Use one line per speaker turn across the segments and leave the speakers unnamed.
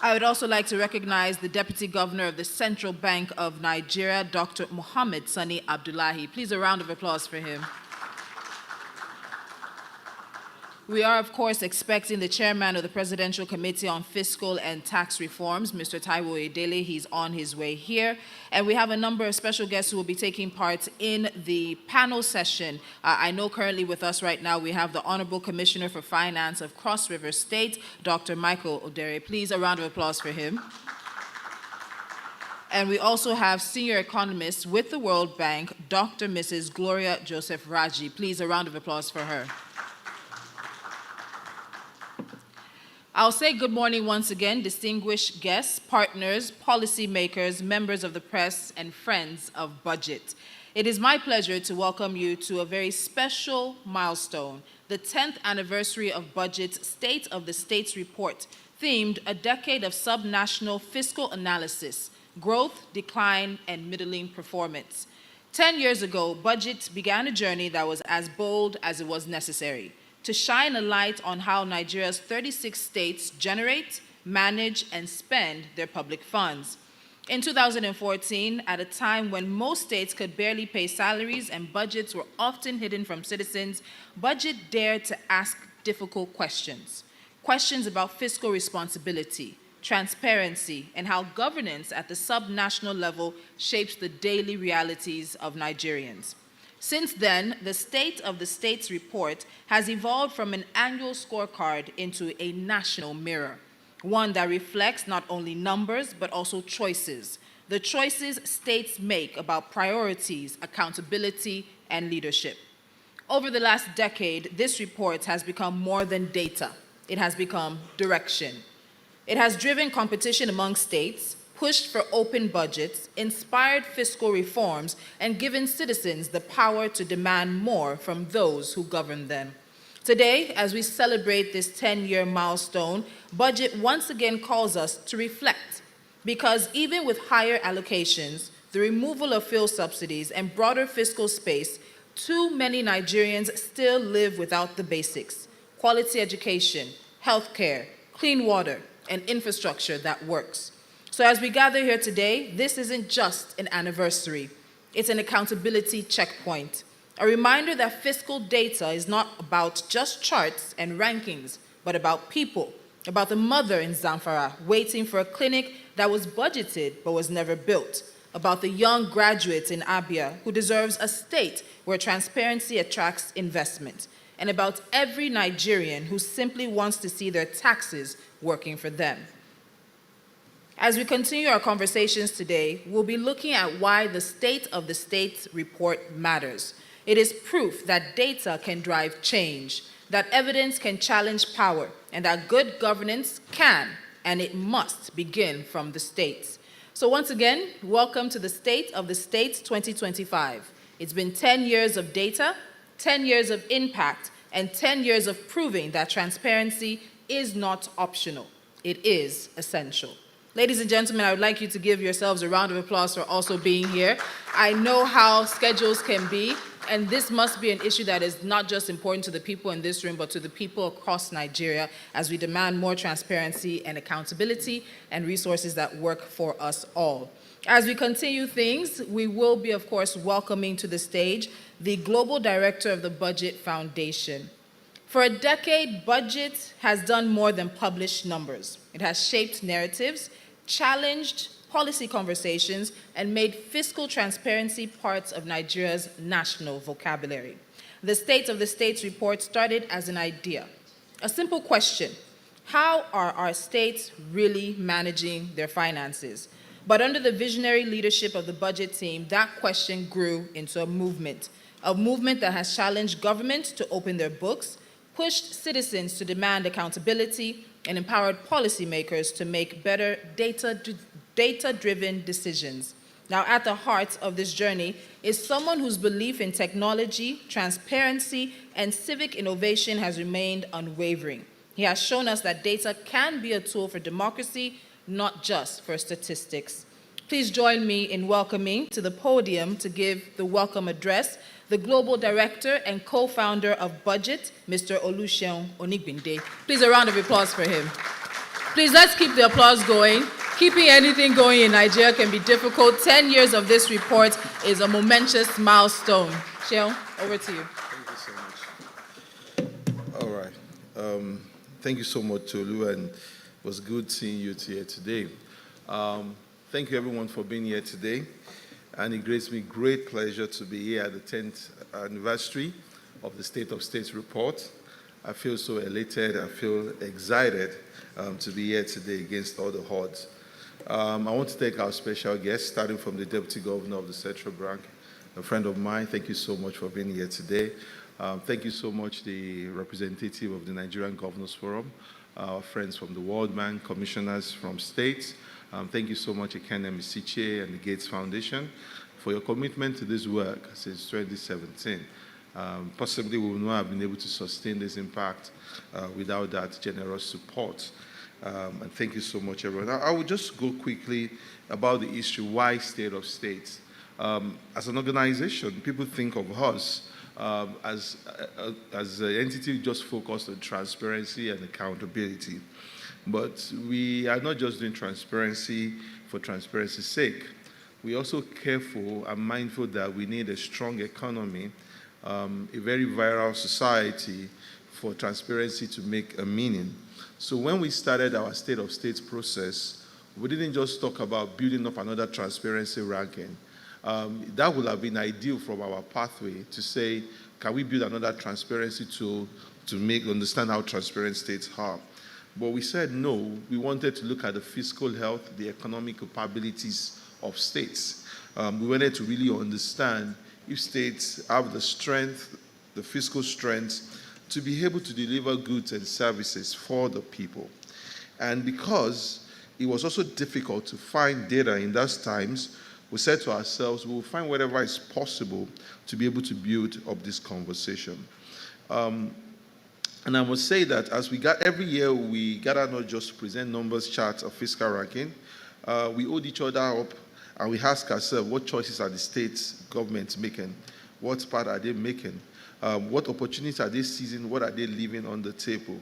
I would also like to recognize the Deputy Governor of the Central Bank of Nigeria, Dr. Mohammed Sani Abdullahi. Please, a round of applause for him. We are, of course, expecting the chairman of the Presidential Committee on Fiscal and Tax Reforms, Mr. Taiwo Edele. He's on his way here. And we have a number of special guests who will be taking part in the panel session. I know currently with us right now we have the Honorable Commissioner for Finance of Cross River State, Dr. Michael Odere. Please, a round of applause for him. And we also have senior economist with the World Bank, Dr. Mrs. Gloria Joseph Raji. Please, a round of applause for her. I'll say good morning once again, distinguished guests, partners, policymakers, members of the press, and friends of BudgIT. It is my pleasure to welcome you to a very special milestone, the 10th anniversary of BudgIT's State of the States report, themed A Decade of Subnational Fiscal Analysis, Growth, Decline, and Middling Performance. 10 years ago, BudgIT began a journey that was as bold as it was necessary, to shine a light on how Nigeria's 36 states generate, manage, and spend their public funds. In 2014, at a time when most states could barely pay salaries and budgets were often hidden from citizens, BudgIT dared to ask difficult questions. Questions about fiscal responsibility, transparency, and how governance at the subnational level shapes the daily realities of Nigerians. Since then, the State of the States report has evolved from an annual scorecard into a national mirror, one that reflects not only numbers, but also choices. The choices states make about priorities, accountability, and leadership. Over the last decade, this report has become more than data. It has become direction. It has driven competition among states, pushed for open budgets, inspired fiscal reforms, and given citizens the power to demand more from those who govern them. Today, as we celebrate this 10-year milestone, BudgIT once again calls us to reflect, because even with higher allocations, the removal of fuel subsidies, and broader fiscal space, too many Nigerians still live without the basics: quality education, healthcare, clean water, and infrastructure that works. So as we gather here today, this isn't just an anniversary. It's an accountability checkpoint, a reminder that fiscal data is not about just charts and rankings, but about people, about the mother in Zamfara waiting for a clinic that was budgeted but was never built, about the young graduate in Abia who deserves a state where transparency attracts investment, and about every Nigerian who simply wants to see their taxes working for them. As we continue our conversations today, we'll be looking at why the State of the States report matters. It is proof that data can drive change, that evidence can challenge power, and that good governance can and it must begin from the states. So once again, welcome to the State of the States 2025. It's been 10 years of data, 10 years of impact, and 10 years of proving that transparency is not optional. It is essential. Ladies and gentlemen, I would like you to give yourselves a round of applause for also being here. I know how schedules can be, and this must be an issue that is not just important to the people in this room, but to the people across Nigeria as we demand more transparency and accountability and resources that work for us all. As we continue things, we will be, of course, welcoming to the stage the Global Director of the BudgIT Foundation. For a decade, BudgIT has done more than publish numbers. It has shaped narratives, challenged policy conversations, and made fiscal transparency parts of Nigeria's national vocabulary. The State of the States report started as an idea, a simple question: how are our states really managing their finances? But under the visionary leadership of the BudgIT team, that question grew into a movement that has challenged government to open their books, pushed citizens to demand accountability, and empowered policymakers to make better data-driven decisions. Now, at the heart of this journey is someone whose belief in technology, transparency, and civic innovation has remained unwavering. He has shown us that data can be a tool for democracy, not just for statistics. Please join me in welcoming to the podium to give the welcome address the Global Director and co-founder of BudgIT, Mr. Oluseun Onigbinde. Please, a round of applause for him. Please, let's keep the applause going. Keeping anything going in Nigeria can be difficult. 10 years of this report is a momentous milestone. Sheol, over to you.
Thank you so much. All right. Thank you so much, Tolu, and it was good seeing you here today. Thank you, everyone, for being here today. And it gives me great pleasure to be here at the 10th anniversary of the State of States report. I feel so elated. I feel excited to be here today against all the odds. I want to thank our special guest, starting from the Deputy Governor of the Central Bank, a friend of mine. Thank you so much for being here today. Thank you so much, the representative of the Nigerian Governors Forum, our friends from the World Bank, commissioners from states. Thank you so much, Ekene Misiche and the Gates Foundation, for your commitment to this work since 2017. Possibly we would not have been able to sustain this impact without that generous support. And thank you so much, everyone. I will just go quickly about the issue, why State of States. As an organization, people think of us as an entity just focused on transparency and accountability. But we are not just doing transparency for transparency's sake. We're also careful and mindful that we need a strong economy, a very viral society for transparency to make a meaning. So when we started our State of States process, we didn't just talk about building up another transparency ranking. That would have been ideal from our pathway to say, can we build another transparency tool to understand how transparent states are? But we said no. We wanted to look at the fiscal health, the economic capabilities of states. We wanted to really understand if states have the strength, the fiscal strength, to be able to deliver goods and services for the people. And because it was also difficult to find data in those times, we said to ourselves, we will find whatever is possible to be able to build up this conversation. And I must say that as every year we gather not just to present numbers, charts, or fiscal ranking, we hold each other up and we ask ourselves, what choices are the states governments making? What part are they making? What opportunities are they seizing? What are they leaving on the table?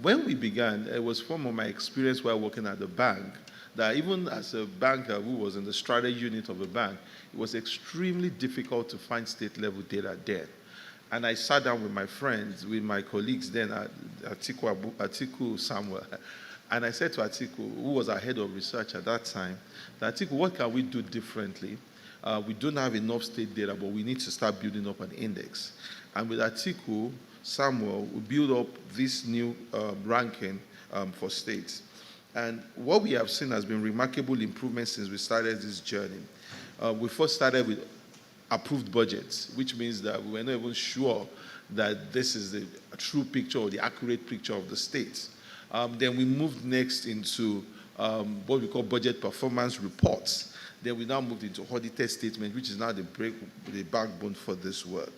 When we began, it was from my experience while working at the bank, that even as a banker who was in the strategy unit of a bank, it was extremely difficult to find state-level data there. And I sat down with my friends, with my colleagues then at Atiku Samuel, and I said to Atiku, who was our head of research at that time, that Atiku, what can we do differently? We don't have enough state data, but we need to start building up an index. And with Atiku Samuel, we built up this new ranking for states. And what we have seen has been remarkable improvements since we started this journey. We first started with approved budgets, which means that we were not even sure that this is the true picture or the accurate picture of the states. Then we moved next into what we call budget performance reports. Then we now moved into audited statement, which is now the backbone for this work.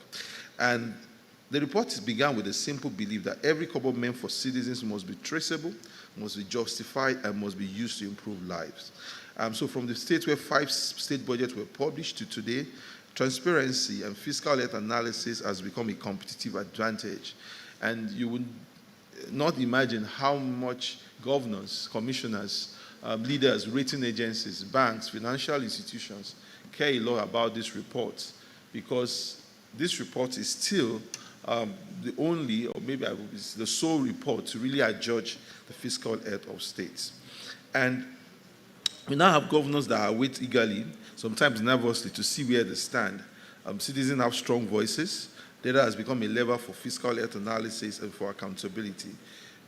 And the report began with a simple belief that every kobo meant for citizens must be traceable, must be justified, and must be used to improve lives. So from the states where 5 state budgets were published to today, transparency and fiscal health analysis has become a competitive advantage. And you would not imagine how much governors, commissioners, leaders, rating agencies, banks, financial institutions care a lot about this report, because this report is still the only, or maybe it's the sole report to really adjudge the fiscal health of states. And we now have governors that are wait eagerly, sometimes nervously, to see where they stand. Citizens have strong voices. Data has become a lever for fiscal health analysis and for accountability.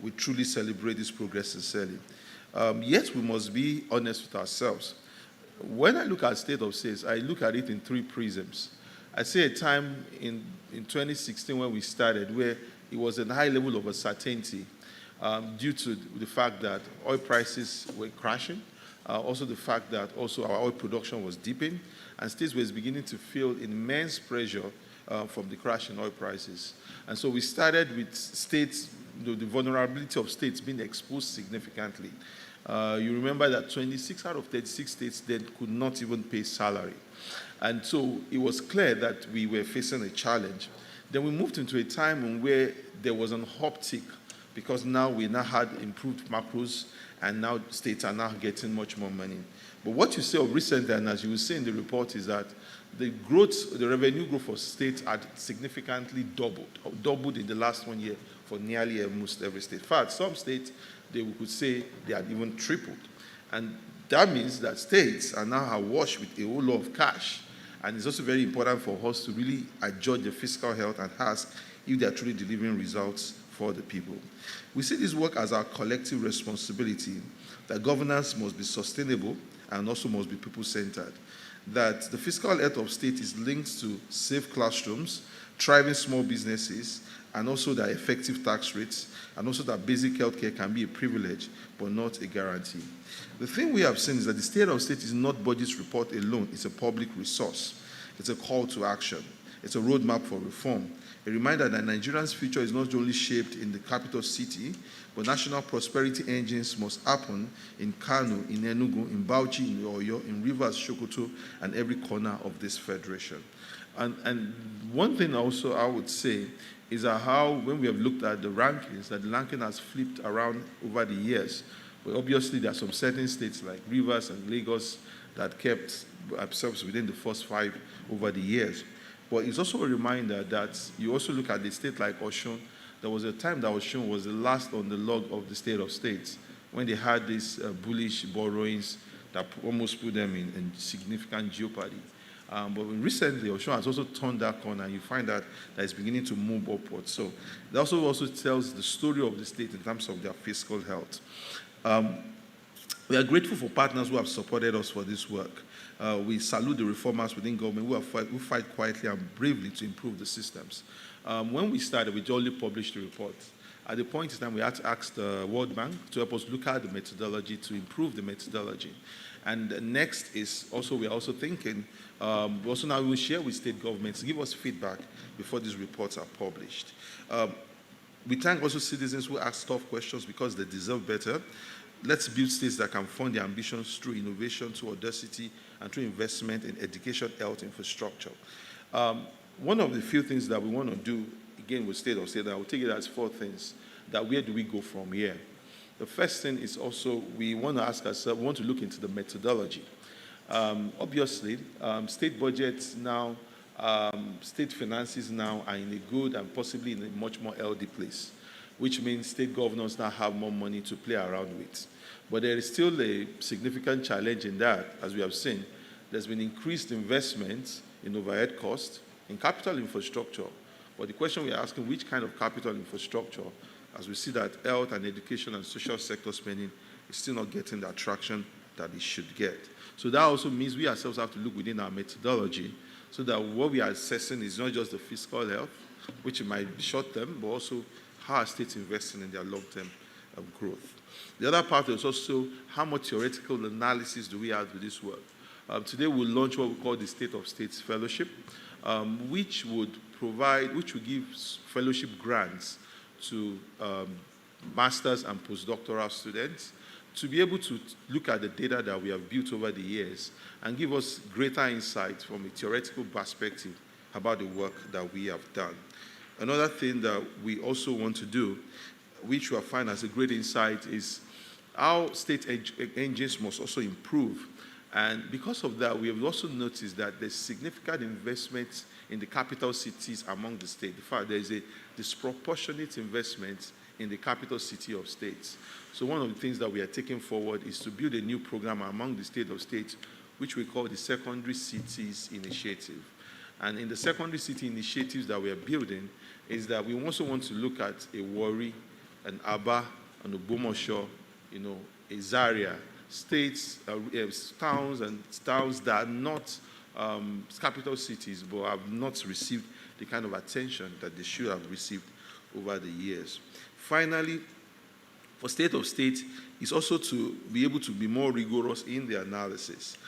We truly celebrate this progress sincerely. Yet we must be honest with ourselves. When I look at State of States, I look at it in 3 prisms. I see a time in 2016 when we started where it was a high level of uncertainty due to the fact that oil prices were crashing, also the fact that also our oil production was dipping, and states were beginning to feel immense pressure from the crash in oil prices. And so we started with states, the vulnerability of states being exposed significantly. You remember that 26 out of 36 states then could not even pay salary. And so it was clear that we were facing a challenge. Then we moved into a time where there was an uptick because now we now had improved macros, and now states are now getting much more money. But what you see of recently, and as you will see in the report, is that the revenue growth for states had significantly doubled in the last 1 year for nearly almost every state. In fact, some states, they could say they had even tripled. And that means that states are now awash with a whole lot of cash. And it's also very important for us to really adjust the fiscal health and ask if they are truly delivering results for the people. We see this work as our collective responsibility, that governance must be sustainable and also must be people-centered, that the fiscal health of state is linked to safe classrooms, thriving small businesses, and also that effective tax rates, and also that basic health care can be a privilege, but not a guarantee. The thing we have seen is that the state of state is not budget report alone, it's a public resource. It's a call to action. It's a roadmap for reform. A reminder that Nigeria's future is not only shaped in the capital city, but national prosperity engines must happen in Kano, in Enugu, in Bauchi, in Oyo, in Rivers, Sokoto, and every corner of this federation. And one thing also I would say is how, when we have looked at the rankings, that the ranking has flipped around over the years. But obviously, there are some certain states like Rivers and Lagos that kept themselves within the first 5 over the years. But it's also a reminder that you also look at the state like Osun. There was a time that Osun was the last on the log of the state of states when they had these bullish borrowings that almost put them in significant jeopardy. But recently, Osun has also turned that corner, and you find that it's beginning to move upwards. So that also tells the story of the state in terms of their fiscal health. We are grateful for partners who have supported us for this work. We salute the reformers within government who fight quietly and bravely to improve the systems. When we started, we only published the report. At the point in time, we had to ask the World Bank to help us look at the methodology, to improve the methodology. And next is also, we are also thinking, we also now will share with state governments, give us feedback before these reports are published. We thank also citizens who ask tough questions because they deserve better. Let's build states that can fund their ambitions through innovation, through audacity, and through investment in education, health, infrastructure. One of the few things that we want to do, again with state of state, I will take it as 4 things, that where do we go from here? The first thing is also, we want to ask ourselves, we want to look into the methodology. Obviously, state budgets now, state finances now are in a good and possibly in a much more healthy place, which means state governors now have more money to play around with. But there is still a significant challenge in that, as we have seen. There's been increased investment in overhead costs, in capital infrastructure. But the question we're asking, which kind of capital infrastructure, as we see that health and education and social sector spending is still not getting the traction that it should get. So that also means we ourselves have to look within our methodology so that what we are assessing is not just the fiscal health, which might be short-term, but also how are states investing in their long-term growth. The other part is also how much theoretical analysis do we have with this work. Today we'll launch what we call the State of States Fellowship, which would give fellowship grants to master's and postdoctoral students to be able to look at the data that we have built over the years and give us greater insight from a theoretical perspective about the work that we have done. Another thing that we also want to do, which we find as a great insight, is how state engines must also improve. And because of that, we have also noticed that there's significant investment in the capital cities among the states. In fact, there is a disproportionate investment in the capital city of states. So one of the things that we are taking forward is to build a new program among the state of states, which we call the Secondary Cities Initiative. And in the secondary city initiatives that we are building is that we also want to look at a Warri, an Aba, an Ogbomoso, a Zaria, states, towns that are not capital cities but have not received the kind of attention that they should have received over the years. Finally, for state of state is also to be able to be more rigorous in the analysis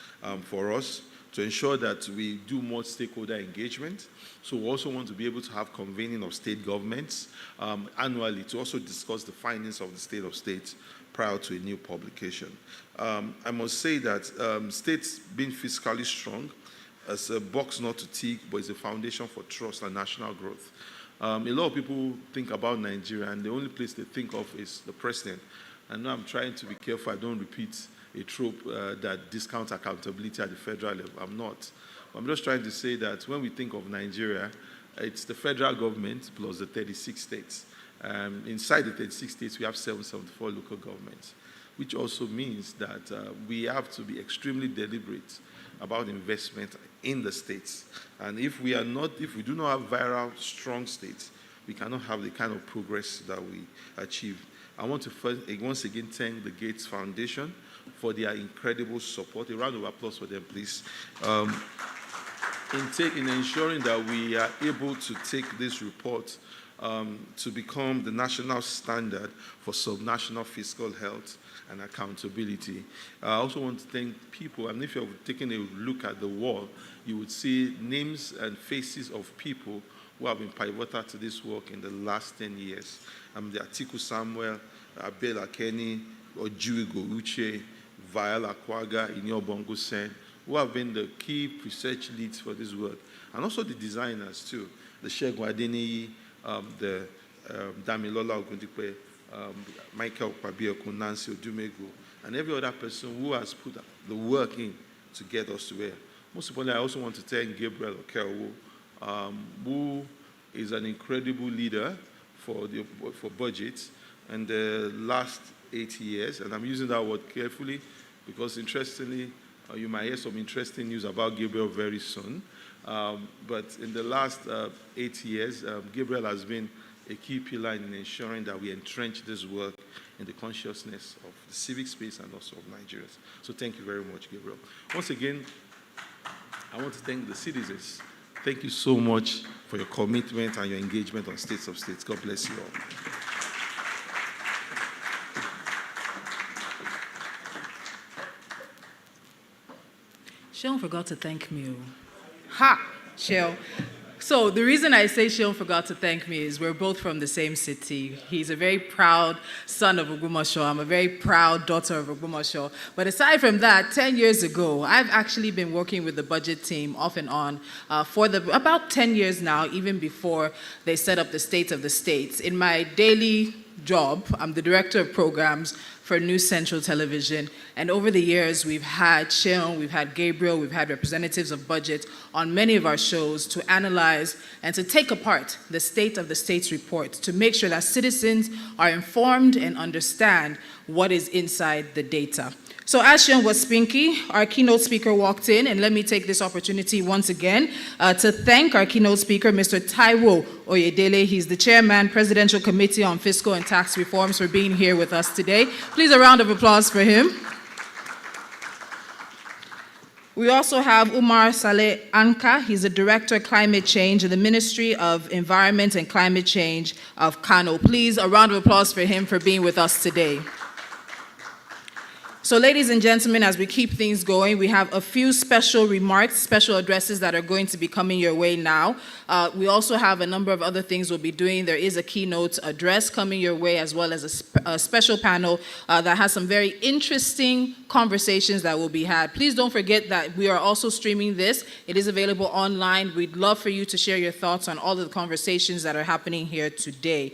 for us to ensure that we do more stakeholder engagement. So we also want to be able to have convening of state governments annually to also discuss the findings of the state of states prior to a new publication. I must say that states being fiscally strong as a box not to tick, but is a foundation for trust and national growth. A lot of people think about Nigeria, and the only place they think of is the president. And now I'm trying to be careful I don't repeat a trope that discounts accountability at the federal level. I'm not. I'm just trying to say that when we think of Nigeria, it's the federal government plus the 36 states. Inside the 36 states, we have 774 local governments, which also means that we have to be extremely deliberate about investment in the states. And if we do not have viral, strong states, we cannot have the kind of progress that we achieve. I want to once again thank the Gates Foundation for their incredible support. A round of applause for them, please. In ensuring that we are able to take this report to become the national standard for subnational fiscal health and accountability. I also want to thank people, and if you're taking a look at the wall, you would see names and faces of people who have been pivotal to this work in the last 10 years. The Atiku Samuel, Abel Akeni, Ojuigo Uche, Viola Kwaga, Inyobongo Sen, who have been the key research leads for this work, and also the designers too, the Shegun Adeniyi, the Damilola Ogundipe, Michael Pabioko, Nancy Odumego, and every other person who has put the work in to get us to where. Most importantly, I also want to thank Gabriel Okelwo, who is an incredible leader for BudgIT in the last 8 years, and I'm using that word carefully because, interestingly, you might hear some interesting news about Gabriel very soon. But in the last 8 years, Gabriel has been a key pillar in ensuring that we entrench this work in the consciousness of the civic space and also of Nigerians. So thank you very much, Gabriel. Once again, I want to thank the citizens. Thank you so much for your commitment and your engagement on States of States. God bless you all.
Sheon forgot to thank me. Ha! Sheon. So the reason I say Sheon forgot to thank me is we're both from the same city. He's a very proud son of Ogbomoso. I'm a very proud daughter of Ogbomoso. But aside from that, 10 years ago, I've actually been working with the BudgIT team off and on for about 10 years now, even before they set up the State of the States. In my daily job, I'm the director of programs for News Central Television. And over the years, we've had Sheon, we've had Gabriel, we've had representatives of BudgIT on many of our shows to analyze and to take apart the State of the States report to make sure that citizens are informed and understand what is inside the data. So as Sheon was speaking, our keynote speaker walked in, and let me take this opportunity once again to thank our keynote speaker, Mr. Taiwo Oyedele. He's the chairman, Presidential Committee on Fiscal and Tax Reforms, for being here with us today. Please, a round of applause for him. We also have Umar Saleh Anka. He's the Director of Climate Change in the Ministry of Environment and Climate Change of Kano. Please, a round of applause for him for being with us today. So ladies and gentlemen, as we keep things going, we have a few special remarks, special addresses that are going to be coming your way now. We also have a number of other things we'll be doing. There is a keynote address coming your way, as well as a special panel that has some very interesting conversations that will be had. Please don't forget that we are also streaming this. It is available online. We'd love for you to share your thoughts on all of the conversations that are happening here today.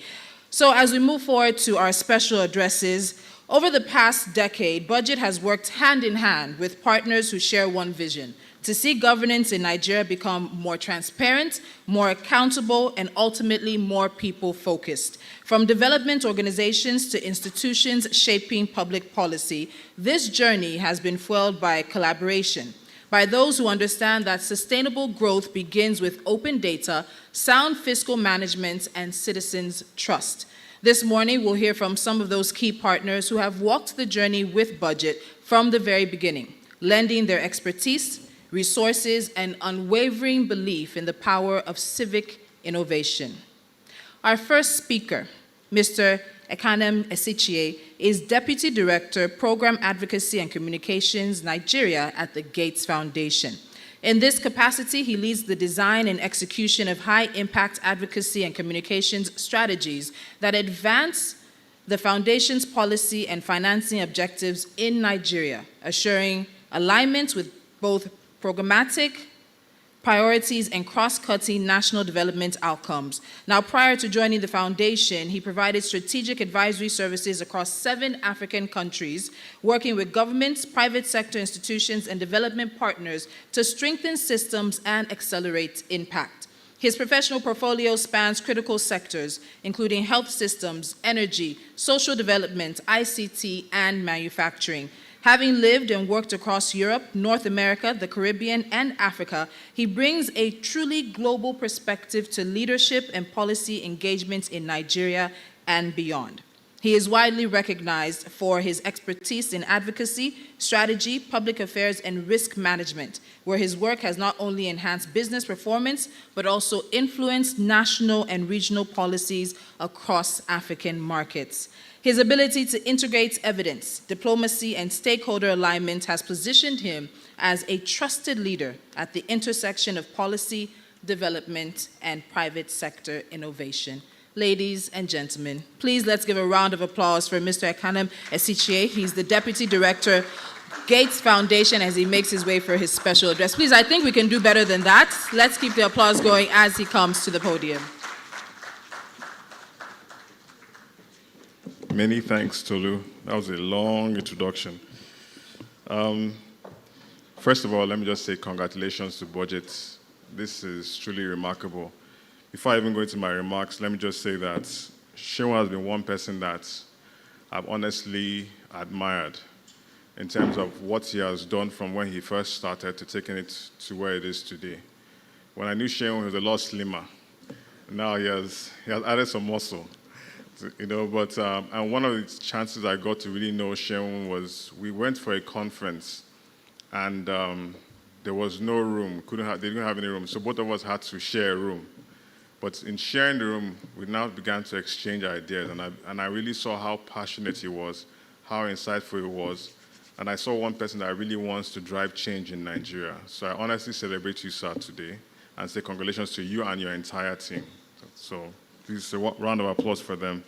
So as we move forward to our special addresses, over the past decade, BudgIT has worked hand in hand with partners who share one vision: to see governance in Nigeria become more transparent, more accountable, and ultimately more people-focused. From development organizations to institutions shaping public policy, this journey has been fueled by collaboration, by those who understand that sustainable growth begins with open data, sound fiscal management, and citizens' trust. This morning, we'll hear from some of those key partners who have walked the journey with BudgIT from the very beginning, lending their expertise, resources, and unwavering belief in the power of civic innovation. Our first speaker, Mr. Ekanem Esichie, is Deputy Director, Program Advocacy and Communications, Nigeria at the Gates Foundation. In this capacity, he leads the design and execution of high-impact advocacy and communications strategies that advance the foundation's policy and financing objectives in Nigeria, assuring alignment with both programmatic priorities, and cross-cutting national development outcomes. Now, prior to joining the foundation, he provided strategic advisory services across 7 African countries, working with governments, private sector institutions, and development partners to strengthen systems and accelerate impact. His professional portfolio spans critical sectors, including health systems, energy, social development, ICT, and manufacturing. Having lived and worked across Europe, North America, the Caribbean, and Africa, he brings a truly global perspective to leadership and policy engagement in Nigeria and beyond. He is widely recognized for his expertise in advocacy, strategy, public affairs, and risk management, where his work has not only enhanced business performance, but also influenced national and regional policies across African markets. His ability to integrate evidence, diplomacy, and stakeholder alignment has positioned him as a trusted leader at the intersection of policy, development, and private sector innovation. Ladies and gentlemen, please let's give a round of applause for Mr. Ekanem Esichie. He's the Deputy Director, Gates Foundation, as he makes his way for his special address. Please, I think we can do better than that. Let's keep the applause going as he comes to the podium.
Many thanks, Tolu. That was a long introduction. First of all, let me just say congratulations to BudgIT. This is truly remarkable. Before I even go into my remarks, let me just say that Seun has been one person that I've honestly admired in terms of what he has done from when he first started to taking it to where it is today. When I knew Seun, he was a lot slimmer. Now he has added some muscle. But and one of the chances I got to really know Seun was we went for a conference, and there was no room. They didn't have any room, so both of us had to share a room. But in sharing the room, we now began to exchange ideas, and I really saw how passionate he was, how insightful he was, and I saw one person that really wants to drive change in Nigeria. So I honestly celebrate you, sir, today, and say congratulations to you and your entire team. So please, a round of applause for them.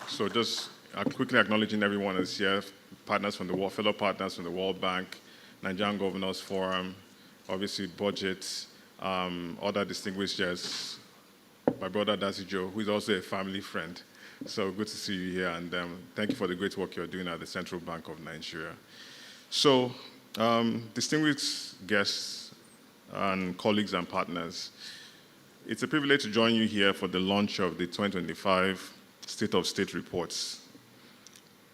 So just quickly acknowledging everyone is here, fellow partners from the World Bank, Nigerian Governors Forum, obviously BudgIT, other distinguished guests, my brother Dasijo, who is also a family friend. So good to see you here, and thank you for the great work you're doing at the Central Bank of Nigeria. So, distinguished guests and colleagues and partners, it's a privilege to join you here for the launch of the 2025 State of State reports.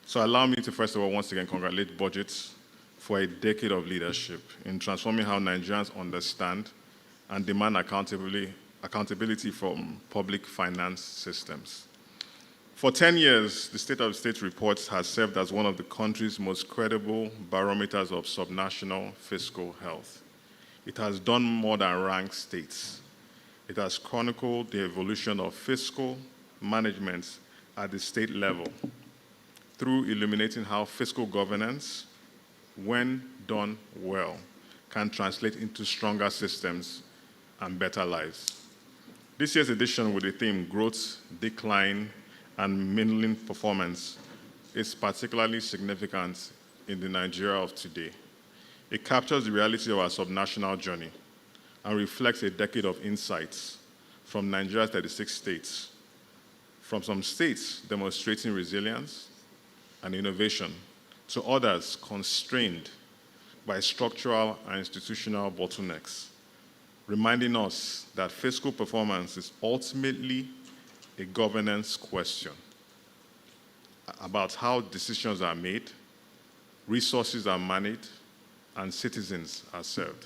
So allow me to first of all once again congratulate BudgIT for a decade of leadership in transforming how Nigerians understand and demand accountability from public finance systems. For 10 years, the State of State reports has served as one of the country's most credible barometers of subnational fiscal health. It has done more than rank states. It has chronicled the evolution of fiscal management at the state level through illuminating how fiscal governance, when done well, can translate into stronger systems and better lives. This year's edition with the theme Growth, Decline, and Middling Performance is particularly significant in the Nigeria of today. It captures the reality of our subnational journey and reflects a decade of insights from Nigeria's 36 states, from some states demonstrating resilience and innovation to others constrained by structural and institutional bottlenecks, reminding us that fiscal performance is ultimately a governance question about how decisions are made, resources are managed, and citizens are served.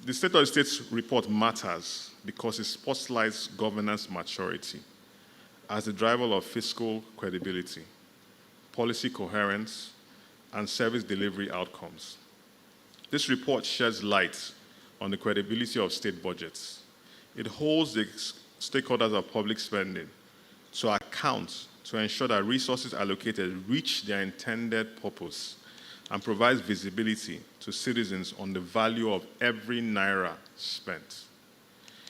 The State of the States report matters because it spotlights governance maturity as the driver of fiscal credibility, policy coherence, and service delivery outcomes. This report sheds light on the credibility of state budgets. It holds the stakeholders of public spending to account to ensure that resources allocated reach their intended purpose and provides visibility to citizens on the value of every naira spent.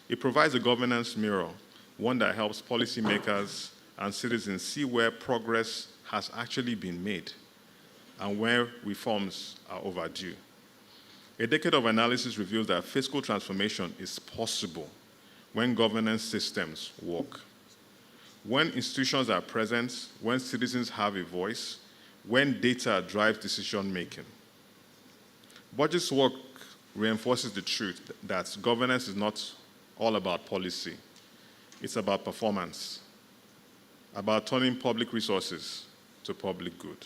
It provides a governance mirror, one that helps policymakers and citizens see where progress has actually been made. and where reforms are overdue. A decade of analysis reveals that fiscal transformation is possible when governance systems work, when institutions are present, when citizens have a voice, when data drives decision-making. BudgIT's work reinforces the truth that governance is not all about policy. It's about performance, about turning public resources to public good.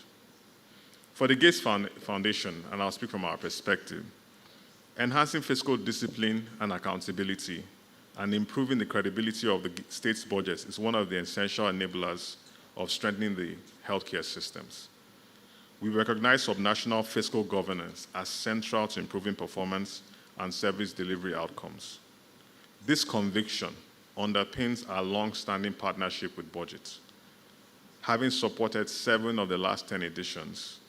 For the Gates Foundation, and I'll speak from our perspective, enhancing fiscal discipline and accountability and improving the credibility of the state's budgets is one of the essential enablers of strengthening the healthcare systems. We recognize subnational fiscal governance as central to improving performance and service delivery outcomes. This conviction underpins our long-standing partnership with BudgIT. Having supported 7 of the last 10 editions,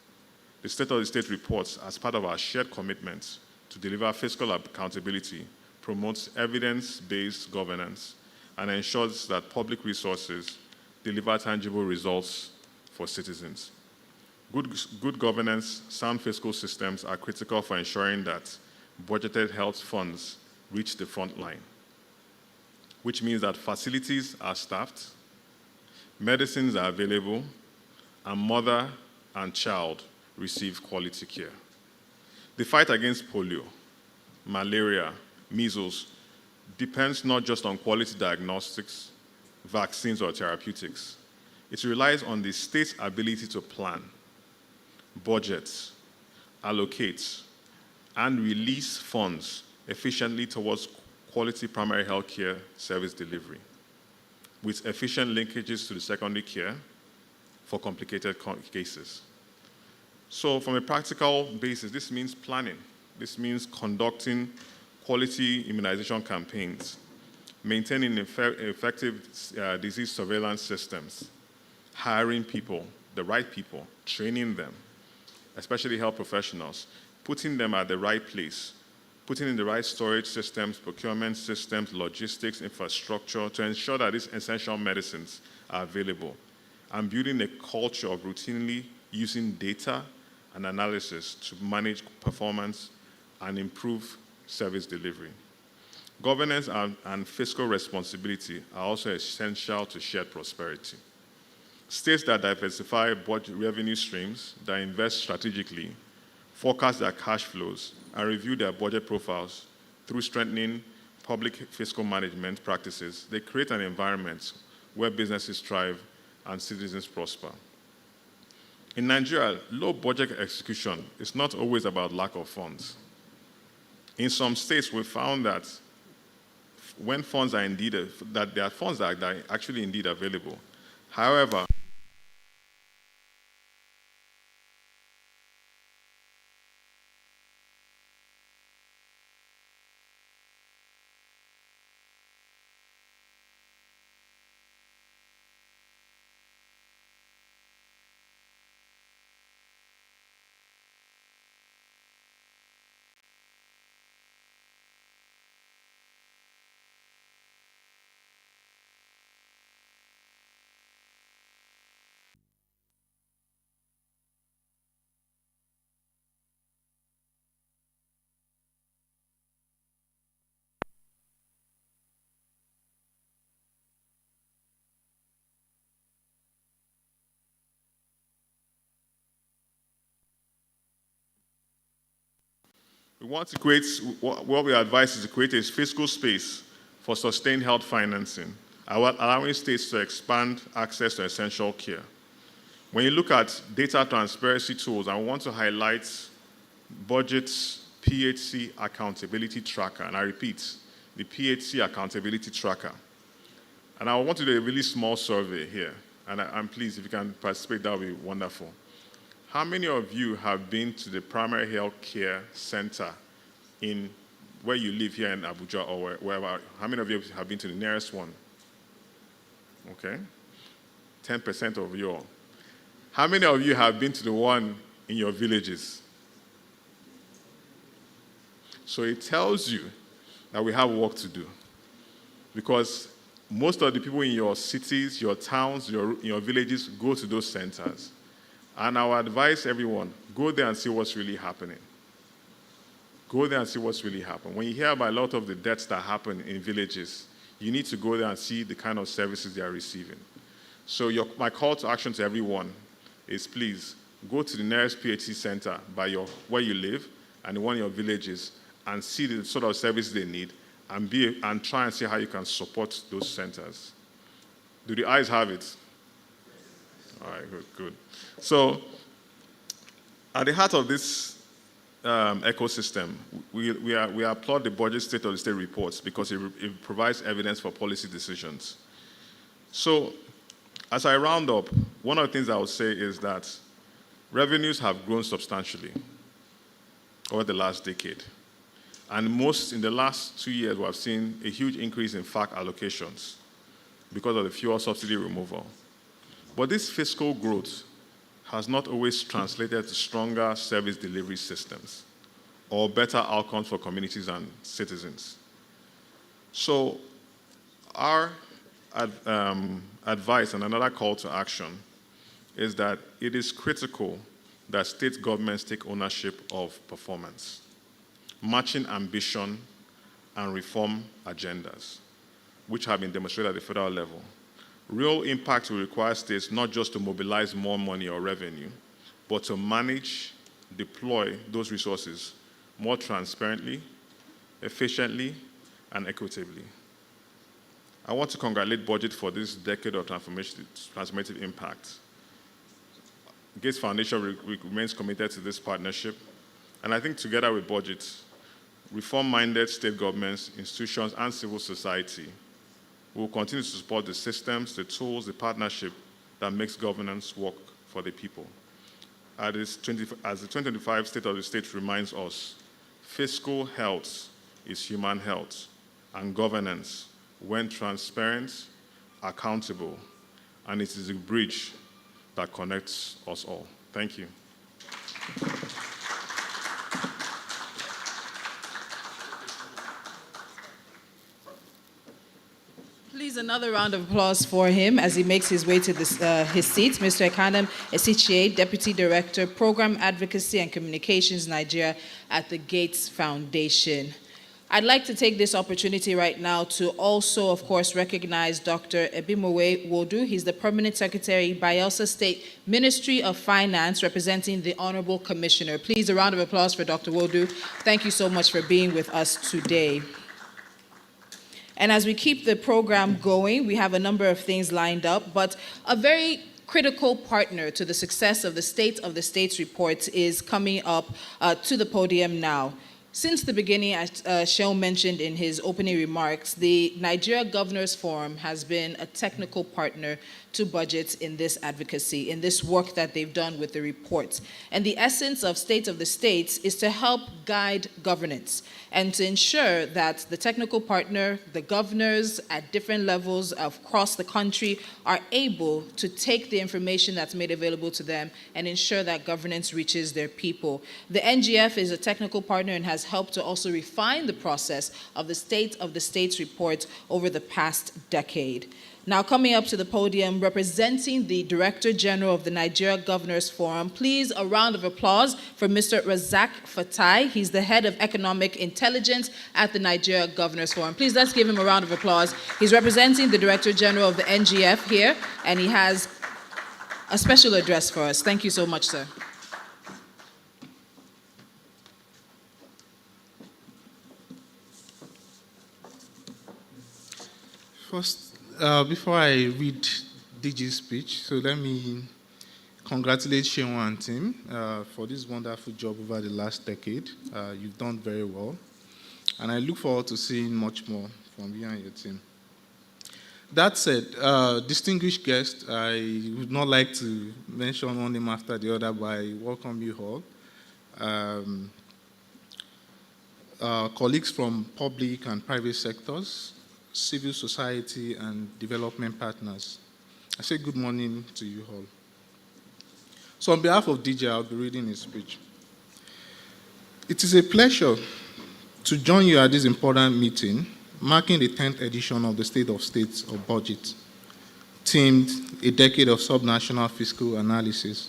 the State of the State reports, as part of our shared commitment to deliver fiscal accountability, promotes evidence-based governance and ensures that public resources deliver tangible results for citizens. Good governance, sound fiscal systems are critical for ensuring that budgeted health funds reach the front line, which means that facilities are staffed, medicines are available, and mother and child receive quality care. The fight against polio, malaria, measles depends not just on quality diagnostics, vaccines, or therapeutics. It relies on the state's ability to plan, budget, allocate, and release funds efficiently towards quality primary health care service delivery, with efficient linkages to the secondary care for complicated cases. So from a practical basis, this means planning. This means conducting quality immunization campaigns, maintaining effective disease surveillance systems, hiring people, the right people, training them, especially health professionals, putting them at the right place, putting in the right storage systems, procurement systems, logistics, infrastructure to ensure that these essential medicines are available, and building a culture of routinely using data and analysis to manage performance and improve service delivery. Governance and fiscal responsibility are also essential to shared prosperity. States that diversify budget revenue streams, that invest strategically, forecast their cash flows, and review their budget profiles through strengthening public fiscal management practices, they create an environment where businesses thrive and citizens prosper. In Nigeria, low budget execution is not always about lack of funds. In some states, we found that when funds are indeed, that there are funds that are actually indeed available. However, we want to create, what we advise is to create a fiscal space for sustained health financing, allowing states to expand access to essential care. When you look at data transparency tools, I want to highlight BudgIT's PHC accountability tracker, and I repeat, the PHC accountability tracker. And I want to do a really small survey here, and I'm pleased if you can participate, that would be wonderful. How many of you have been to the primary health care center in where you live here in Abuja or wherever? How many of you have been to the nearest one? Okay. 10% of you all. How many of you have been to the one in your villages? So it tells you that we have work to do, because most of the people in your cities, your towns, your villages go to those centers. And I would advise everyone, go there and see what's really happening. Go there and see what's really happening. When you hear about a lot of the deaths that happen in villages, you need to go there and see the kind of services they are receiving. So my call to action to everyone is please go to the nearest PHC center where you live and in one of your villages and see the sort of services they need and try and see how you can support those centers. Do the eyes have it? All right, good. So at the heart of this ecosystem, we applaud the budget state of the state reports because it provides evidence for policy decisions. So as I round up, one of the things I would say is that revenues have grown substantially over the last decade. And in the last 2 years, we have seen a huge increase in FAC allocations because of the fuel subsidy removal. But this fiscal growth has not always translated to stronger service delivery systems or better outcomes for communities and citizens. So our advice and another call to action is that it is critical that state governments take ownership of performance, matching ambition and reform agendas, which have been demonstrated at the federal level. Real impact will require states not just to mobilize more money or revenue, but to manage, deploy those resources more transparently, efficiently, and equitably. I want to congratulate BudgIT for this decade of transformative impact. Gates Foundation remains committed to this partnership, and I think together with BudgIT, reform-minded state governments, institutions, and civil society will continue to support the systems, the tools, the partnership that makes governance work for the people. As the 2025 State of the State reminds us, fiscal health is human health, and governance, when transparent, accountable, and it is a bridge that connects us all. Thank you.
Please, another round of applause for him as he makes his way to his seat. Mr. Ekanem Esichie, Deputy Director, Program Advocacy and Communications, Nigeria at the Gates Foundation. I'd like to take this opportunity right now to also, of course, recognize Dr. Ebimowe Wodu. He's the Permanent Secretary, Bayelsa State Ministry of Finance, representing the Honorable Commissioner. Please, a round of applause for Dr. Wodu. Thank you so much for being with us today. And as we keep the program going, we have a number of things lined up, but a very critical partner to the success of the State of the States report is coming up to the podium now. Since the beginning, as Sheol mentioned in his opening remarks, the Nigeria Governors Forum has been a technical partner to BudgIT in this advocacy, in this work that they've done with the reports. And the essence of State of the States is to help guide governance and to ensure that the technical partner, the governors at different levels across the country are able to take the information that's made available to them and ensure that governance reaches their people. The NGF is a technical partner and has helped to also refine the process of the State of the States report over the past decade. Now, coming up to the podium, representing the Director General of the Nigeria Governors Forum, please a round of applause for Mr. Razak Fatai. He's the Head of Economic Intelligence at the Nigeria Governors Forum. Please, let's give him a round of applause. He's representing the Director General of the NGF here, and he has a special address for us. Thank you so much, sir.
First, before I read DG's speech, so let me congratulate Sheol and team for this wonderful job over the last decade. You've done very well, and I look forward to seeing much more from you and your team. That said, distinguished guests, I would not like to mention one name after the other, but I welcome you all. Colleagues from public and private sectors, civil society, and development partners. I say good morning to you all. So on behalf of DJ, I'll be reading his speech. It is a pleasure to join you at this important meeting, marking the 10th edition of the State of States of BudgIT, themed A Decade of Subnational Fiscal Analysis.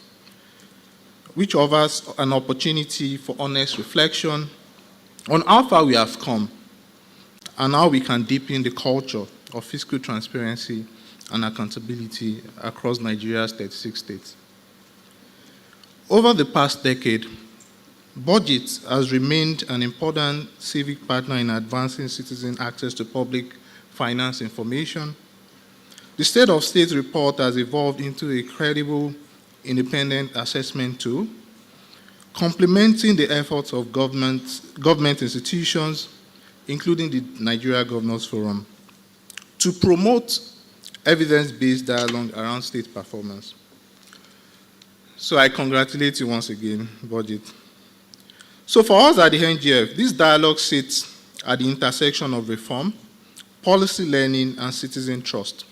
which offers an opportunity for honest reflection on how far we have come and how we can deepen the culture of fiscal transparency and accountability across Nigeria's 36 states. Over the past decade, BudgIT has remained an important civic partner in advancing citizen access to public finance information. The State of State report has evolved into a credible, independent assessment tool, complementing the efforts of government institutions, including the Nigeria Governors Forum, to promote evidence-based dialogue around state performance. So I congratulate you once again, BudgIT. So for us at the NGF, this dialogue sits at the intersection of reform, policy learning, and citizen trust.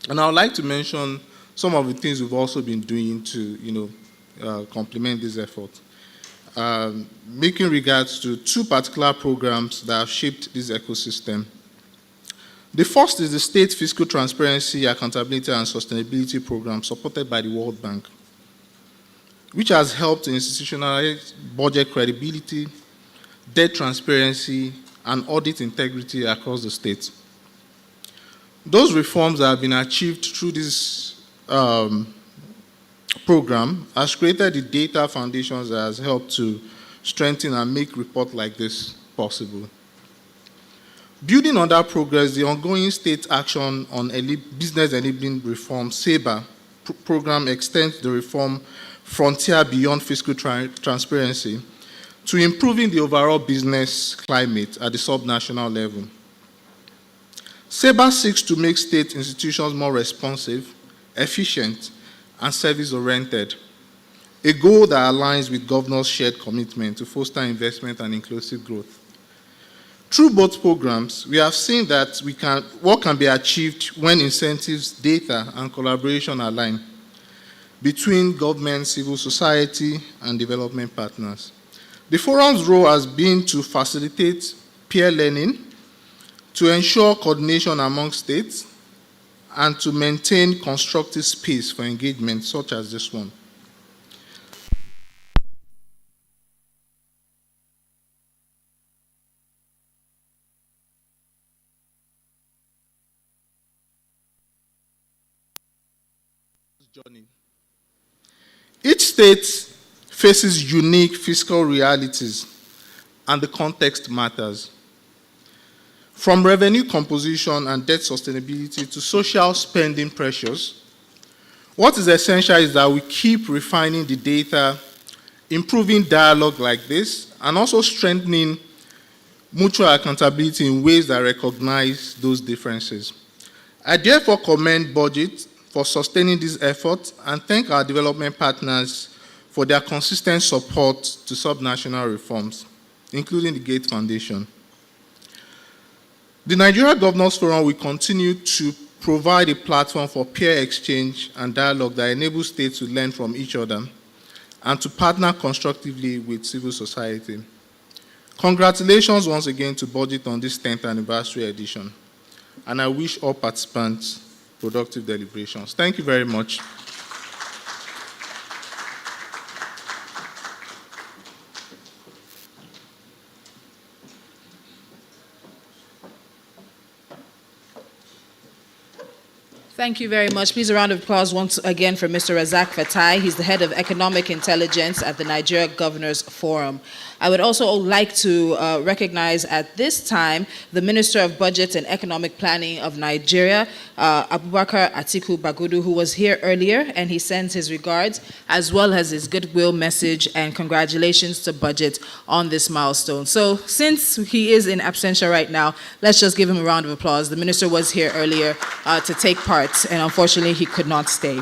And I would like to mention some of the things we've also been doing to, complement this effort. Making regards to two particular programs that have shaped this ecosystem. The first is the State Fiscal Transparency, Accountability, and Sustainability Program supported by the World Bank, which has helped to institutionalize budget credibility, debt transparency, and audit integrity across the state. Those reforms that have been achieved through this program has created the data foundations that has helped to strengthen and make reports like this possible. Building on that progress, the ongoing state action on business enabling reform, SABA program, extends the reform frontier beyond fiscal transparency to improving the overall business climate at the subnational level. SABA seeks to make state institutions more responsive, efficient, and service-oriented, a goal that aligns with governors' shared commitment to foster investment and inclusive growth. Through both programs, we have seen that what can be achieved when incentives, data, and collaboration align between government, civil society, and development partners. The forum's role has been to facilitate peer learning, to ensure coordination among states, and to maintain constructive space for engagement such as this one. Each state faces unique fiscal realities, and the context matters. From revenue composition and debt sustainability to social spending pressures, what is essential is that we keep refining the data, improving dialogue like this, and also strengthening mutual accountability in ways that recognize those differences. I therefore commend BudgIT for sustaining this effort and thank our development partners for their consistent support to subnational reforms, including the Gates Foundation. The Nigeria Governors Forum will continue to provide a platform for peer exchange and dialogue that enables states to learn from each other and to partner constructively with civil society. Congratulations once again to BudgIT on this 10th anniversary edition, and I wish all participants productive deliberations. Thank you very much.
Thank you very much. Please, a round of applause once again for Mr. Razak Fatai. He's the head of economic intelligence at the Nigeria Governors Forum. I would also like to recognize at this time the Minister of Budget and Economic Planning of Nigeria, Abubakar Atiku Bagudu, who was here earlier, and he sends his regards, as well as his goodwill message and congratulations to BudgIT on this milestone. So since he is in absentia right now, let's just give him a round of applause. The Minister was here earlier to take part, and unfortunately he could not stay.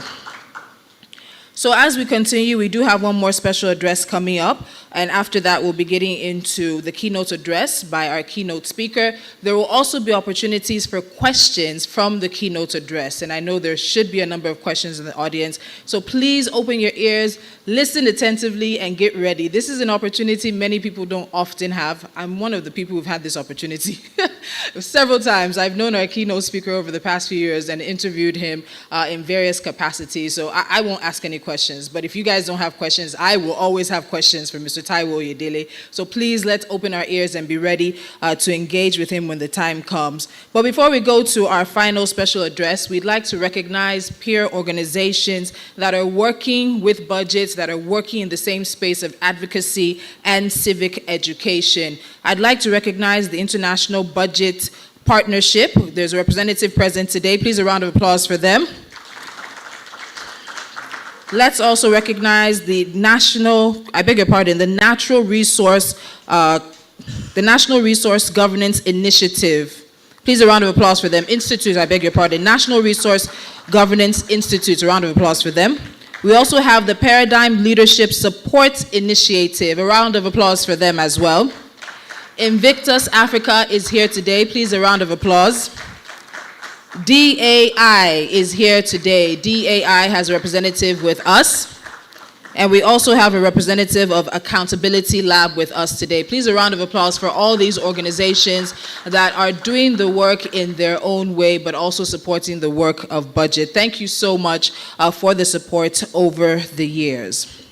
So as we continue, we do have one more special address coming up. And after that, we'll be getting into the keynote address by our keynote speaker. There will also be opportunities for questions from the keynote address. And I know there should be a number of questions in the audience. So please open your ears, listen attentively, and get ready. This is an opportunity many people don't often have. I'm one of the people who've had this opportunity several times. I've known our keynote speaker over the past few years and interviewed him in various capacities. So I won't ask any questions. But if you guys don't have questions, I will always have questions for Mr. Taiwo Oyedele. So please, let's open our ears and be ready to engage with him when the time comes. But before we go to our final special address, we'd like to recognize peer organizations that are working with budgets, that are working in the same space of advocacy and civic education. I'd like to recognize the International Budget Partnership. There's a representative present today. Please, a round of applause for them. Let's also recognize the National Resource Governance Initiative. Please, a round of applause for them. National Resource Governance Institute. A round of applause for them. We also have the Paradigm Leadership Support Initiative. A round of applause for them as well. Invictus Africa is here today. Please, a round of applause. DAI is here today. DAI has a representative with us. And we also have a representative of Accountability Lab with us today. Please, a round of applause for all these organizations that are doing the work in their own way, but also supporting the work of Budget. Thank you so much for the support over the years.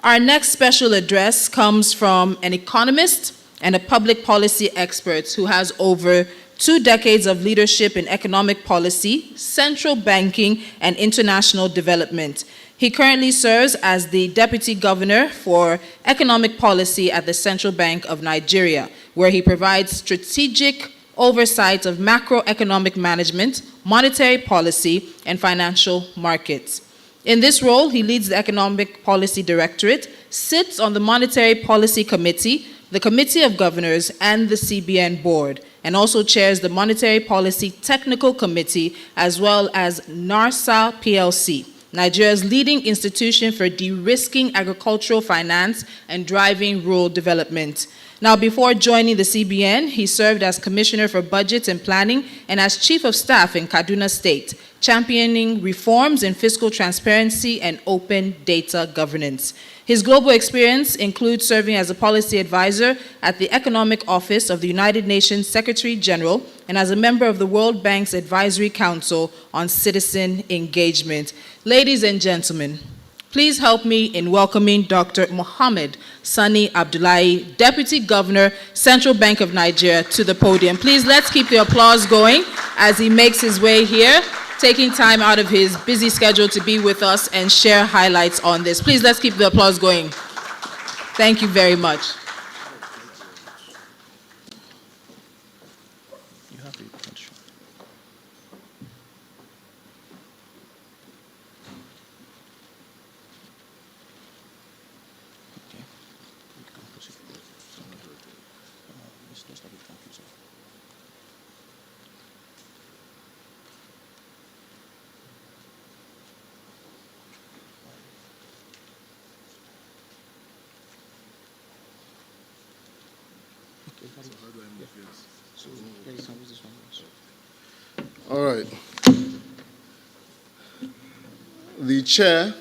Our next special address comes from an economist and a public policy expert who has over 2 decades of leadership in economic policy, central banking, and international development. He currently serves as the Deputy Governor for Economic Policy at the Central Bank of Nigeria, where he provides strategic oversight of macroeconomic management, monetary policy, and financial markets. In this role, he leads the Economic Policy Directorate, sits on the Monetary Policy Committee, the Committee of Governors, and the CBN Board, and also chairs the Monetary Policy Technical Committee, as well as NARSA PLC, Nigeria's leading institution for de-risking agricultural finance and driving rural development. Now, before joining the CBN, he served as Commissioner for Budget and Planning and as Chief of Staff in Kaduna State, championing reforms in fiscal transparency and open data governance. His global experience includes serving as a policy advisor at the Economic Office of the United Nations Secretary General and as a member of the World Bank's Advisory Council on Citizen Engagement. Ladies and gentlemen, please help me in welcoming Dr. Mohammed Sani Abdullahi, Deputy Governor, Central Bank of Nigeria, to the podium. Please, let's keep the applause going as he makes his way here, taking time out of his busy schedule to be with us and share highlights on this. Please, let's keep the applause going. Thank you very much.
All right. The Chair,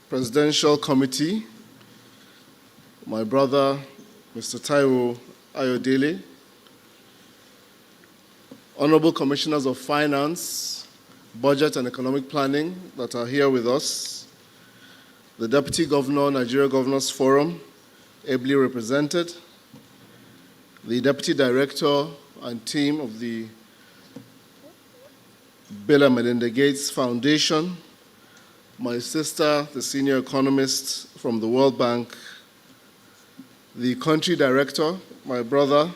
Presidential Committee, my brother, Mr. Taiwo Oyedele, Honorable Commissioners of Finance, Budget and Economic Planning that are here with us, the Deputy Governor, Nigeria Governors Forum, ably represented, the Deputy Director and team of the Bill and Melinda Gates Foundation, my sister, the senior economist from the World Bank, the country director, my brother,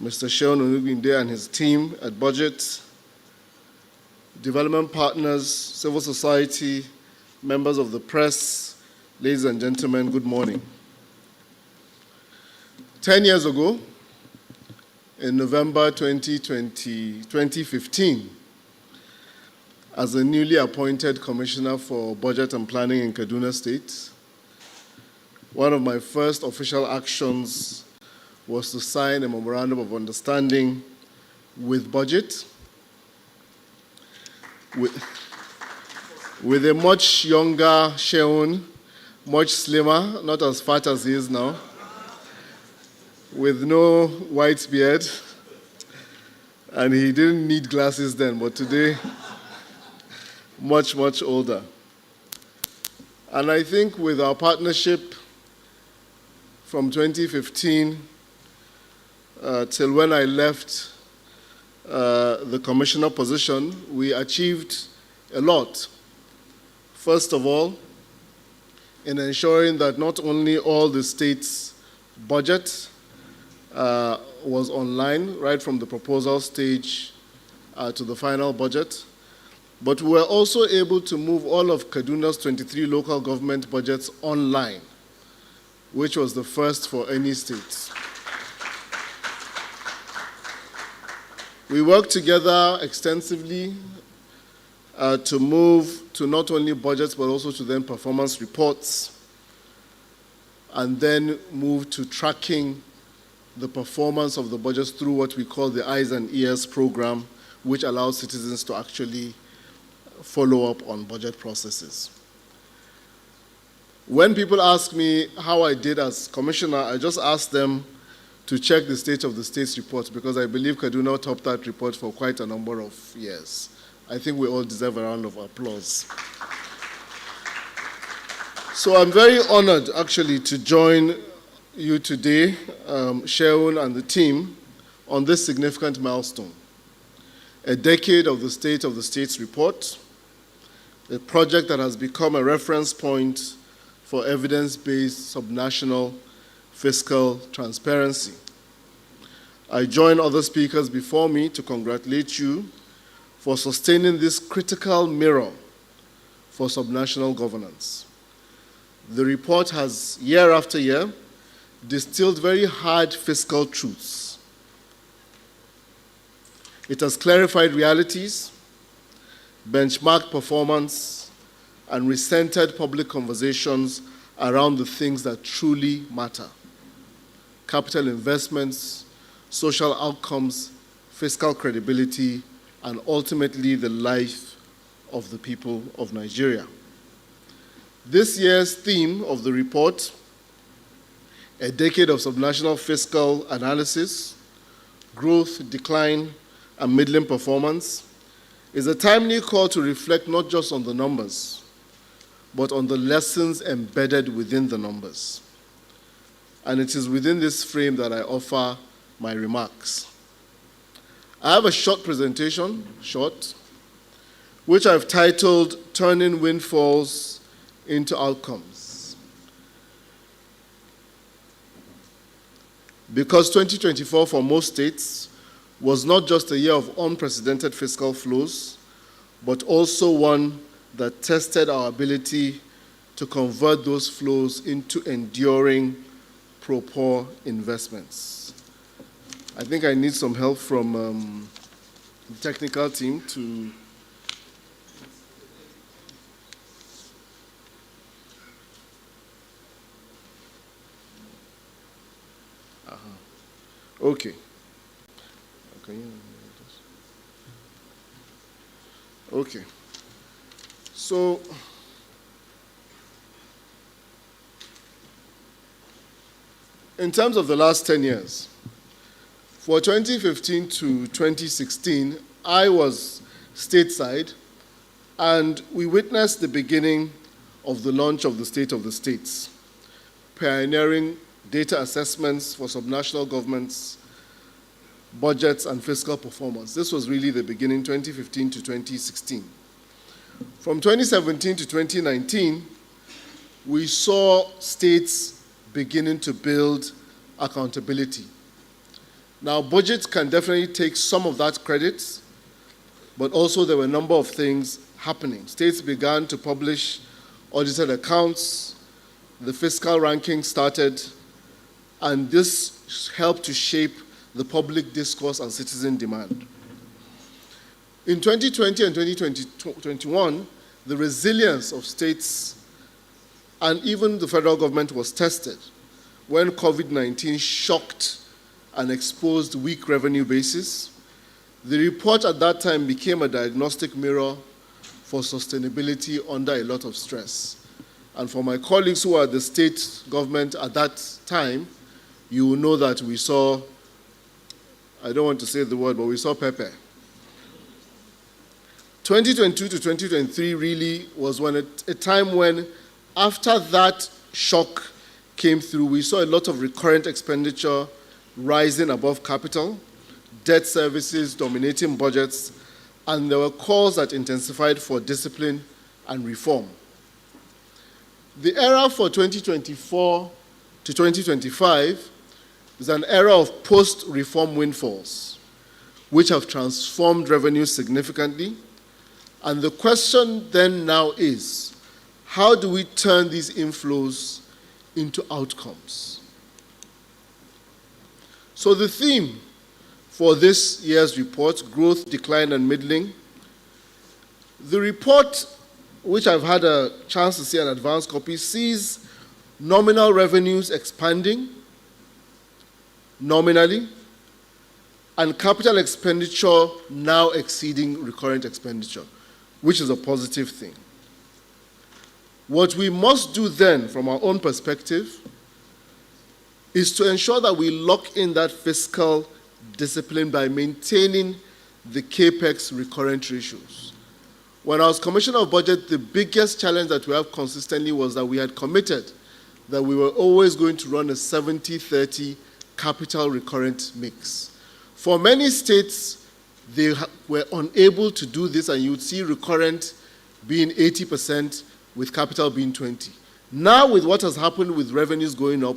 Mr. Sheon Onuginde and his team at Budget, development partners, civil society, members of the press, ladies and gentlemen, good morning. 10 years ago, in November 2015, as a newly appointed Commissioner for Budget and Planning in Kaduna State, one of my first official actions was to sign a memorandum of understanding with BudgIT, with a much younger Sheun, much slimmer, not as fat as he is now, with no white beard, and he didn't need glasses then, but today, much, much older. And I think with our partnership from 2015 till when I left the commissioner position, we achieved a lot. First of all, in ensuring that not only all the states' budget was online, right from the proposal stage to the final budget, but we were also able to move all of Kaduna's 23 local government budgets online, which was the first for any state. We worked together extensively to move to not only budgets, but also to then performance reports, and then move to tracking the performance of the budgets through what we call the Eyes and Ears program, which allows citizens to actually follow up on budget processes. When people ask me how I did as commissioner, I just ask them to check the state of the state's report, because I believe Kaduna topped that report for quite a number of years. I think we all deserve a round of applause. So I'm very honored, actually, to join you today, Sheun and the team, on this significant milestone. A decade of the state of the state's report, a project that has become a reference point for evidence-based subnational fiscal transparency. I join other speakers before me to congratulate you for sustaining this critical mirror for subnational governance. The report has, year after year, distilled very hard fiscal truths. It has clarified realities, benchmarked performance, and recentered public conversations around the things that truly matter: capital investments, social outcomes, fiscal credibility, and ultimately the life of the people of Nigeria. This year's theme of the report, a decade of subnational fiscal analysis, growth, decline, and middling performance, is a timely call to reflect not just on the numbers, but on the lessons embedded within the numbers. And it is within this frame that I offer my remarks. I have a short presentation, which I've titled Turning Windfalls into Outcomes. Because 2024 for most states was not just a year of unprecedented fiscal flows, but also one that tested our ability to convert those flows into enduring pro-poor investments. I think I need some help from the technical team to Okay. Okay. So, in terms of the last 10 years, for 2015 to 2016, I was stateside, and we witnessed the beginning of the launch of the State of the States, pioneering data assessments for subnational governments, budgets, and fiscal performance. This was really the beginning, 2015 to 2016. From 2017 to 2019, we saw states beginning to build accountability. Now, budgets can definitely take some of that credit, but also there were a number of things happening. States began to publish audited accounts, the fiscal ranking started, and this helped to shape the public discourse and citizen demand. In 2020 and 2021, the resilience of states and even the federal government was tested when COVID-19 shocked and exposed weak revenue bases. The report at that time became a diagnostic mirror for sustainability under a lot of stress. And for my colleagues who were at the state government at that time, you will know that we saw, I don't want to say the word, but we saw pepper. 2022 to 2023 really was a time when, after that shock came through, we saw a lot of recurrent expenditure rising above capital, debt services dominating budgets, and there were calls that intensified for discipline and reform. The era for 2024 to 2025 is an era of post-reform windfalls, which have transformed revenue significantly. And the question then now is, how do we turn these inflows into outcomes? So the theme for this year's report, Growth, Decline, and Middling, the report, which I've had a chance to see an advanced copy, sees nominal revenues expanding nominally, and capital expenditure now exceeding recurrent expenditure, which is a positive thing. What we must do then, from our own perspective, is to ensure that we lock in that fiscal discipline by maintaining the CAPEX recurrent ratios. When I was Commissioner of Budget, the biggest challenge that we have consistently was that we had committed that we were always going to run a 70-30 capital recurrent mix. For many states, they were unable to do this, and you would see recurrent being 80% with capital being 20%. Now, with what has happened with revenues going up,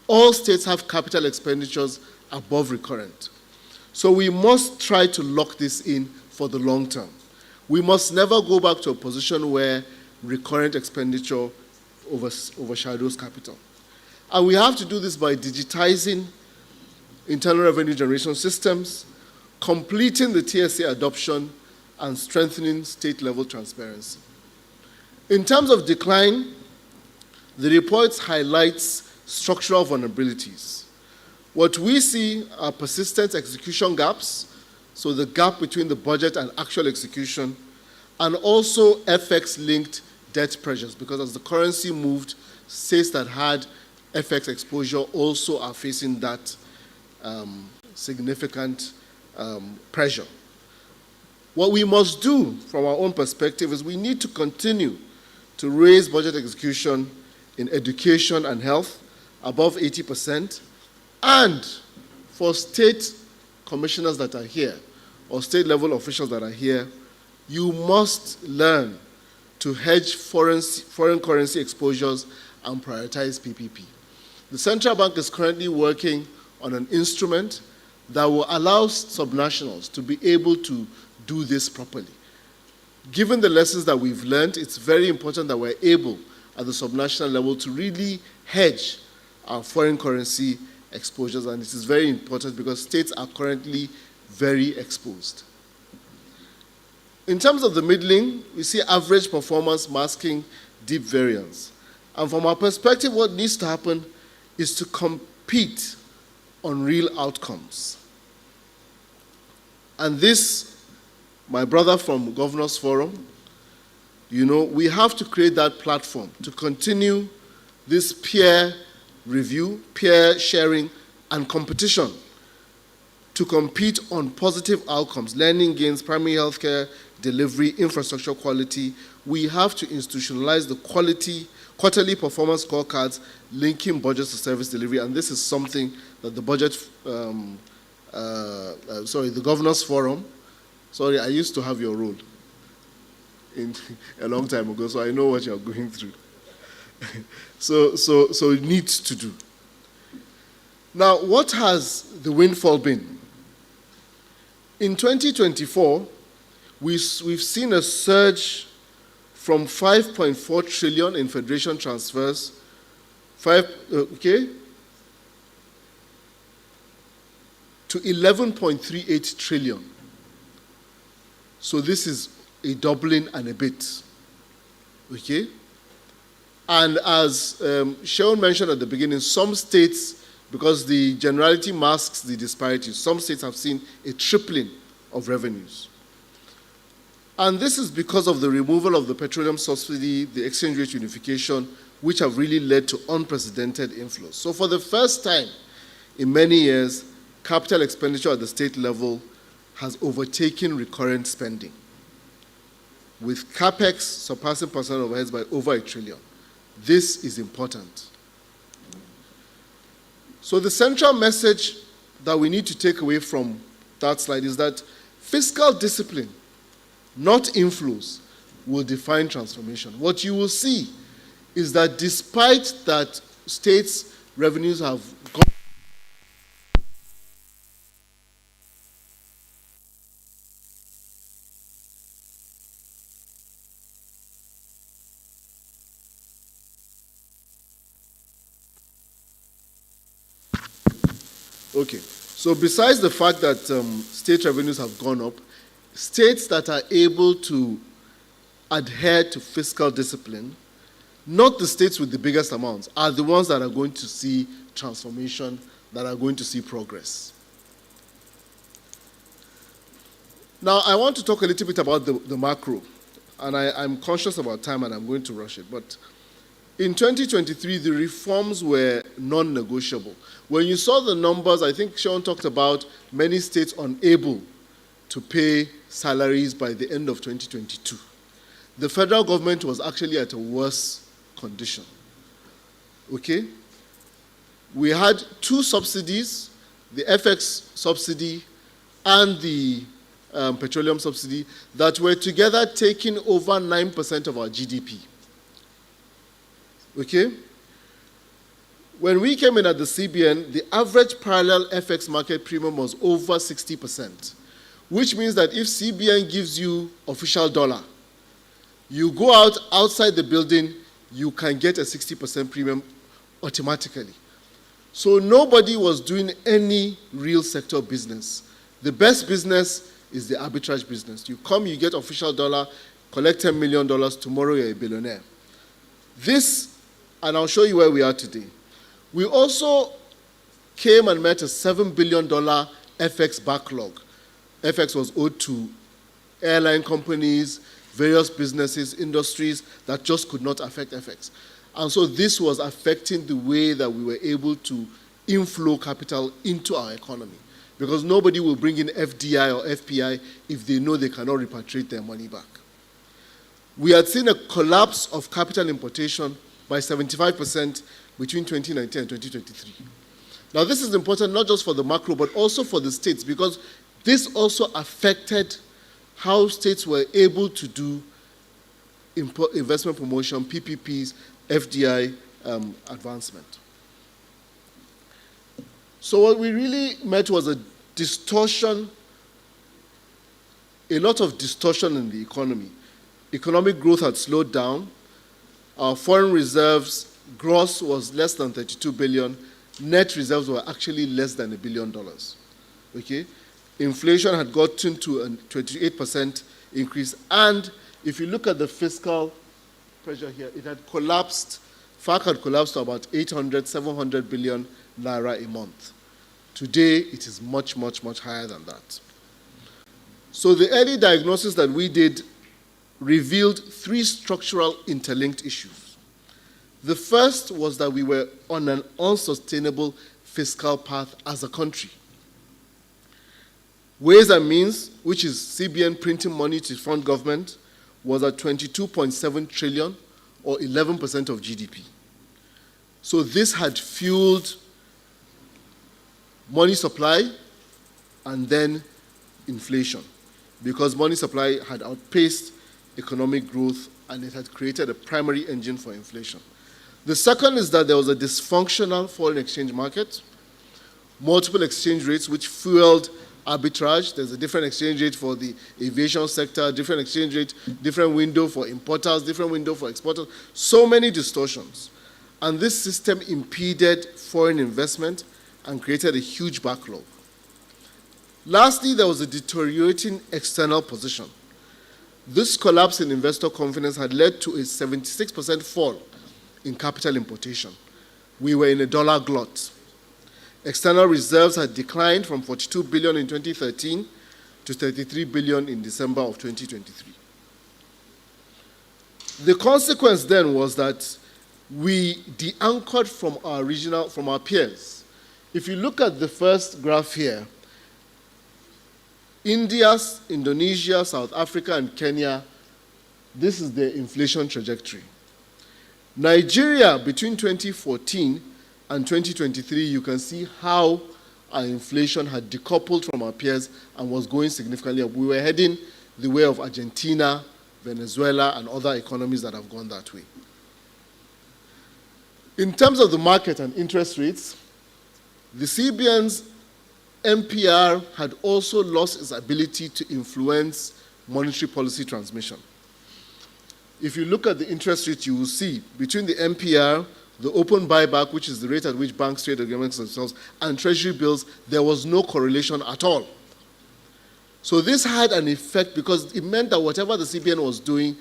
all states have capital expenditures above recurrent. So we must try to lock this in for the long term. We must never go back to a position where recurrent expenditure overshadows capital. And we have to do this by digitizing internal revenue generation systems, completing the TSA adoption, and strengthening state-level transparency. In terms of decline, the report highlights structural vulnerabilities. What we see are persistent execution gaps, so the gap between the budget and actual execution, and also FX-linked debt pressures, because as the currency moved, states that had FX exposure also are facing that significant pressure. What we must do from our own perspective is we need to continue to raise budget execution in education and health above 80%, and for state commissioners that are here, or state-level officials that are here, you must learn to hedge foreign currency exposures and prioritize PPP. The central bank is currently working on an instrument that will allow subnationals to be able to do this properly. Given the lessons that we've learned, it's very important that we're able, at the subnational level, to really hedge our foreign currency exposures, and this is very important because states are currently very exposed. In terms of the middling, we see average performance masking deep variance. And from our perspective, what needs to happen is to compete on real outcomes. And this, my brother from Governors Forum, we have to create that platform to continue this peer review, peer sharing, and competition to compete on positive outcomes, learning gains, primary healthcare delivery, infrastructure quality. We have to institutionalize the quarterly performance scorecards linking budgets to service delivery, and this is something that the the Governors Forum, I used to have your role a long time ago, so I know what you're going through. So it needs to do. Now, what has the windfall been? In 2024, we've seen a surge from 5.4 trillion in federation transfers, to 11.38 trillion. So this is a doubling and a bit. Okay? And as Shaun mentioned at the beginning, some states, because the generality masks the disparities, some states have seen a tripling of revenues. And this is because of the removal of the petroleum subsidy, the exchange rate unification, which have really led to unprecedented inflows. So for the first time in many years, capital expenditure at the state level has overtaken recurrent spending, with CapEx surpassing personal overheads by over $1 trillion. This is important. So the central message that we need to take away from that slide is that fiscal discipline, not inflows, will define transformation. What you will see is that despite that states' revenues have gone Okay, so besides the fact that state revenues have gone up, states that are able to adhere to fiscal discipline, not the states with the biggest amounts, are the ones that are going to see transformation, that are going to see progress. Now, I want to talk a little bit about the macro, and I'm conscious about time and I'm going to rush it, but in 2023, the reforms were non-negotiable. When you saw the numbers, I think Shaun talked about many states unable to pay salaries by the end of 2022. The federal government was actually at a worse condition. Okay? We had two subsidies, the FX subsidy and the petroleum subsidy, that were together taking over 9% of our GDP. Okay? When we came in at the CBN, the average parallel FX market premium was over 60%, which means that if CBN gives you official dollar, you go outside the building, you can get a 60% premium automatically. So nobody was doing any real sector business. The best business is the arbitrage business. You come, you get official dollar, collect $10 million, tomorrow you're a billionaire. This, and I'll show you where we are today. We also came and met a $7 billion FX backlog. FX was owed to airline companies, various businesses, industries that just could not affect FX. And so this was affecting the way that we were able to inflow capital into our economy, because nobody will bring in FDI or FPI if they know they cannot repatriate their money back. We had seen a collapse of capital importation by 75% between 2019 and 2023. Now, this is important not just for the macro, but also for the states, because this also affected how states were able to do investment promotion, PPPs, FDI advancement. So what we really met was a distortion, a lot of distortion in the economy. Economic growth had slowed down. Our foreign reserves gross was less than 32 billion. Net reserves were actually less than $1 billion. Okay? Inflation had gotten to a 28% increase. And if you look at the fiscal pressure here, it had collapsed. FAC had collapsed to about 800, 700 billion naira a month. Today, it is much, much, much higher than that. So the early diagnosis that we did revealed three structural interlinked issues. The first was that we were on an unsustainable fiscal path as a country. Ways and Means, which is CBN printing money to fund government, was at 22.7 trillion, or 11% of GDP. So this had fueled money supply and then inflation, because money supply had outpaced economic growth and it had created a primary engine for inflation. The second is that there was a dysfunctional foreign exchange market, multiple exchange rates which fueled arbitrage. There's a different exchange rate for the aviation sector, different exchange rate, different window for importers, different window for exporters, so many distortions. And this system impeded foreign investment and created a huge backlog. Lastly, there was a deteriorating external position. This collapse in investor confidence had led to a 76% fall in capital importation. We were in a dollar glut. External reserves had declined from 42 billion in 2013 to 33 billion in December of 2023. The consequence then was that we de-anchored from our peers. If you look at the first graph here, India, Indonesia, South Africa, and Kenya, this is their inflation trajectory. Nigeria, between 2014 and 2023, you can see how our inflation had decoupled from our peers and was going significantly up. We were heading the way of Argentina, Venezuela, and other economies that have gone that way. In terms of the market and interest rates, the CBN's MPR had also lost its ability to influence monetary policy transmission. If you look at the interest rate, you will see between the MPR, the open buyback, which is the rate at which banks trade against themselves, and treasury bills, there was no correlation at all. So this had an effect because it meant that whatever the CBN was doing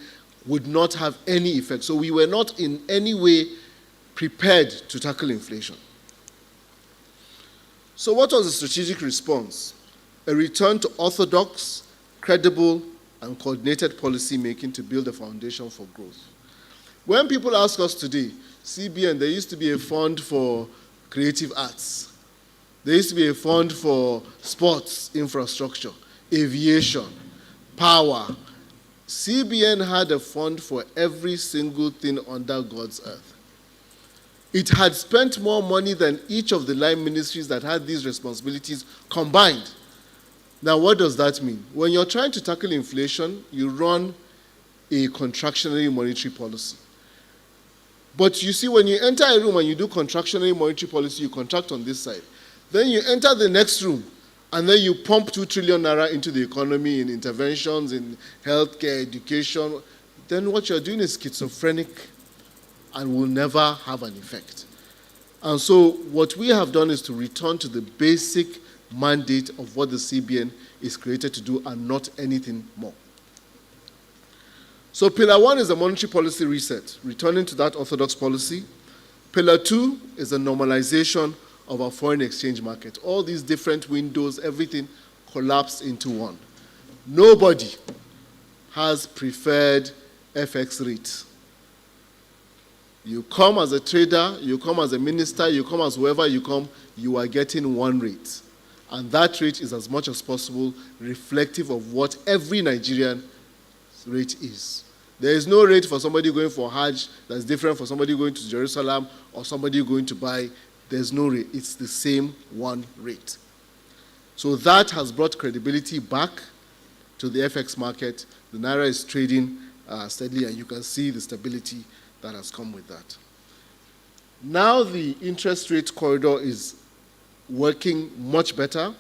would not have any effect. So we were not in any way prepared to tackle inflation. So what was the strategic response? A return to orthodox, credible, and coordinated policy making to build a foundation for growth. When people ask us today, CBN, there used to be a fund for creative arts. There used to be a fund for sports infrastructure, aviation, power. CBN had a fund for every single thing under God's earth. It had spent more money than each of the line ministries that had these responsibilities combined. Now, what does that mean? When you're trying to tackle inflation, you run a contractionary monetary policy. But you see, when you enter a room and you do contractionary monetary policy, you contract on this side. Then you enter the next room, and then you pump 2 trillion naira into the economy in interventions, in healthcare, education. Then what you're doing is schizophrenic and will never have an effect. And so what we have done is to return to the basic mandate of what the CBN is created to do and not anything more. So Pillar 1 is a monetary policy reset, returning to that orthodox policy. Pillar 2 is a normalization of our foreign exchange market. All these different windows, everything collapsed into one. Nobody has preferred FX rates. You come as a trader, you come as a minister, you come as whoever you come, you are getting one rate. And that rate is as much as possible reflective of what every Nigerian rate is. There is no rate for somebody going for Hajj that's different for somebody going to Jerusalem or somebody going to buy. There's no rate. It's the same one rate. So that has brought credibility back to the FX market. The Naira is trading steadily, and you can see the stability that has come with that. Now the interest rate corridor is working much better,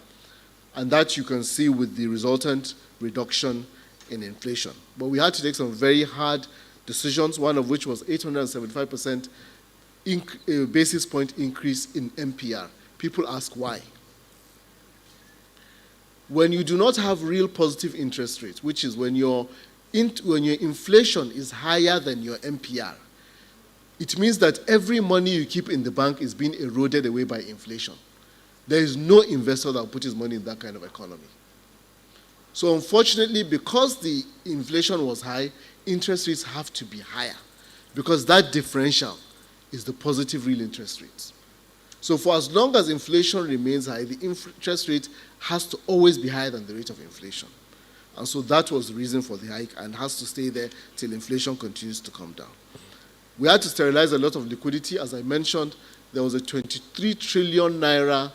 and that you can see with the resultant reduction in inflation. But we had to take some very hard decisions, one of which was 875% basis point increase in MPR. People ask why. When you do not have real positive interest rates, which is when your inflation is higher than your MPR, it means that every money you keep in the bank is being eroded away by inflation. There is no investor that will put his money in that kind of economy. So unfortunately, because the inflation was high, interest rates have to be higher because that differential is the positive real interest rates. So for as long as inflation remains high, the interest rate has to always be higher than the rate of inflation. And so that was the reason for the hike and has to stay there till inflation continues to come down. We had to sterilize a lot of liquidity. As I mentioned, there was a 23 trillion naira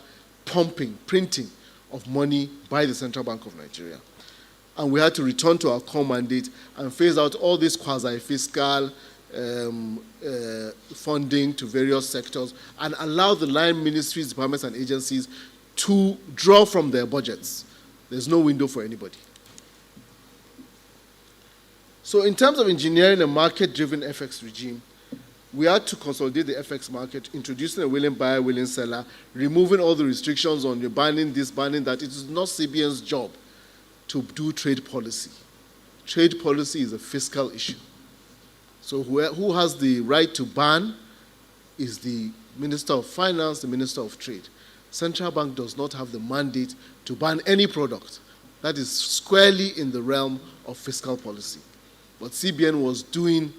printing of money by the Central Bank of Nigeria. And we had to return to our core mandate and phase out all this quasi-fiscal funding to various sectors and allow the line ministries, departments, and agencies to draw from their budgets. There's no window for anybody. So in terms of engineering a market-driven FX regime, we had to consolidate the FX market, introducing a willing buyer, willing seller, removing all the restrictions on you banning this, banning that. It is not CBN's job to do trade policy. Trade policy is a fiscal issue. So who has the right to ban is the Minister of Finance, the Minister of Trade. Central Bank does not have the mandate to ban any product. That is squarely in the realm of fiscal policy. But CBN was doing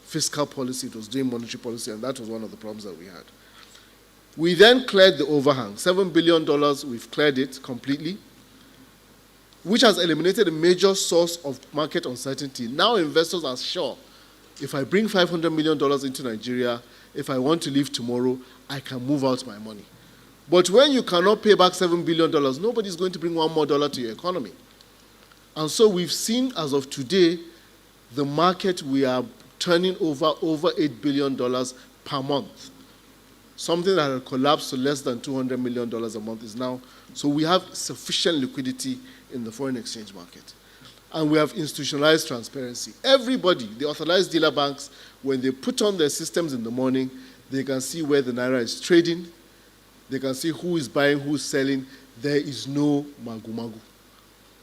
fiscal policy, it was doing monetary policy, and that was one of the problems that we had. We then cleared the overhang. $7 billion, we've cleared it completely, which has eliminated a major source of market uncertainty. Now investors are sure, if I bring $500 million into Nigeria, if I want to leave tomorrow, I can move out my money. But when you cannot pay back $7 billion, nobody's going to bring $1 more to your economy. And so we've seen, as of today, the market, we are turning over $8 billion per month. Something that had collapsed to less than $200 million a month is now. So we have sufficient liquidity in the foreign exchange market. And we have institutionalized transparency. Everybody, the authorized dealer banks, when they put on their systems in the morning, they can see where the Naira is trading. They can see who is buying, who is selling. There is no magu-magu.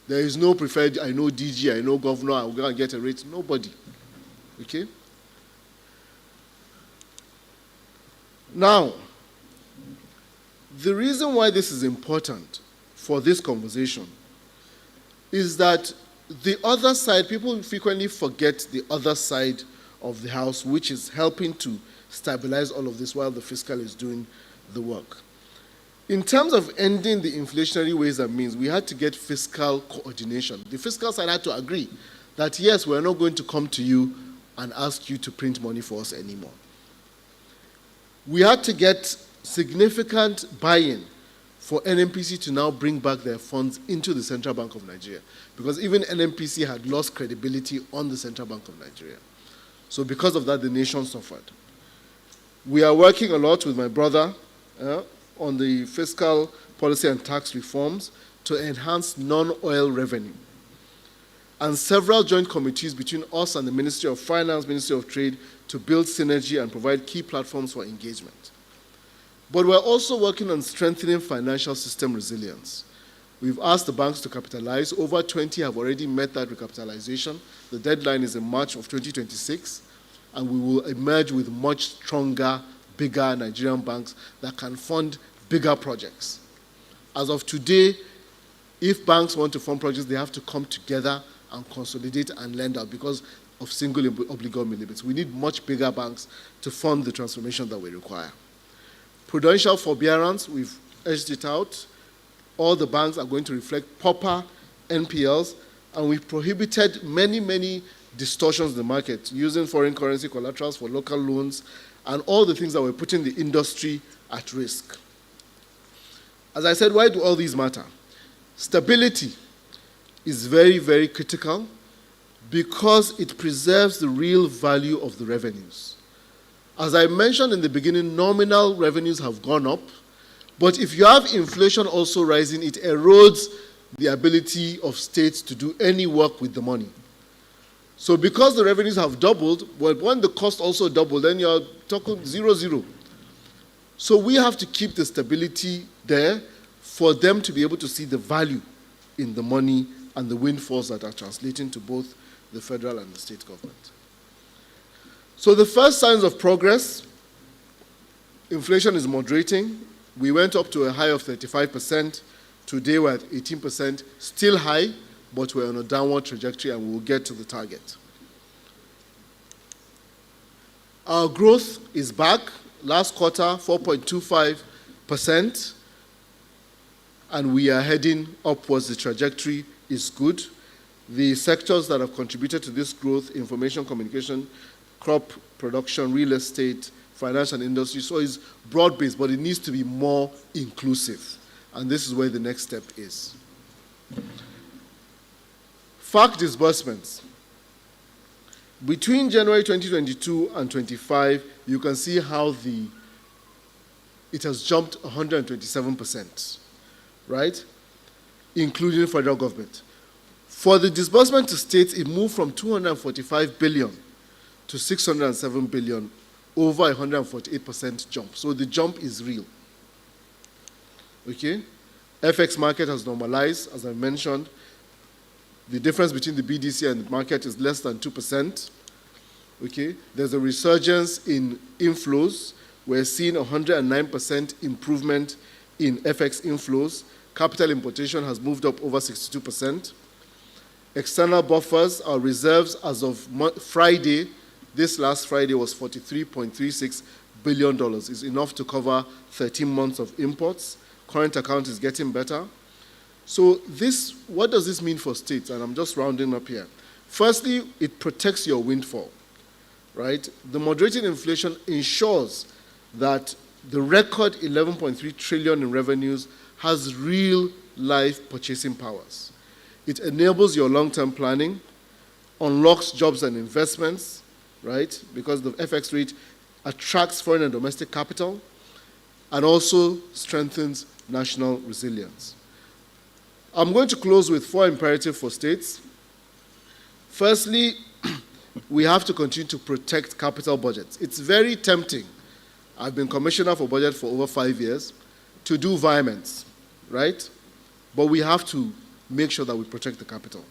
There is no preferred, I know DG, I know governor, I'm going to get a rate. Nobody. Okay? Now, the reason why this is important for this conversation is that the other side, people frequently forget the other side of the house, which is helping to stabilize all of this while the fiscal is doing the work. In terms of ending the inflationary ways and means, we had to get fiscal coordination. The fiscal side had to agree that, yes, we're not going to come to you and ask you to print money for us anymore. We had to get significant buy-in for NNPC to now bring back their funds into the Central Bank of Nigeria, because even NNPC had lost credibility on the Central Bank of Nigeria. So because of that, the nation suffered. We are working a lot with my brother on the fiscal policy and tax reforms to enhance non-oil revenue. And several joint committees between us and the Ministry of Finance, Ministry of Trade, to build synergy and provide key platforms for engagement. But we're also working on strengthening financial system resilience. We've asked the banks to capitalize. Over 20 have already met that recapitalization. The deadline is in March of 2026, and we will emerge with much stronger, bigger Nigerian banks that can fund bigger projects. As of today, if banks want to fund projects, they have to come together and consolidate and lend out because of single obligor limits. We need much bigger banks to fund the transformation that we require. Prudential forbearance, we've edged it out. All the banks are going to reflect proper NPLs, and we've prohibited many distortions in the market, using foreign currency collaterals for local loans, and all the things that were putting the industry at risk. As I said, why do all these matter? Stability is very critical because it preserves the real value of the revenues. As I mentioned in the beginning, nominal revenues have gone up, but if you have inflation also rising, it erodes the ability of states to do any work with the money. So because the revenues have doubled, well, when the cost also doubled, then you're talking 0-0. So we have to keep the stability there for them to be able to see the value in the money and the windfalls that are translating to both the federal and the state government. So the first signs of progress, inflation is moderating. We went up to a high of 35%. Today we're at 18%, still high, but we're on a downward trajectory and we will get to the target. Our growth is back. Last quarter, 4.25%, and we are heading upwards. The trajectory is good. The sectors that have contributed to this growth, information communication, crop production, real estate, finance and industry, so it's broad-based, but it needs to be more inclusive. And this is where the next step is. FAC disbursements. Between January 2022 and 25, you can see how it has jumped 127%, right? Including federal government. For the disbursement to states, it moved from 245 billion to 607 billion, over 148% jump. So the jump is real. Okay? FX market has normalized, as I mentioned. The difference between the BDC and the market is less than 2%. Okay? There's a resurgence in inflows. We're seeing 109% improvement in FX inflows. Capital importation has moved up over 62%. External buffers, our reserves as of Friday, this last Friday was $43.36 billion. It's enough to cover 13 months of imports. Current account is getting better. So what does this mean for states? And I'm just rounding up here. Firstly, it protects your windfall, right? The moderating inflation ensures that the record 11.3 trillion in revenues has real life purchasing powers. It enables your long-term planning, unlocks jobs and investments, right? Because the FX rate attracts foreign and domestic capital, and also strengthens national resilience. I'm going to close with 4 imperatives for states. Firstly, we have to continue to protect capital budgets. It's very tempting. I've been commissioner for budget for over 5 years to do environments, right? But we have to make sure that we protect the capital.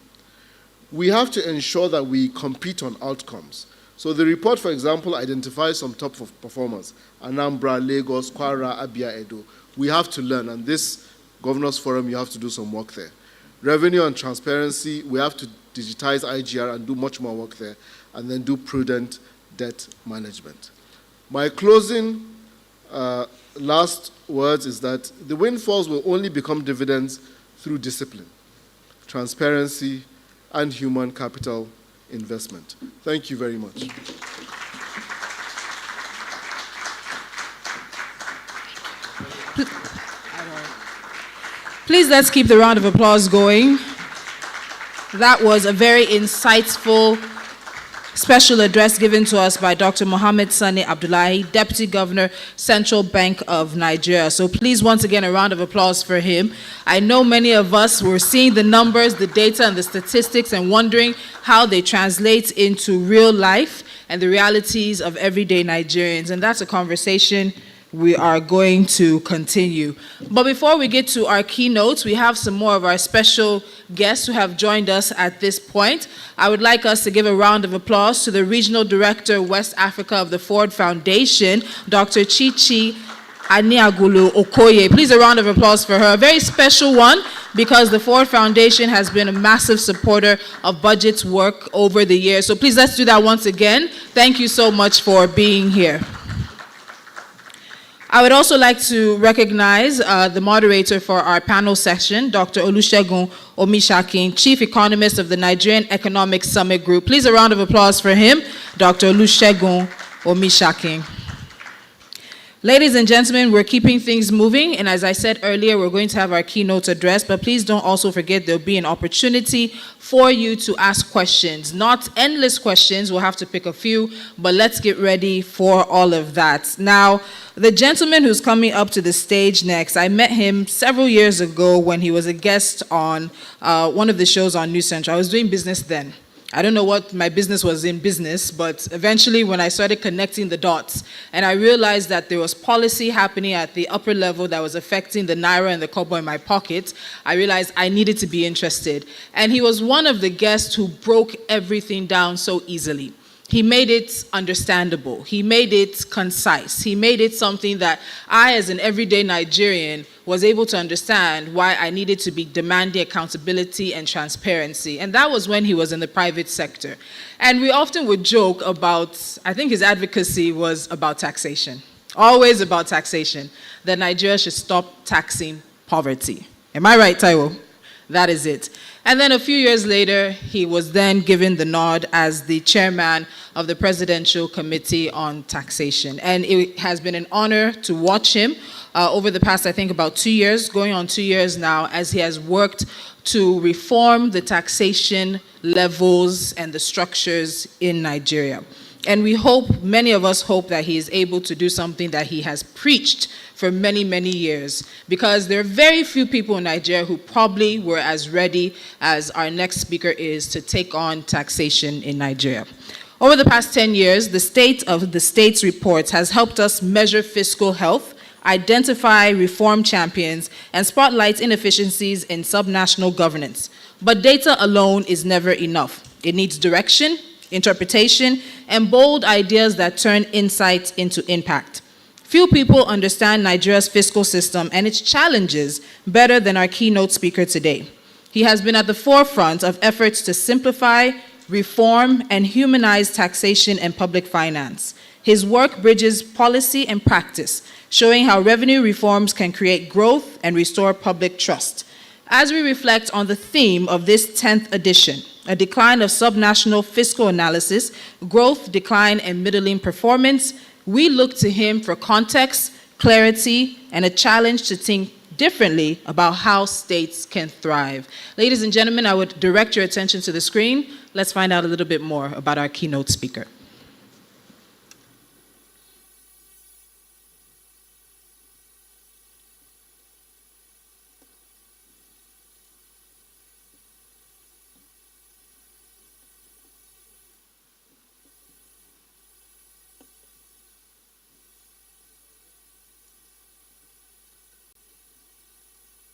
We have to ensure that we compete on outcomes. So the report, for example, identifies some top performers: Anambra, Lagos, Kwara, Abia, Edo. We have to learn, and this Governors Forum, you have to do some work there. Revenue and transparency, we have to digitize IGR and do much more work there, and then do prudent debt management. My closing last words is that the windfalls will only become dividends through discipline, transparency, and human capital investment. Thank you very much.
Please let's keep the round of applause going. That was a very insightful special address given to us by Dr. Mohammed Sani Abdullahi, Deputy Governor, Central Bank of Nigeria. So please, once again, a round of applause for him. I know many of us were seeing the numbers, the data, and the statistics and wondering how they translate into real life and the realities of everyday Nigerians. And that's a conversation we are going to continue. But before we get to our keynotes, we have some more of our special guests who have joined us at this point. I would like us to give a round of applause to the Regional Director, West Africa of the Ford Foundation, Dr. Chichi Aniagulu Okoye. Please, a round of applause for her. A very special one because the Ford Foundation has been a massive supporter of BudgIT's work over the years. So please, let's do that once again. Thank you so much for being here. I would also like to recognize the moderator for our panel session, Dr. Olusegun Omishakin, Chief Economist of the Nigerian Economic Summit Group. Please, a round of applause for him, Dr. Olusegun Omishakin. Ladies and gentlemen, we're keeping things moving, and as I said earlier, we're going to have our keynote address, but please don't also forget there'll be an opportunity for you to ask questions. Not endless questions, we'll have to pick a few, but let's get ready for all of that. Now, the gentleman who's coming up to the stage next, I met him several years ago when he was a guest on one of the shows on News Central. I was doing business then. I don't know what my business was in business, but eventually when I started connecting the dots and I realized that there was policy happening at the upper level that was affecting the naira and the kobo in my pocket, I realized I needed to be interested. And he was one of the guests who broke everything down so easily. He made it understandable. He made it concise. He made it something that I, as an everyday Nigerian, was able to understand why I needed to be demanding accountability and transparency. And that was when he was in the private sector. And we often would joke about, I think his advocacy was about taxation. Always about taxation. That Nigeria should stop taxing poverty. Am I right, Taiwo? That is it. And then a few years later, he was then given the nod as the chairman of the Presidential Committee on Taxation. And it has been an honor to watch him over the past, I think, about 2 years, going on 2 years now, as he has worked to reform the taxation levels and the structures in Nigeria. And we hope, many of us hope, that he is able to do something that he has preached for many, many years, because there are very few people in Nigeria who probably were as ready as our next speaker is to take on taxation in Nigeria. Over the past 10 years, the State of the States report has helped us measure fiscal health, identify reform champions, and spotlight inefficiencies in subnational governance. But data alone is never enough. It needs direction, interpretation, and bold ideas that turn insight into impact. Few people understand Nigeria's fiscal system and its challenges better than our keynote speaker today. He has been at the forefront of efforts to simplify, reform, and humanize taxation and public finance. His work bridges policy and practice, showing how revenue reforms can create growth and restore public trust. As we reflect on the theme of this 10th edition, a decline of subnational fiscal analysis, growth, decline, and middling performance, we look to him for context, clarity, and a challenge to think differently about how states can thrive. Ladies and gentlemen, I would direct your attention to the screen. Let's find out a little bit more about our keynote speaker.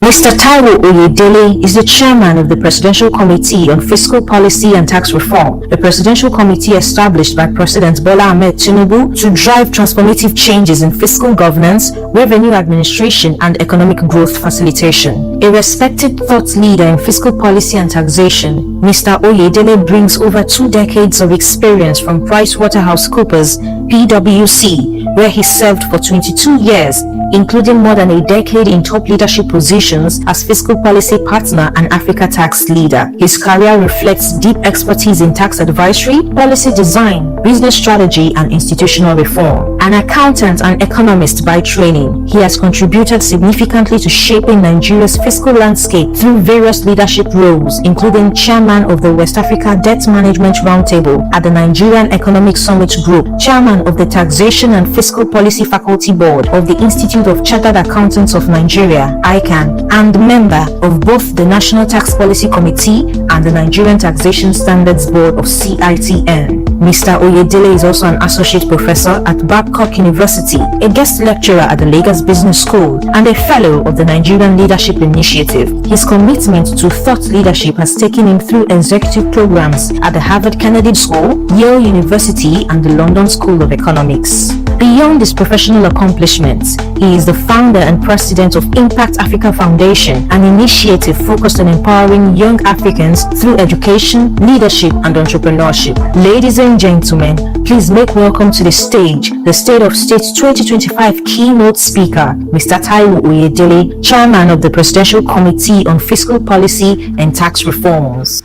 Mr. Taiwo Oyedele is the chairman of the Presidential Committee on Fiscal Policy and Tax Reform, a presidential committee established by President Bola Ahmed Tinubu to drive transformative changes in fiscal governance, revenue administration, and economic growth facilitation. A respected thought leader in fiscal policy and taxation, Mr. Oyedele brings over 2 decades of experience from PricewaterhouseCoopers, PwC, where he served for 22 years, including more than a decade in top leadership positions as fiscal policy partner and Africa tax leader. His career reflects deep expertise in tax advisory, policy design, business strategy, and institutional reform. An accountant and economist by training, he has contributed significantly to shaping Nigeria's fiscal landscape through various leadership roles, including chairman of the West Africa Debt Management Roundtable at the Nigerian Economic Summit Group, chairman of the Taxation and Fiscal Policy Faculty Board of the Institute of Chartered Accountants of Nigeria, ICAN, and member of both the National Tax Policy Committee and the Nigerian Taxation Standards Board of CITN. Mr. Oyedele is also an associate professor at Babcock University, a guest lecturer at the Lagos Business School, and a fellow of the Nigerian Leadership Initiative. His commitment to thought leadership has taken him through executive programs at the Harvard Kennedy School, Yale University, and the London School of Economics. Beyond his professional accomplishments, he is the founder and president of Impact Africa Foundation, an initiative focused on empowering young Africans through education, leadership, and entrepreneurship. Ladies and gentlemen, please make welcome to the stage the State of State's 2025 keynote speaker, Mr. Taiwo Oyedele, chairman of the Presidential Committee on Fiscal Policy and Tax Reforms.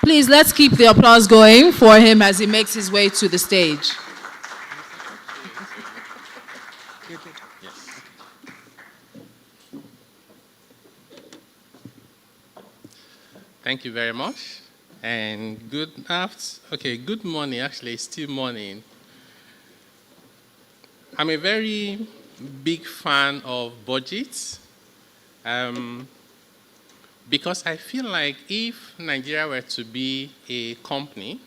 Please, let's keep the applause going for him as he makes his way to the stage.
Thank you very much. And good morning. Actually, it's still morning. I'm a very big fan of BudgIT. Because I feel like if Nigeria were to be a company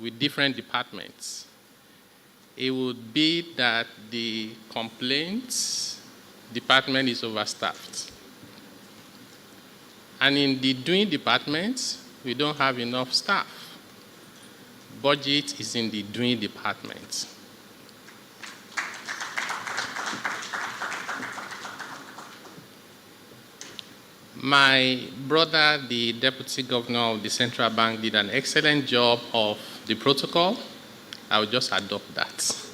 with different departments, it would be that the complaints department is overstaffed. And in the doing department, we don't have enough staff. BudgIT is in the doing department. My brother, the deputy governor of the central bank, did an excellent job of the protocol. I will just adopt that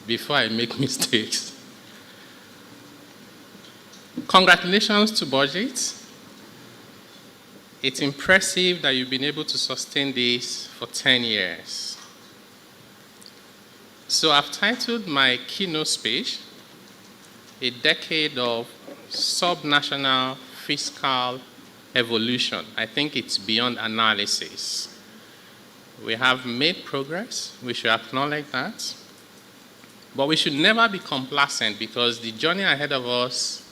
before I make mistakes. Congratulations to BudgIT. It's impressive that you've been able to sustain this for 10 years. So I've titled my keynote speech, A Decade of Subnational Fiscal Evolution. I think it's beyond analysis. We have made progress. We should acknowledge that. But we should never be complacent because the journey ahead of us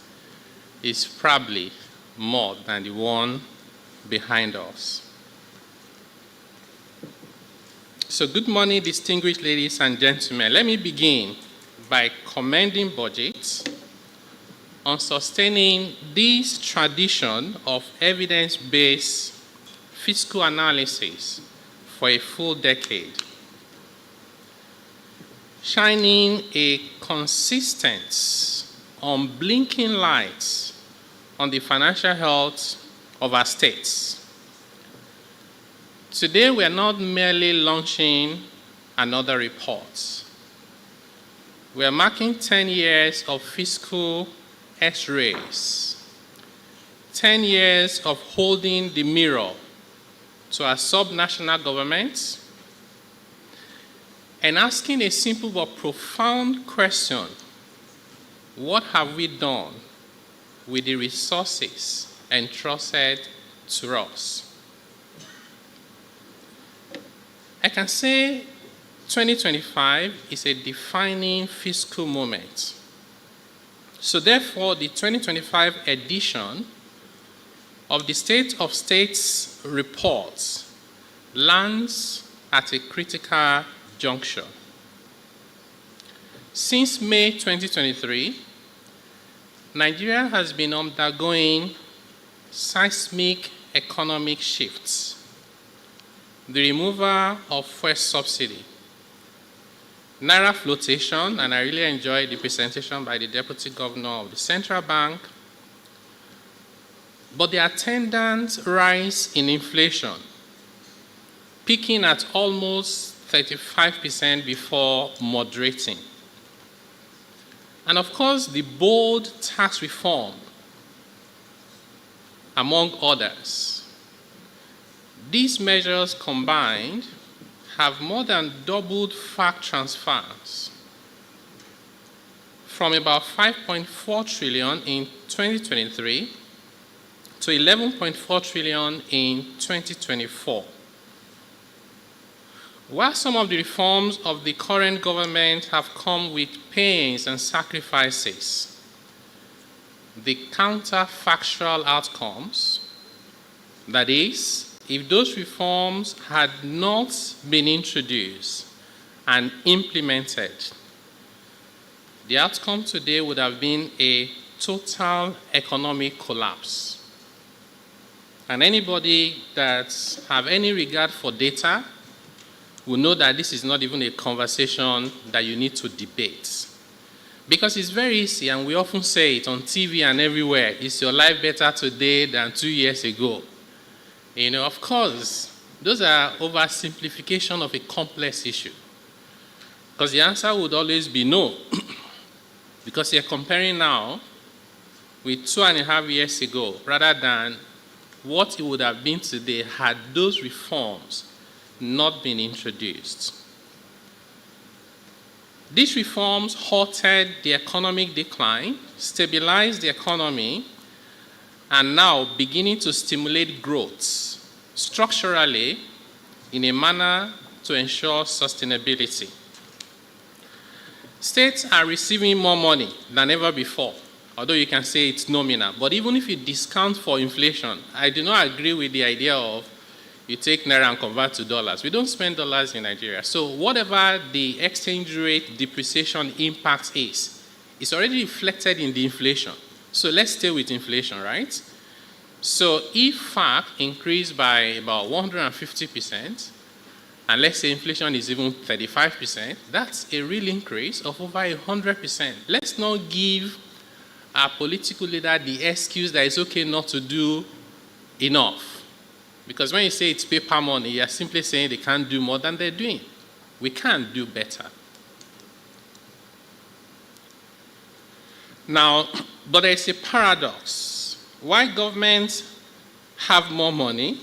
is probably more than the one behind us. So good morning, distinguished ladies and gentlemen. Let me begin by commending BudgIT on sustaining this tradition of evidence-based fiscal analysis for a full decade, shining a consistent, unblinking light on the financial health of our states. Today, we are not merely launching another report. We are marking 10 years of fiscal X-rays, 10 years of holding the mirror to our subnational governments and asking a simple but profound question: what have we done with the resources entrusted to us? I can say 2025 is a defining fiscal moment. So therefore, the 2025 edition of the State of States report lands at a critical juncture. Since May 2023, Nigeria has been undergoing seismic economic shifts. The removal of fuel subsidy, Naira flotation, and I really enjoyed the presentation by the Deputy Governor of the Central Bank, but the attendant rise in inflation, peaking at almost 35% before moderating. And of course, the bold tax reform, among others. These measures combined have more than doubled FAC transfers from about 5.4 trillion in 2023 to 11.4 trillion in 2024. While some of the reforms of the current government have come with pains and sacrifices, the counterfactual outcomes, that is, if those reforms had not been introduced and implemented, the outcome today would have been a total economic collapse. And anybody that have any regard for data will know that this is not even a conversation that you need to debate. Because it's very easy, and we often say it on TV and everywhere, is your life better today than 2 years ago? You know, of course, those are oversimplification of a complex issue. Because the answer would always be no. Because you're comparing now with 2.5 years ago, rather than what it would have been today had those reforms not been introduced. These reforms halted the economic decline, stabilized the economy, and now beginning to stimulate growth structurally in a manner to ensure sustainability. States are receiving more money than ever before, although you can say it's nominal. But even if you discount for inflation, I do not agree with the idea of you take Naira and convert to dollars. We don't spend dollars in Nigeria. So whatever the exchange rate depreciation impact is, it's already reflected in the inflation. So let's stay with inflation, right? So if FAC increased by about 150%, and let's say inflation is even 35%, that's a real increase of over 100%. Let's not give our political leader the excuse that it's okay not to do enough. Because when you say it's paper money, you're simply saying they can't do more than they're doing. We can do better. Now, but there's a paradox. Why governments have more money,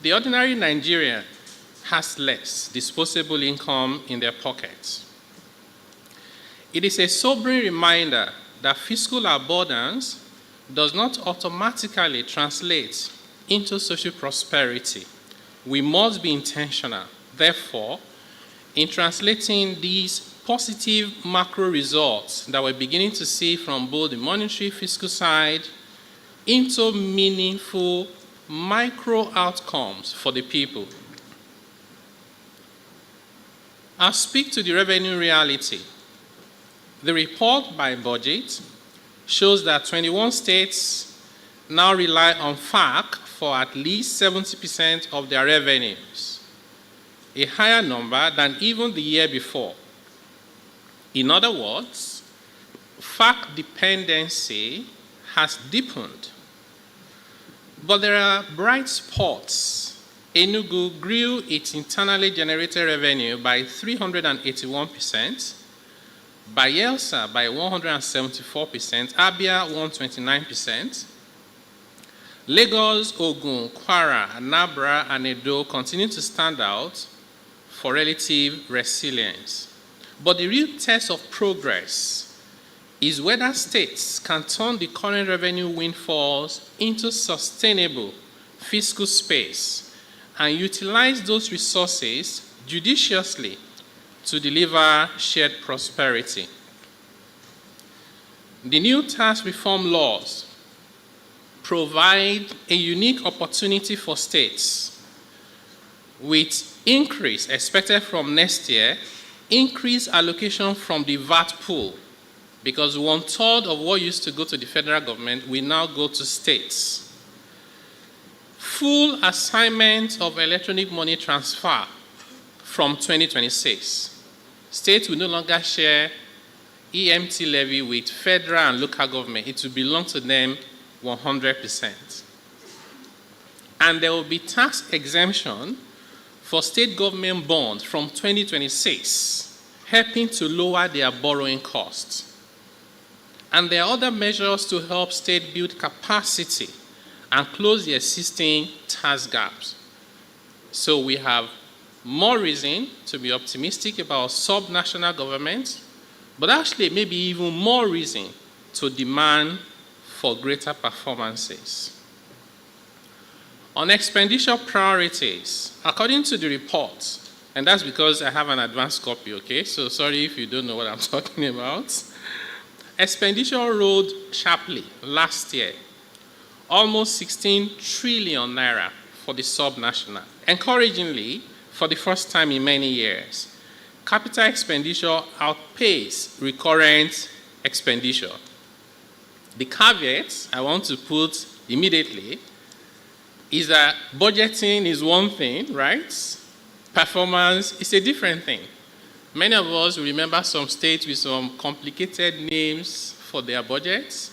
the ordinary Nigerian has less disposable income in their pockets. It is a sobering reminder that fiscal abundance does not automatically translate into social prosperity. We must be intentional, therefore, in translating these positive macro results that we're beginning to see from both the monetary fiscal side into meaningful micro outcomes for the people. I'll speak to the revenue reality. The report by BudgIT shows that 21 states now rely on FAC for at least 70% of their revenues, a higher number than even the year before. In other words, FAC dependency has deepened. But there are bright spots. Enugu grew its internally generated revenue by 381%, Bayelsa by 174%, Abia 129%. Lagos, Ogun, Kwara, Anambra, and Edo continue to stand out for relative resilience. But the real test of progress is whether states can turn the current revenue windfalls into sustainable fiscal space and utilize those resources judiciously to deliver shared prosperity. The new tax reform laws provide a unique opportunity for states with increase expected from next year, increased allocation from the VAT pool, because 1/3 of what used to go to the federal government will now go to states. Full assignment of electronic money transfer from 2026. States will no longer share EMT levy with federal and local government. It will belong to them 100%. And there will be tax exemption for state government bonds from 2026, helping to lower their borrowing costs. And there are other measures to help states build capacity and close the existing tax gaps. So we have more reason to be optimistic about subnational government, but actually maybe even more reason to demand for greater performances. On expenditure priorities, according to the report, and that's because I have an advanced copy, okay? So sorry if you don't know what I'm talking about. Expenditure rose sharply last year, almost 16 trillion naira for the subnational. Encouragingly, for the first time in many years, capital expenditure outpaced recurrent expenditure. The caveat I want to put immediately is that budgeting is one thing, right? Performance is a different thing. Many of us will remember some states with some complicated names for their budgets,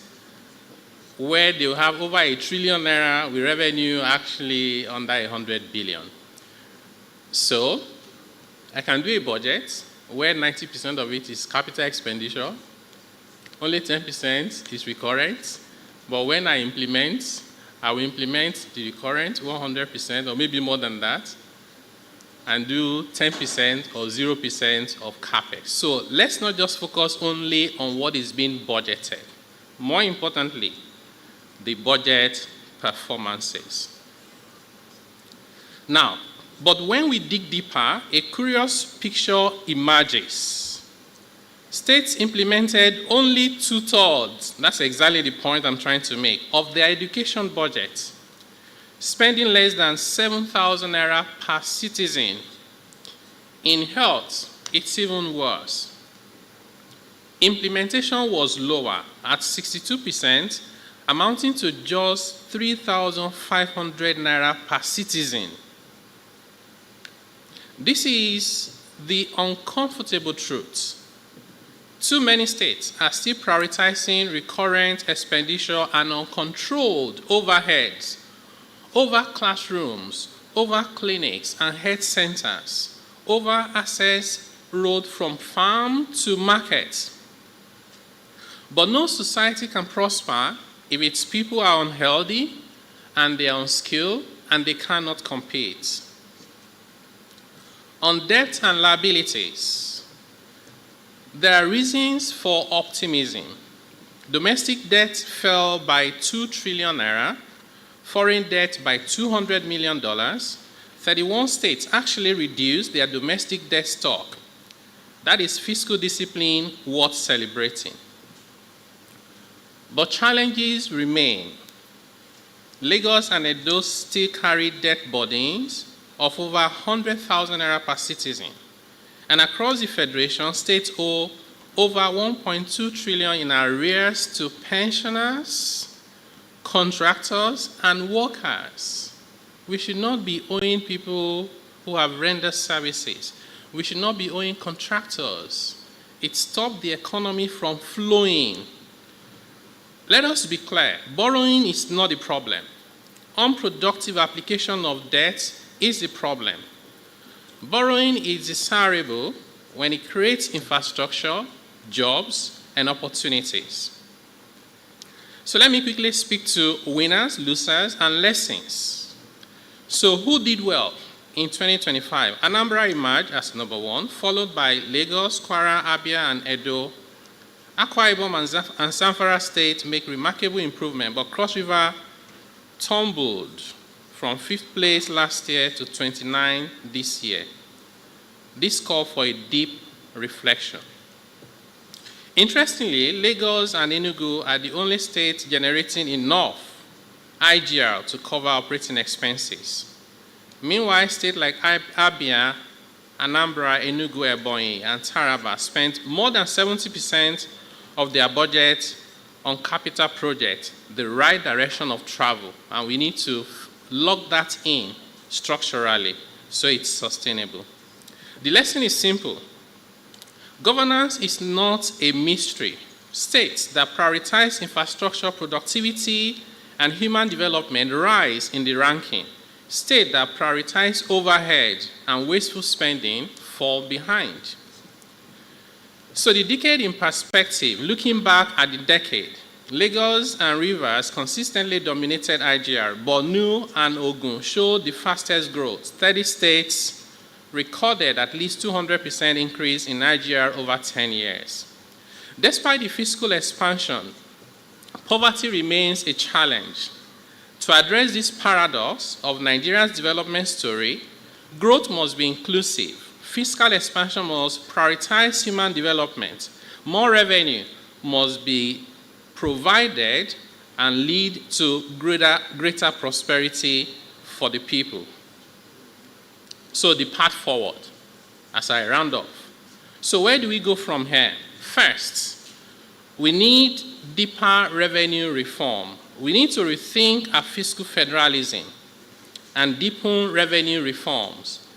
where they will have over 1 trillion naira with revenue actually under 100 billion. So, I can do a budget where 90% of it is capital expenditure, only 10% is recurrent, but when I will implement the recurrent 100% or maybe more than that, and do 10% or 0% of capex. So let's not just focus only on what is being budgeted. More importantly, the budget performances. Now, but when we dig deeper, a curious picture emerges. States implemented only 2/3, that's exactly the point I'm trying to make, of their education budget, spending less than 7,000 naira per citizen. In health, it's even worse. Implementation was lower at 62%, amounting to just 3,500 naira per citizen. This is the uncomfortable truth. Too many states are still prioritizing recurrent expenditure and uncontrolled overheads over classrooms, over clinics and health centers, over access road from farm to market. But no society can prosper if its people are unhealthy and they are unskilled and they cannot compete. On debt and liabilities, there are reasons for optimism. Domestic debt fell by 2 trillion naira, foreign debt by $200 million. 31 states actually reduced their domestic debt stock. That is fiscal discipline worth celebrating. But challenges remain. Lagos and Edo still carry debt burdens of over 100,000 naira per citizen. And across the federation, states owe over 1.2 trillion in arrears to pensioners, contractors, and workers. We should not be owing people who have rendered services. We should not be owing contractors. It stopped the economy from flowing. Let us be clear, borrowing is not the problem. Unproductive application of debt is the problem. Borrowing is desirable when it creates infrastructure, jobs, and opportunities. So let me quickly speak to winners, losers, and lessons. So who did well in 2025? Anambra emerged as number one, followed by Lagos, Kwara, Abia, and Edo. Akwa Ibom and Zamfara State make remarkable improvement, but Cross River tumbled from 5th place last year to 29 this year. This called for a deep reflection. Interestingly, Lagos and Enugu are the only states generating enough IGR to cover operating expenses. Meanwhile, states like Abia, Anambra, Enugu, Ebonyi, and Taraba spent more than 70% of their budget on capital projects, the right direction of travel, and we need to lock that in structurally so it's sustainable. The lesson is simple. Governance is not a mystery. States that prioritize infrastructure, productivity, and human development rise in the ranking. States that prioritize overhead and wasteful spending fall behind. So the decade in perspective, looking back at the decade, Lagos and Rivers consistently dominated IGR. Borno and Ogun showed the fastest growth. 30 states recorded at least 200% increase in IGR over 10 years. Despite the fiscal expansion, poverty remains a challenge. To address this paradox of Nigeria's development story, growth must be inclusive. Fiscal expansion must prioritize human development. More revenue must be provided and lead to greater prosperity for the people. So the path forward, as I round off. So where do we go from here? First, we need deeper revenue reform. We need to rethink our fiscal federalism and deepen revenue reforms.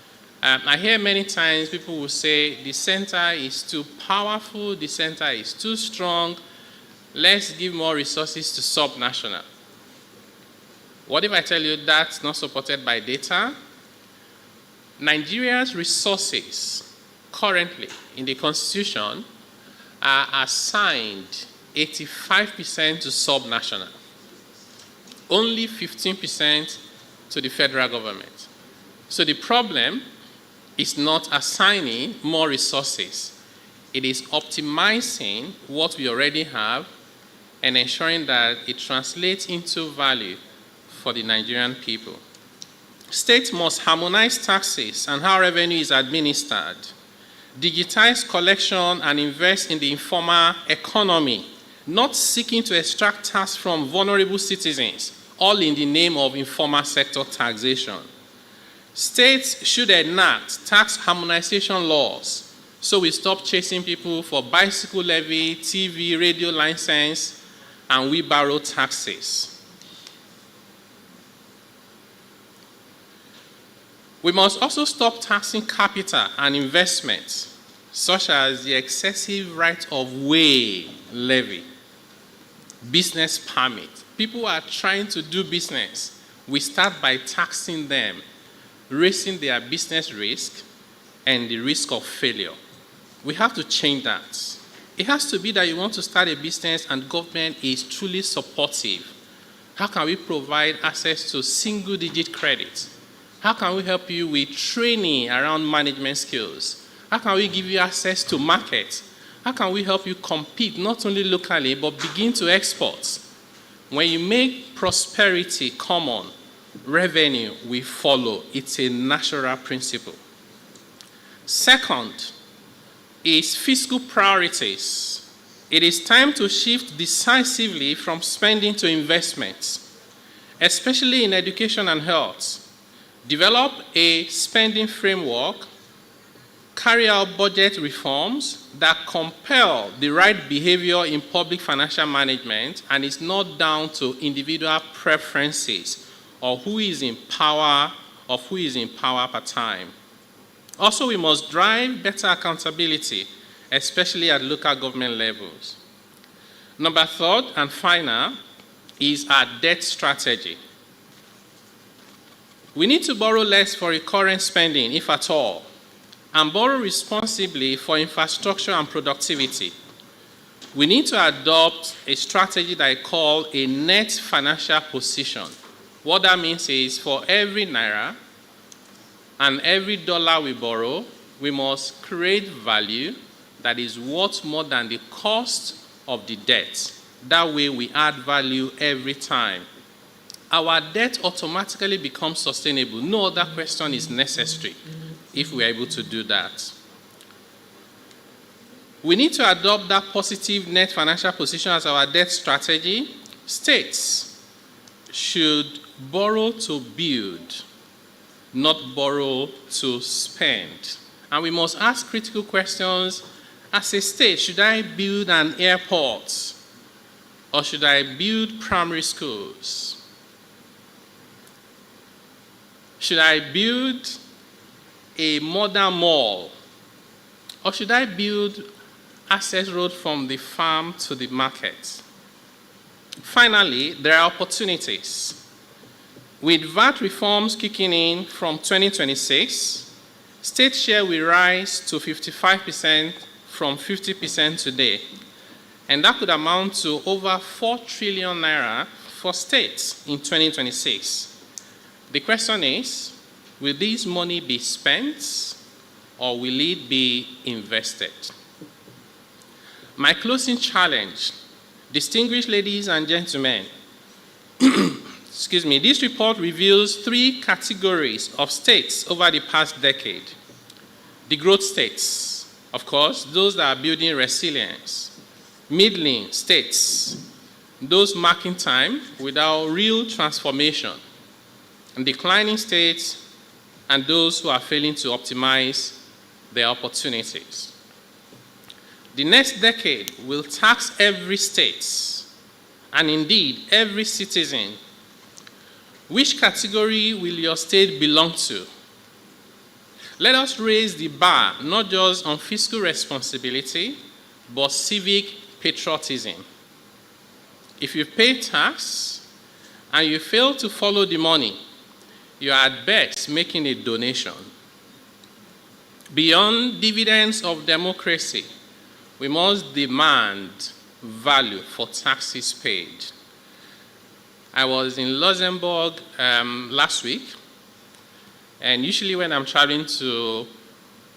I hear many times people will say the center is too powerful, the center is too strong, let's give more resources to subnational. What if I tell you that's not supported by data? Nigeria's resources currently in the Constitution are assigned 85% to subnational, only 15% to the federal government. So the problem is not assigning more resources. It is optimizing what we already have and ensuring that it translates into value for the Nigerian people. States must harmonize taxes and how revenue is administered, digitize collection and invest in the informal economy, not seeking to extract tax from vulnerable citizens, all in the name of informal sector taxation. States should enact tax harmonization laws so we stop chasing people for bicycle levy, TV, radio license, and wheelbarrow taxes. We must also stop taxing capital and investments, such as the excessive right-of-way levy, business permit. People are trying to do business. We start by taxing them, raising their business risk and the risk of failure. We have to change that. It has to be that you want to start a business and government is truly supportive. How can we provide access to single-digit credit? How can we help you with training around management skills? How can we give you access to markets? How can we help you compete not only locally but begin to export? When you make prosperity common, revenue will follow. It's a natural principle. Second is fiscal priorities. It is time to shift decisively from spending to investments, especially in education and health. Develop a spending framework carry out budget reforms that compel the right behavior in public financial management, and it's not down to individual preferences or who is in power per time. Also, we must drive better accountability, especially at local government levels. Number third and final is our debt strategy. We need to borrow less for recurrent spending, if at all, and borrow responsibly for infrastructure and productivity. We need to adopt a strategy that I call a net financial position. What that means is for every naira and every dollar we borrow, we must create value that is worth more than the cost of the debt. That way we add value every time. Our debt automatically becomes sustainable. No other question is necessary if we are able to do that. We need to adopt that positive net financial position as our debt strategy. States should borrow to build, not borrow to spend. And we must ask critical questions. As a state, should I build an airport or should I build primary schools? Should I build a modern mall or should I build access road from the farm to the market? Finally, there are opportunities. With VAT reforms kicking in from 2026, state share will rise to 55% from 50% today. And that could amount to over 4 trillion naira for states in 2026. The question is, will this money be spent or will it be invested? My closing challenge, distinguished ladies and gentlemen, this report reveals 3 categories of states over the past decade. The growth states, of course, those that are building resilience. Middling states, those marking time without real transformation. And declining states, and those who are failing to optimize their opportunities. The next decade will tax every state, and indeed every citizen. Which category will your state belong to? Let us raise the bar, not just on fiscal responsibility, but civic patriotism. If you pay tax and you fail to follow the money, you are at best making a donation. Beyond dividends of democracy, we must demand value for taxes paid. I was in Luxembourg last week, and usually when I'm traveling to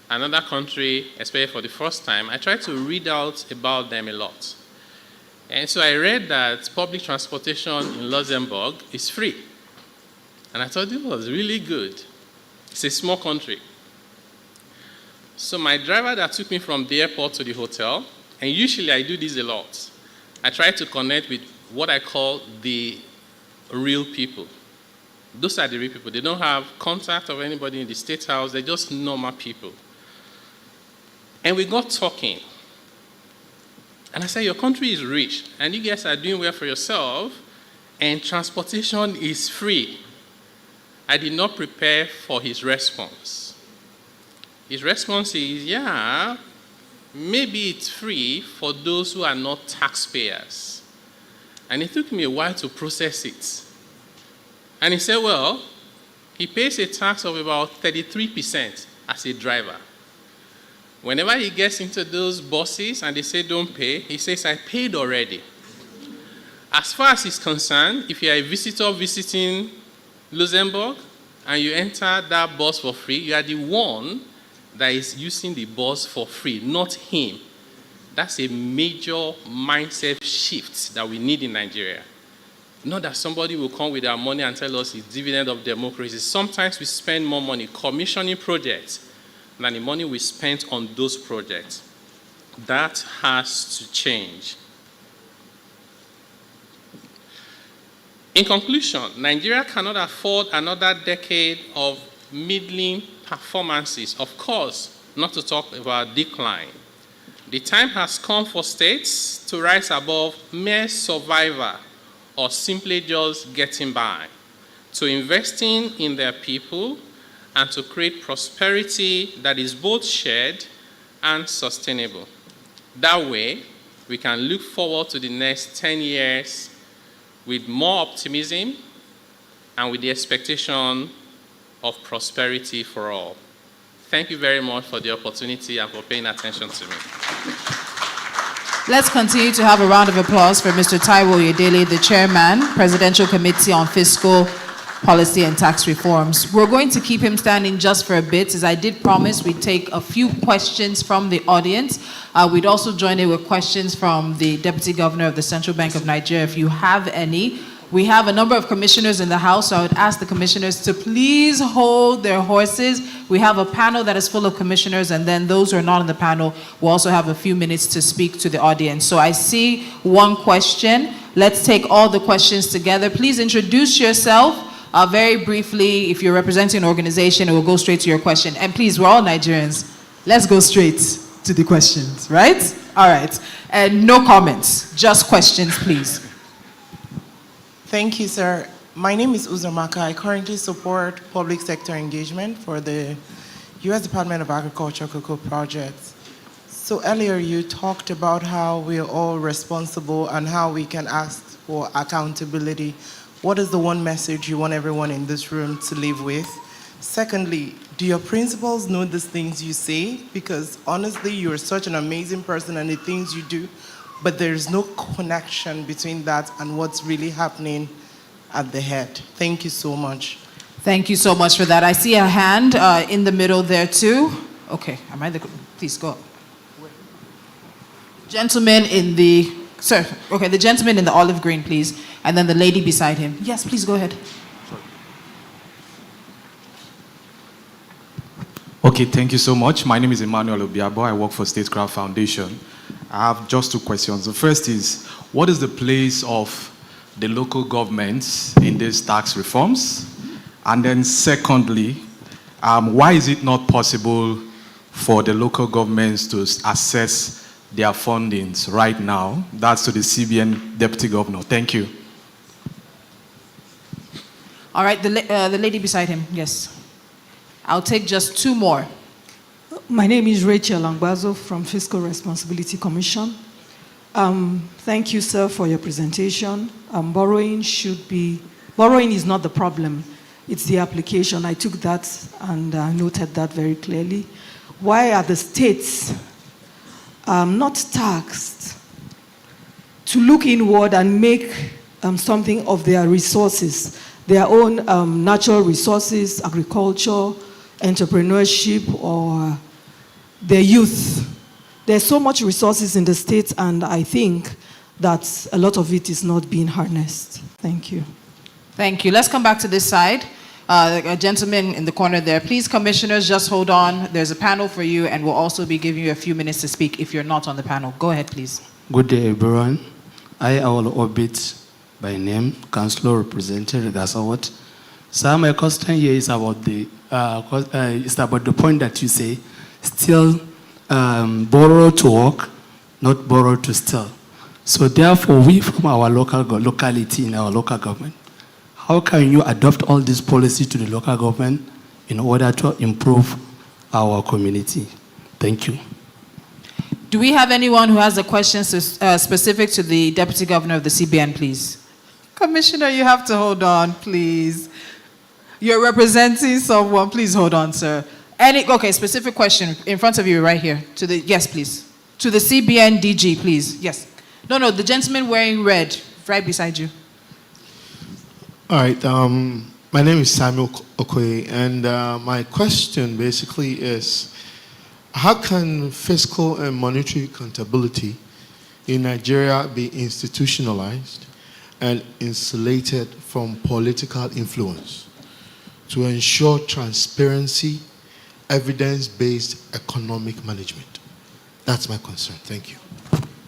another country, especially for the first time, I try to read out about them a lot. And so I read that public transportation in Luxembourg is free. And I thought it was really good. It's a small country. So my driver that took me from the airport to the hotel, and usually I do this a lot, I try to connect with what I call the real people. Those are the real people. They don't have contact of anybody in the State House. They're just normal people. And we got talking. And I said, your country is rich, and you guys are doing well for yourself, and transportation is free. I did not prepare for his response. His response is, yeah, maybe it's free for those who are not taxpayers. And it took me a while to process it. And he said, well, he pays a tax of about 33% as a driver. Whenever he gets into those buses and they say don't pay, he says, I paid already. As far as he's concerned, if you are a visitor visiting Luxembourg and you enter that bus for free, you are the one that is using the bus for free, not him. That's a major mindset shift that we need in Nigeria. Not that somebody will come with our money and tell us it's dividend of democracy. Sometimes we spend more money commissioning projects than the money we spent on those projects. That has to change. In conclusion, Nigeria cannot afford another decade of middling performances. Of course, not to talk about decline. The time has come for states to rise above mere survival or simply just getting by, to investing in their people and to create prosperity that is both shared and sustainable. That way, we can look forward to the next 10 years with more optimism and with the expectation of prosperity for all. Thank you very much for the opportunity and for paying attention to me.
Let's continue to have a round of applause for Mr. Taiwo Oyedele, the Chairman, Presidential Committee on Fiscal Policy and Tax Reforms. We're going to keep him standing just for a bit, as I did promise we'd take a few questions from the audience. We'd also join in with questions from the Deputy Governor of the Central Bank of Nigeria, if you have any. We have a number of commissioners in the House, so I would ask the commissioners to please hold their horses. We have a panel that is full of commissioners, and then those who are not on the panel will also have a few minutes to speak to the audience. So I see one question. Let's take all the questions together. Please introduce yourself very briefly. If you're representing an organization, it will go straight to your question. And please, we're all Nigerians. Let's go straight to the questions, right? All right. And no comments, just questions, please.
Thank you, sir. My name is Uzomaka. I currently support public sector engagement for the U.S. Department of Agriculture Cocoa Project. So earlier you talked about how we're all responsible and how we can ask for accountability. What is the one message you want everyone in this room to live with? Secondly, do your principals know these things you say? Because honestly, you're such an amazing person and the things you do, but there's no connection between that and what's really happening at the head. Thank you so much.
Thank you so much for that. I see a hand in the middle there too. Okay, please go. Gentleman in the, sir, okay, the gentleman in the olive green, please, and then the lady beside him. Yes, please go ahead.
Okay, thank you so much. My name is Emmanuel Obiabo. I work for Statecraft Foundation. I have just two questions. The first is, what is the place of the local governments in these tax reforms? And then secondly, why is it not possible for the local governments to assess their fundings right now? That's to the CBN Deputy Governor. Thank you.
All right, the lady beside him, yes. I'll take just two more.
My name is Rachel Angbazo from Fiscal Responsibility Commission. Thank you, sir, for your presentation. Borrowing is not the problem. It's the application. I took that and noted that very clearly. Why are the states not taxed to look inward and make something of their resources, their own natural resources, agriculture, entrepreneurship, or their youth? There's so much resources in the states, and I think that a lot of it is not being harnessed. Thank you.
Thank you. Let's come back to this side. A gentleman in the corner there. Please, commissioners, just hold on. There's a panel for you, and we'll also be giving you a few minutes to speak if you're not on the panel. Go ahead, please.
Good day, everyone. I will Orbit by name, Councillor representing Gasawat. So my question here is about the point that you say, still borrow to work, not borrow to steal. So therefore, we from our locality in our local government, how can you adopt all this policy to the local government in order to improve our community? Thank you.
Do we have anyone who has a question specific to the Deputy Governor of the CBN, please? Commissioner, you have to hold on, please. You're representing someone. Please hold on, sir. Okay, specific question in front of you right here. Yes, please. To the CBN DG, please. Yes. No, the gentleman wearing red, right beside you.
All right. My name is Samuel Okoye, and my question basically is, how can fiscal and monetary accountability in Nigeria be institutionalized and insulated from political influence to ensure transparency, evidence-based economic management? That's my concern. Thank you.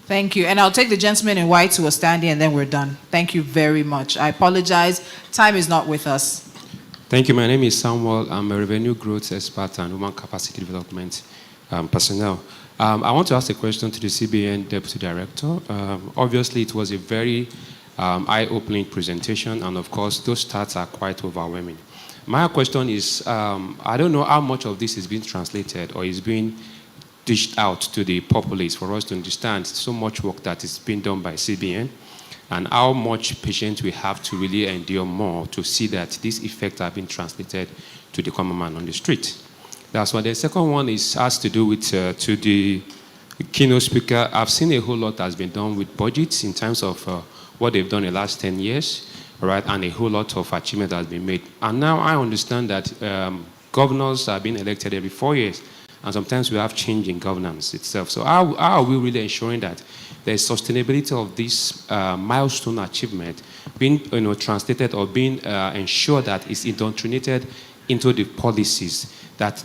Thank you. And I'll take the gentleman in white who was standing, and then we're done. Thank you very much. I apologize. Time is not with us.
Thank you. My name is Samuel. I'm a revenue growth expert and human capacity development. personnel. I want to ask a question to the CBN Deputy Director. Obviously, it was a very eye-opening presentation, and of course, those stats are quite overwhelming. My question is, I don't know how much of this is being translated or is being dished out to the populace for us to understand so much work that is being done by CBN, and how much patience we have to really endure more to see that these effects are being translated to the common man on the street. That's one. The second one has to do with, to the keynote speaker, I've seen a whole lot has been done with budgets in terms of what they've done in the last 10 years, right, and a whole lot of achievement has been made. And now I understand that governors are being elected every 4 years, and sometimes we have change in governance itself. So how are we really ensuring that there's sustainability of this milestone achievement being translated or being ensured that it's indoctrinated into the policies that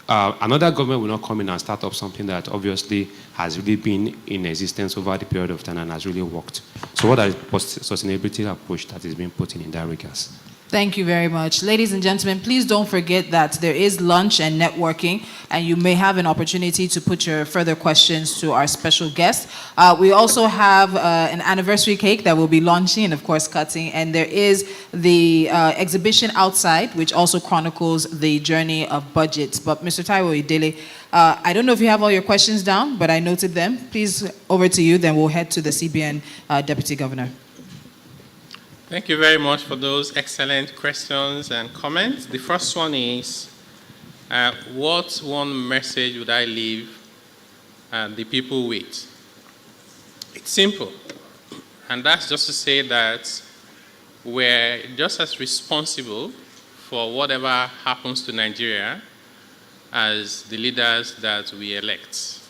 another government will not come in and start up something that obviously has really been in existence over the period of time and has really worked. So what are the sustainability approach that is being put in that regard?
Thank you very much. Ladies and gentlemen, please don't forget that there is lunch and networking, and you may have an opportunity to put your further questions to our special guest. We also have an anniversary cake that we'll be launching and, of course, cutting. And there is the exhibition outside, which also chronicles the journey of budgets. But Mr. Taiwo Idele, I don't know if you have all your questions down, but I noted them. Please, over to you, then we'll head to the CBN Deputy Governor.
Thank you very much for those excellent questions and comments. The first one is, what one message would I leave the people with? It's simple, and that's just to say that we're just as responsible for whatever happens to Nigeria as the leaders that we elect.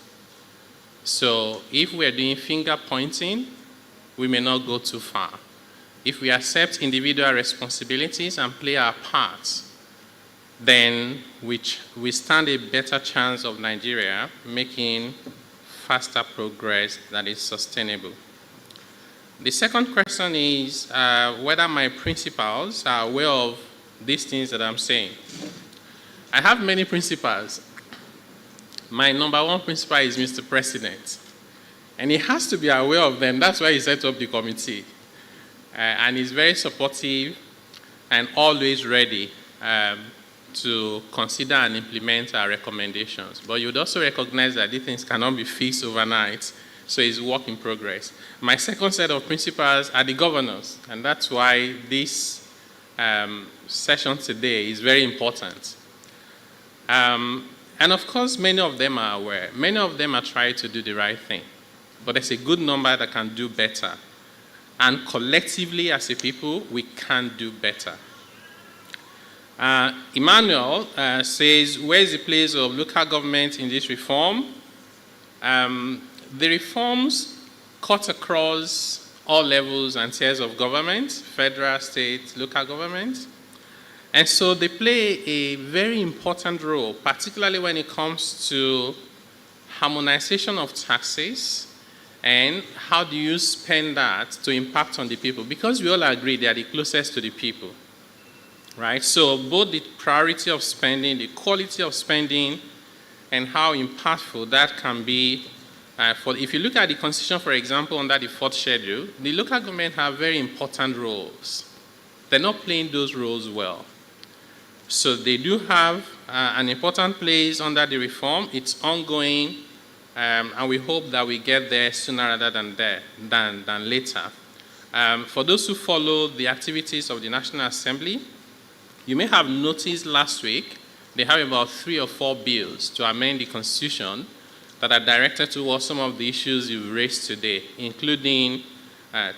So if we're doing finger pointing, we may not go too far. If we accept individual responsibilities and play our parts, then we stand a better chance of Nigeria making faster progress that is sustainable. The second question is whether my principals are aware of these things that I'm saying. I have many principals. My number one principal is Mr. President, and he has to be aware of them. That's why he set up the committee. And he's very supportive and always ready to consider and implement our recommendations. But you would also recognize that these things cannot be fixed overnight, so it's work in progress. My second set of principals are the governors, and that's why this session today is very important. And of course, many of them are aware. Many of them are trying to do the right thing, but there's a good number that can do better. And collectively, as a people, we can do better. Emmanuel says, where is the place of local government in this reform? The reforms cut across all levels and tiers of government, federal, state, local government. And so they play a very important role, particularly when it comes to harmonization of taxes, and how do you spend that to impact on the people? Because we all agree they are the closest to the people, right? So both the priority of spending, the quality of spending, and how impactful that can be. If you look at the Constitution, for example, under the 4th schedule, the local government have very important roles. They're not playing those roles well. So they do have an important place under the reform. It's ongoing. And we hope that we get there sooner rather than later. For those who follow the activities of the National Assembly, you may have noticed last week they have about 3 or 4 bills to amend the Constitution that are directed towards some of the issues you've raised today, including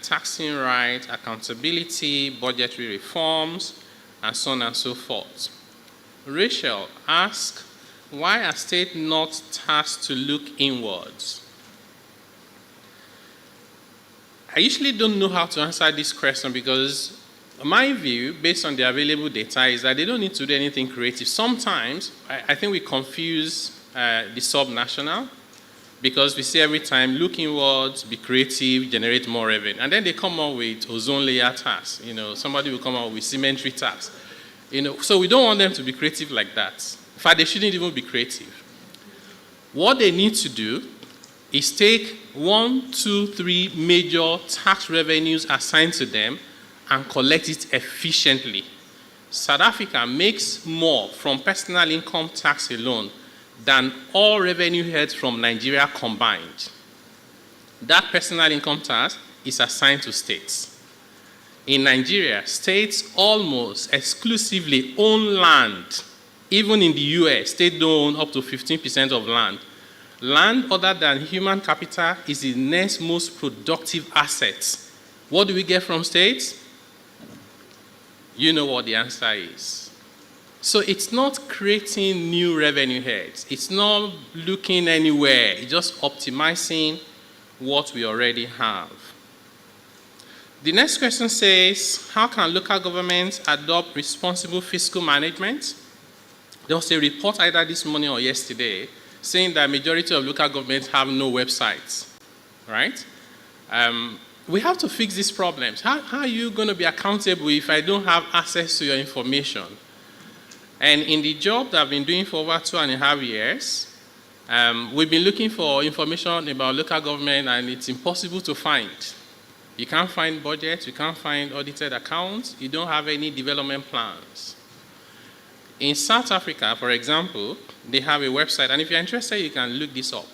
taxing rights, accountability, budgetary reforms, and so on and so forth. Rachel asked, why are states not tasked to look inwards? I usually don't know how to answer this question because my view, based on the available data, is that they don't need to do anything creative. Sometimes, I think we confuse the subnational because we say every time, look inwards, be creative, generate more revenue. And then they come up with ozone layer tax. Somebody will come up with cemetery tax. So we don't want them to be creative like that. In fact, they shouldn't even be creative. What they need to do is take 1, 2, 3 major tax revenues assigned to them and collect it efficiently. South Africa makes more from personal income tax alone than all revenue heads from Nigeria combined. That personal income tax is assigned to states. In Nigeria, states almost exclusively own land. Even in the US, states don't own up to 15% of land. Land other than human capital is the next most productive asset. What do we get from states? You know what the answer is. So it's not creating new revenue heads. It's not looking anywhere. It's just optimizing what we already have. The next question says, how can local governments adopt responsible fiscal management? There was a report either this morning or yesterday saying that majority of local governments have no websites, right? We have to fix these problems. How are you going to be accountable if I don't have access to your information? And in the job that I've been doing for over 2.5 years, we've been looking for information about local government, and it's impossible to find. You can't find budgets, you can't find audited accounts, you don't have any development plans. In South Africa, for example, they have a website, and if you're interested, you can look this up.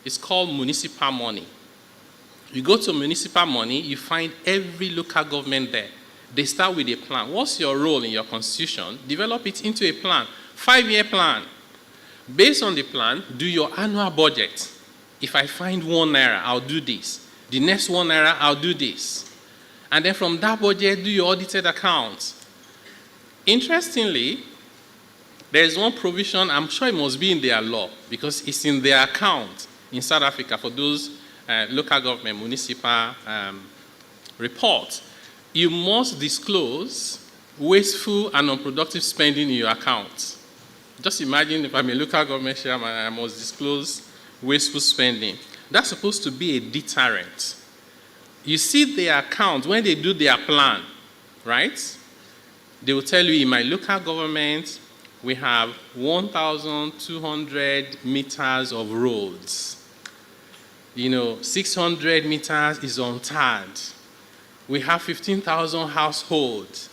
It's called Municipal Money. You go to Municipal Money, you find every local government there. They start with a plan. What's your role in your constitution? Develop it into a plan, 5-year plan. Based on the plan, do your annual budget. If I find 1 naira, I'll do this. The next 1 naira, I'll do this. And then from that budget, do your audited accounts. Interestingly, there's one provision, I'm sure it must be in their law, because it's in their account in South Africa for those local government municipal reports. You must disclose wasteful and unproductive spending in your account. Just imagine if I'm a local government chairman and I must disclose wasteful spending. That's supposed to be a deterrent. You see their account when they do their plan, right? They will tell you, in my local government, we have 1,200 meters of roads. 600 meters is untarred. We have 15,000 households.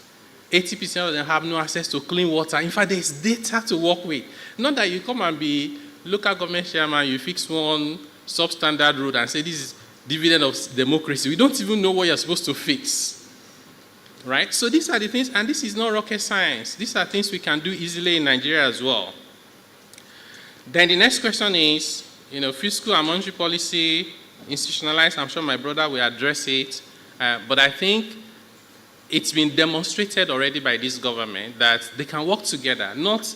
80% of them have no access to clean water. In fact, there's data to work with. Not that you come and be local government chairman, you fix one substandard road and say this is dividend of democracy. We don't even know what you're supposed to fix. Right? So these are the things, and this is not rocket science. These are things we can do easily in Nigeria as well. Then the next question is, fiscal and monetary policy institutionalized. I'm sure my brother will address it. But I think it's been demonstrated already by this government that they can work together, not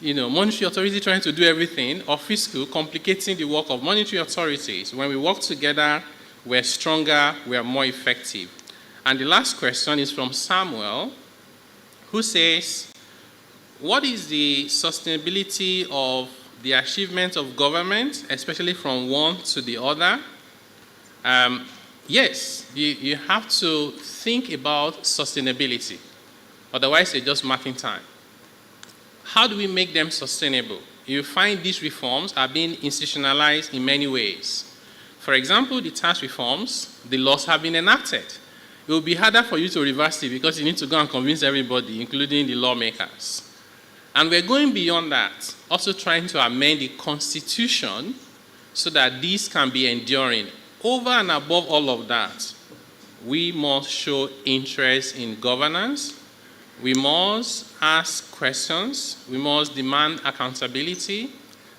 monetary authority trying to do everything, or fiscal complicating the work of monetary authorities. When we work together, we're stronger, we're more effective. And the last question is from Samuel, who says, what is the sustainability of the achievement of government, especially from one to the other? Yes, you have to think about sustainability. Otherwise, they're just marking time. How do we make them sustainable? You find these reforms are being institutionalized in many ways. For example, the tax reforms, the laws have been enacted. It will be harder for you to reverse it because you need to go and convince everybody, including the lawmakers. And we're going beyond that, also trying to amend the Constitution so that these can be enduring. Over and above all of that, we must show interest in governance. We must ask questions. We must demand accountability.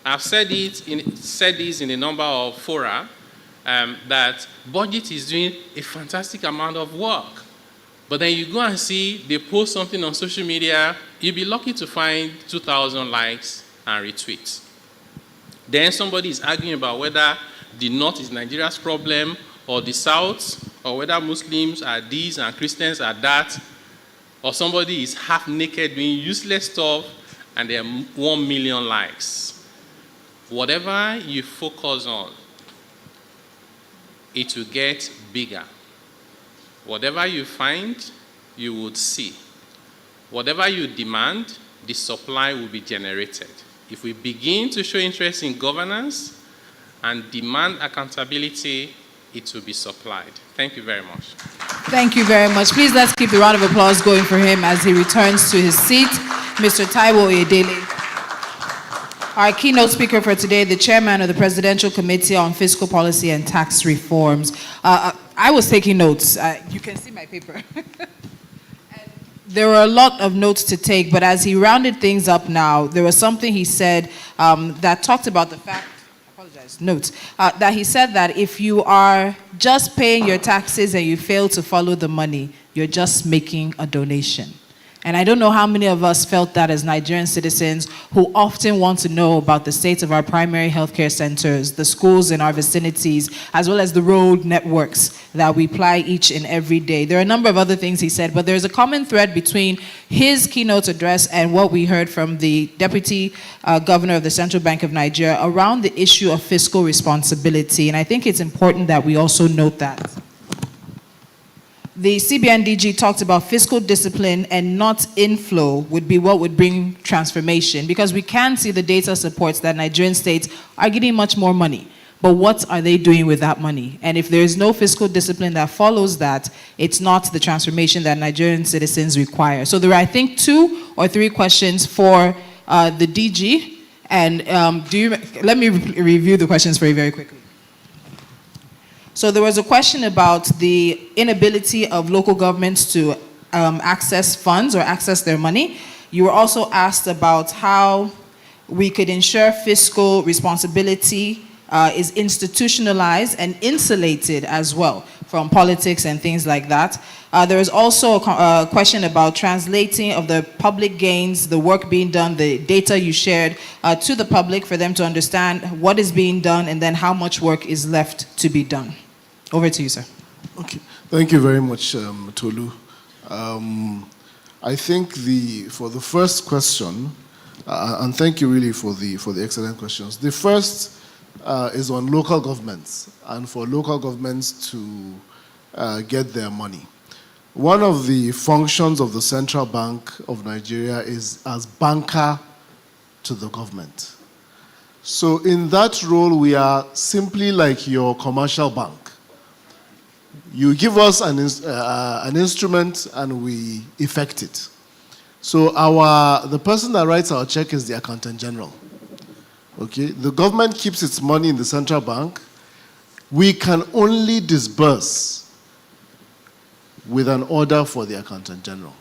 I've said this in a number of fora, that BudgIT is doing a fantastic amount of work. But then you go and see they post something on social media, you'll be lucky to find 2,000 likes and retweets. Then somebody is arguing about whether the North is Nigeria's problem, or the South, or whether Muslims are this and Christians are that, or somebody is half naked doing useless stuff and there are 1 million likes. Whatever you focus on, it will get bigger. Whatever you find, you would see. Whatever you demand, the supply will be generated. If we begin to show interest in governance and demand accountability, it will be supplied. Thank you very much.
Thank you very much. Please let's keep the round of applause going for him as he returns to his seat. Mr. Taiwo Oyedele. Our keynote speaker for today, the chairman of the Presidential Committee on Fiscal Policy and Tax Reforms. I was taking notes. You can see my paper. There were a lot of notes to take, but as he rounded things up now, there was something he said that talked about the fact, that he said that if you are just paying your taxes and you fail to follow the money, you're just making a donation. And I don't know how many of us felt that as Nigerian citizens who often want to know about the state of our primary healthcare centers, the schools in our vicinities, as well as the road networks that we ply each and every day. There are a number of other things he said, but there's a common thread between his keynote address and what we heard from the Deputy Governor of the Central Bank of Nigeria around the issue of fiscal responsibility. And I think it's important that we also note that. The CBN DG talked about fiscal discipline and not inflow would be what would bring transformation, because we can see the data supports that Nigerian states are getting much more money. But what are they doing with that money? And if there is no fiscal discipline that follows that, it's not the transformation that Nigerian citizens require. So there are, I think, 2 or 3 questions for the DG. And let me review the questions for you very quickly. So there was a question about the inability of local governments to access funds or access their money. You were also asked about how we could ensure fiscal responsibility is institutionalized and insulated as well from politics and things like that. There was also a question about translating of the public gains, the work being done, the data you shared to the public for them to understand what is being done and then how much work is left to be done. Over to you, sir.
Okay, thank you very much, Tolu. I think for the first question, and thank you really for the excellent questions. The first is on local governments and for local governments to get their money. One of the functions of the Central Bank of Nigeria is as banker to the government. So in that role, we are simply like your commercial bank. You give us an instrument and we effect it. So the person that writes our check is the Accountant General. Okay, the government keeps its money in the central bank. We can only disburse with an order for the Accountant General.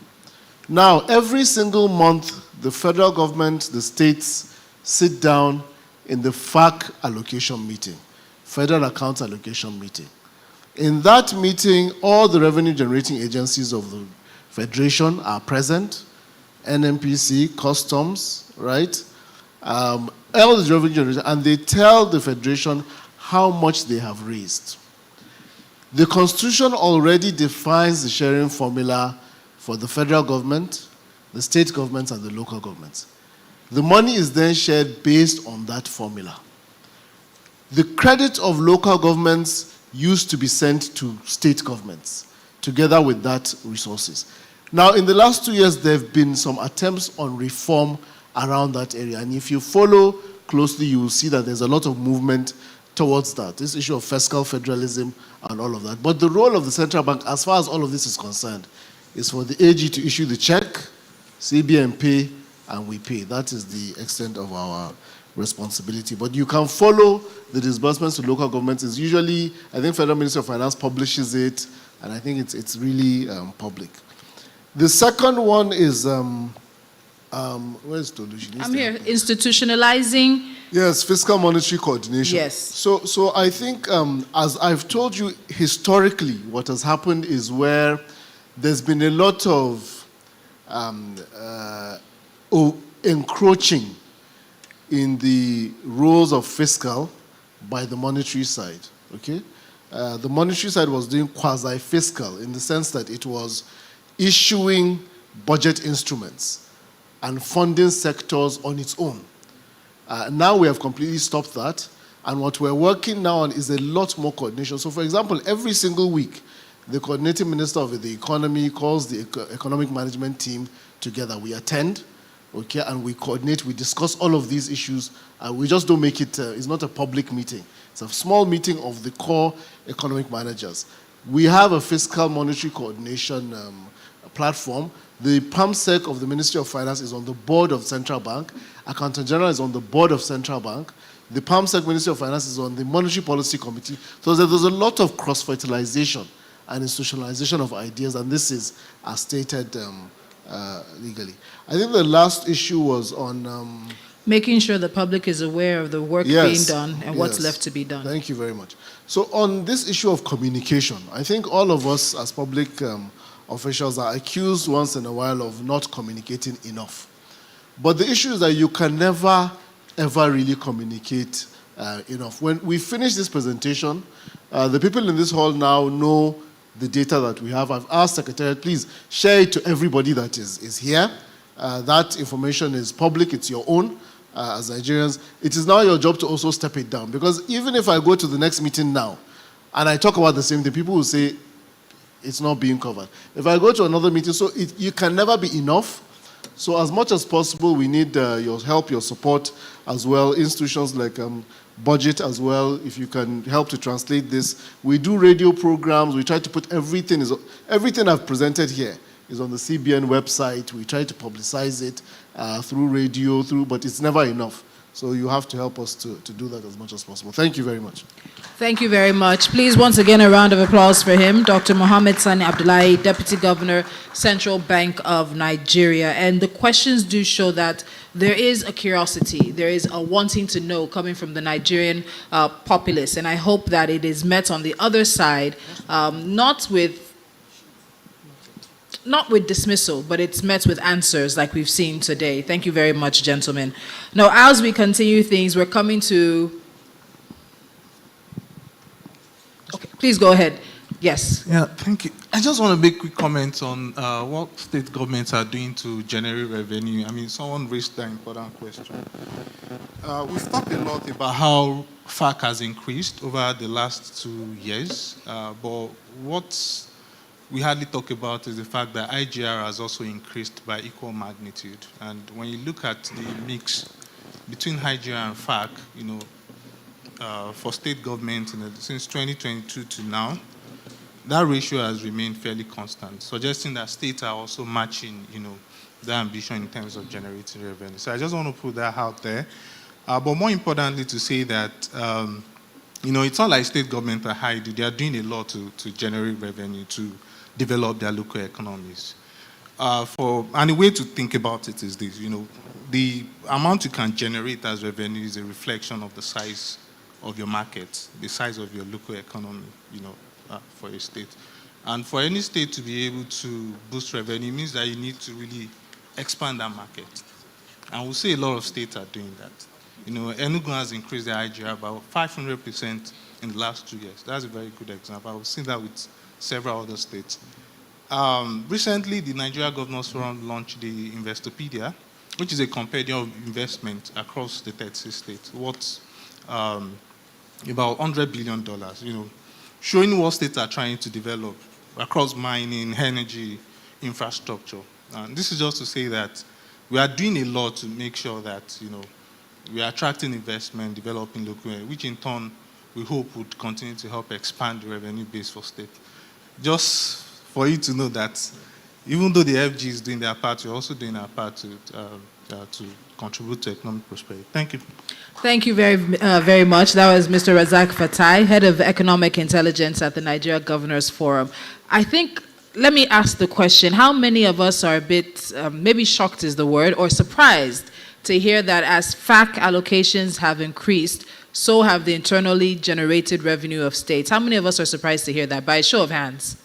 Now, every single month, the federal government, the states sit down in the FAC allocation meeting, Federal Accounts Allocation Meeting. In that meeting, all the revenue generating agencies of the Federation are present, NNPC, Customs, right? All the revenue generation, and they tell the Federation how much they have raised. The Constitution already defines the sharing formula for the federal government, the state governments, and the local governments. The money is then shared based on that formula. The credit of local governments used to be sent to state governments, together with that resources. Now, in the last 2 years, there have been some attempts on reform around that area. And if you follow closely, you will see that there's a lot of movement towards that, this issue of fiscal federalism and all of that. But the role of the central bank, as far as all of this is concerned, is for the AG to issue the check, CBN pay, and we pay. That is the extent of our responsibility. But you can follow the disbursements to local governments. It's usually, I think Federal Ministry of Finance publishes it, and I think it's really public. The second one is, where's Tolu?
I'm here, institutionalizing.
Yes, fiscal monetary coordination.
Yes.
So I think, as I've told you, historically, what has happened is where there's been a lot of encroaching in the roles of fiscal by the monetary side, okay? The monetary side was doing quasi-fiscal in the sense that it was issuing budget instruments and funding sectors on its own. Now we have completely stopped that, and what we're working now on is a lot more coordination. So for example, every single week, the coordinating minister of the economy calls the economic management team together. We attend, okay, and we coordinate, we discuss all of these issues, and we just don't make it, it's not a public meeting. It's a small meeting of the core economic managers. We have a fiscal monetary coordination platform. The PAMSEC of the Ministry of Finance is on the board of Central Bank. Accountant General is on the board of Central Bank. The PAMSEC Ministry of Finance is on the Monetary Policy Committee. So there's a lot of cross-fertilization and institutionalization of ideas, and this is as stated legally. I think the last issue was on...
making sure the public is aware of the work being done and what's left to be done.
Thank you very much. So on this issue of communication, I think all of us as public officials are accused once in a while of not communicating enough. But the issue is that you can never, ever really communicate enough. When we finish this presentation, the people in this hall now know the data that we have. I've asked Secretariat, please share it to everybody that is here. That information is public, it's your own as Nigerians. It is now your job to also step it down, because even if I go to the next meeting now and I talk about the same thing, people will say it's not being covered. If I go to another meeting, so you can never be enough. So as much as possible, we need your help, your support as well. Institutions like BudgIT as well, if you can help to translate this. We do radio programs. We try to put everything I've presented here is on the CBN website. We try to publicize it through radio, but it's never enough. So you have to help us to do that as much as possible. Thank you very much.
Thank you very much. Please, once again, a round of applause for him, Dr. Mohammed Sani Abdullahi, Deputy Governor, Central Bank of Nigeria. And the questions do show that there is a curiosity, there is a wanting to know coming from the Nigerian populace. And I hope that it is met on the other side, not with dismissal, but it's met with answers like we've seen today. Thank you very much, gentlemen. Now, as we continue things, we're coming to... Okay, please go ahead. Yes.
Yeah, thank you. I just want to make quick comments on what state governments are doing to generate revenue. I mean, someone raised that important question. We've talked a lot about how FAC has increased over the last 2 years, but what we hardly talk about is the fact that IGR has also increased by equal magnitude. And when you look at the mix between IGR and FAC, you know, for state government, since 2022 to now, that ratio has remained fairly constant, suggesting that states are also matching, you know, their ambition in terms of generating revenue. So I just want to put that out there. But more importantly, to say that, you know, it's not like state government are hiding. They are doing a lot to generate revenue, to develop their local economies. And the way to think about it is this, you know, the amount you can generate as revenue is a reflection of the size of your market, the size of your local economy, you know, for a state. And for any state to be able to boost revenue means that you need to really expand that market. And we'll see a lot of states are doing that. You know, Enugu has increased their IGR about 500% in the last 2 years. That's a very good example. I've seen that with several other states. Recently, the Nigeria Governors Forum launched the Investopedia, which is a compendium of investment across the 36 states, worth about $100 billion, you know, showing what states are trying to develop across mining, energy, infrastructure. And this is just to say that we are doing a lot to make sure that, you know, we are attracting investment, developing local, which in turn we hope would continue to help expand the revenue base for state. Just for you to know that even though the FG is doing their part, we're also doing our part to contribute to economic prosperity. Thank you.
Thank you very much. That was Mr. Razak Fatai, Head of Economic Intelligence at the Nigeria Governors Forum. I think, let me ask the question, how many of us are a bit, maybe shocked is the word, or surprised to hear that as FAC allocations have increased, so have the internally generated revenue of states? How many of us are surprised to hear that? By a show of hands.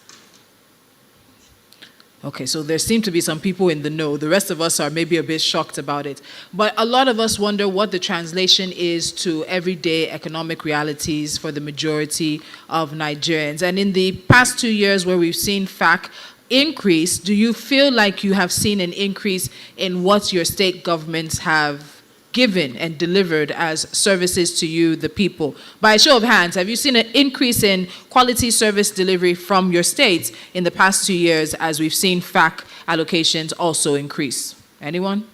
Okay, so there seem to be some people in the know. The rest of us are maybe a bit shocked about it. But a lot of us wonder what the translation is to everyday economic realities for the majority of Nigerians. And in the past 2 years where we've seen FAC increase, do you feel like you have seen an increase in what your state governments have given and delivered as services to you, the people? By a show of hands, have you seen an increase in quality service delivery from your states in the past 2 years as we've seen FAC allocations also increase? Anyone?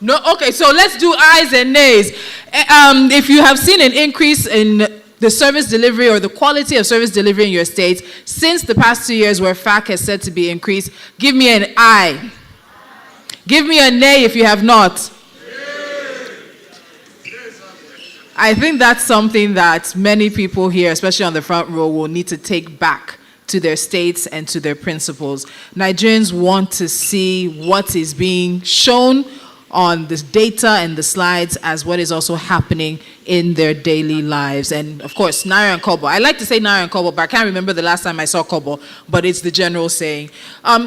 No, okay, so let's do ayes and nays. If you have seen an increase in the service delivery or the quality of service delivery in your state since the past 2 years where FAC has said to be increased, give me an aye. Give me a nay if you have not. I think that's something that many people here, especially on the front row, will need to take back to their states and to their principals. Nigerians want to see what is being shown on the data and the slides as what is also happening in their daily lives. And of course, Naira and Kobo. I like to say Naira and Kobo, but I can't remember the last time I saw Kobo, but it's the general saying.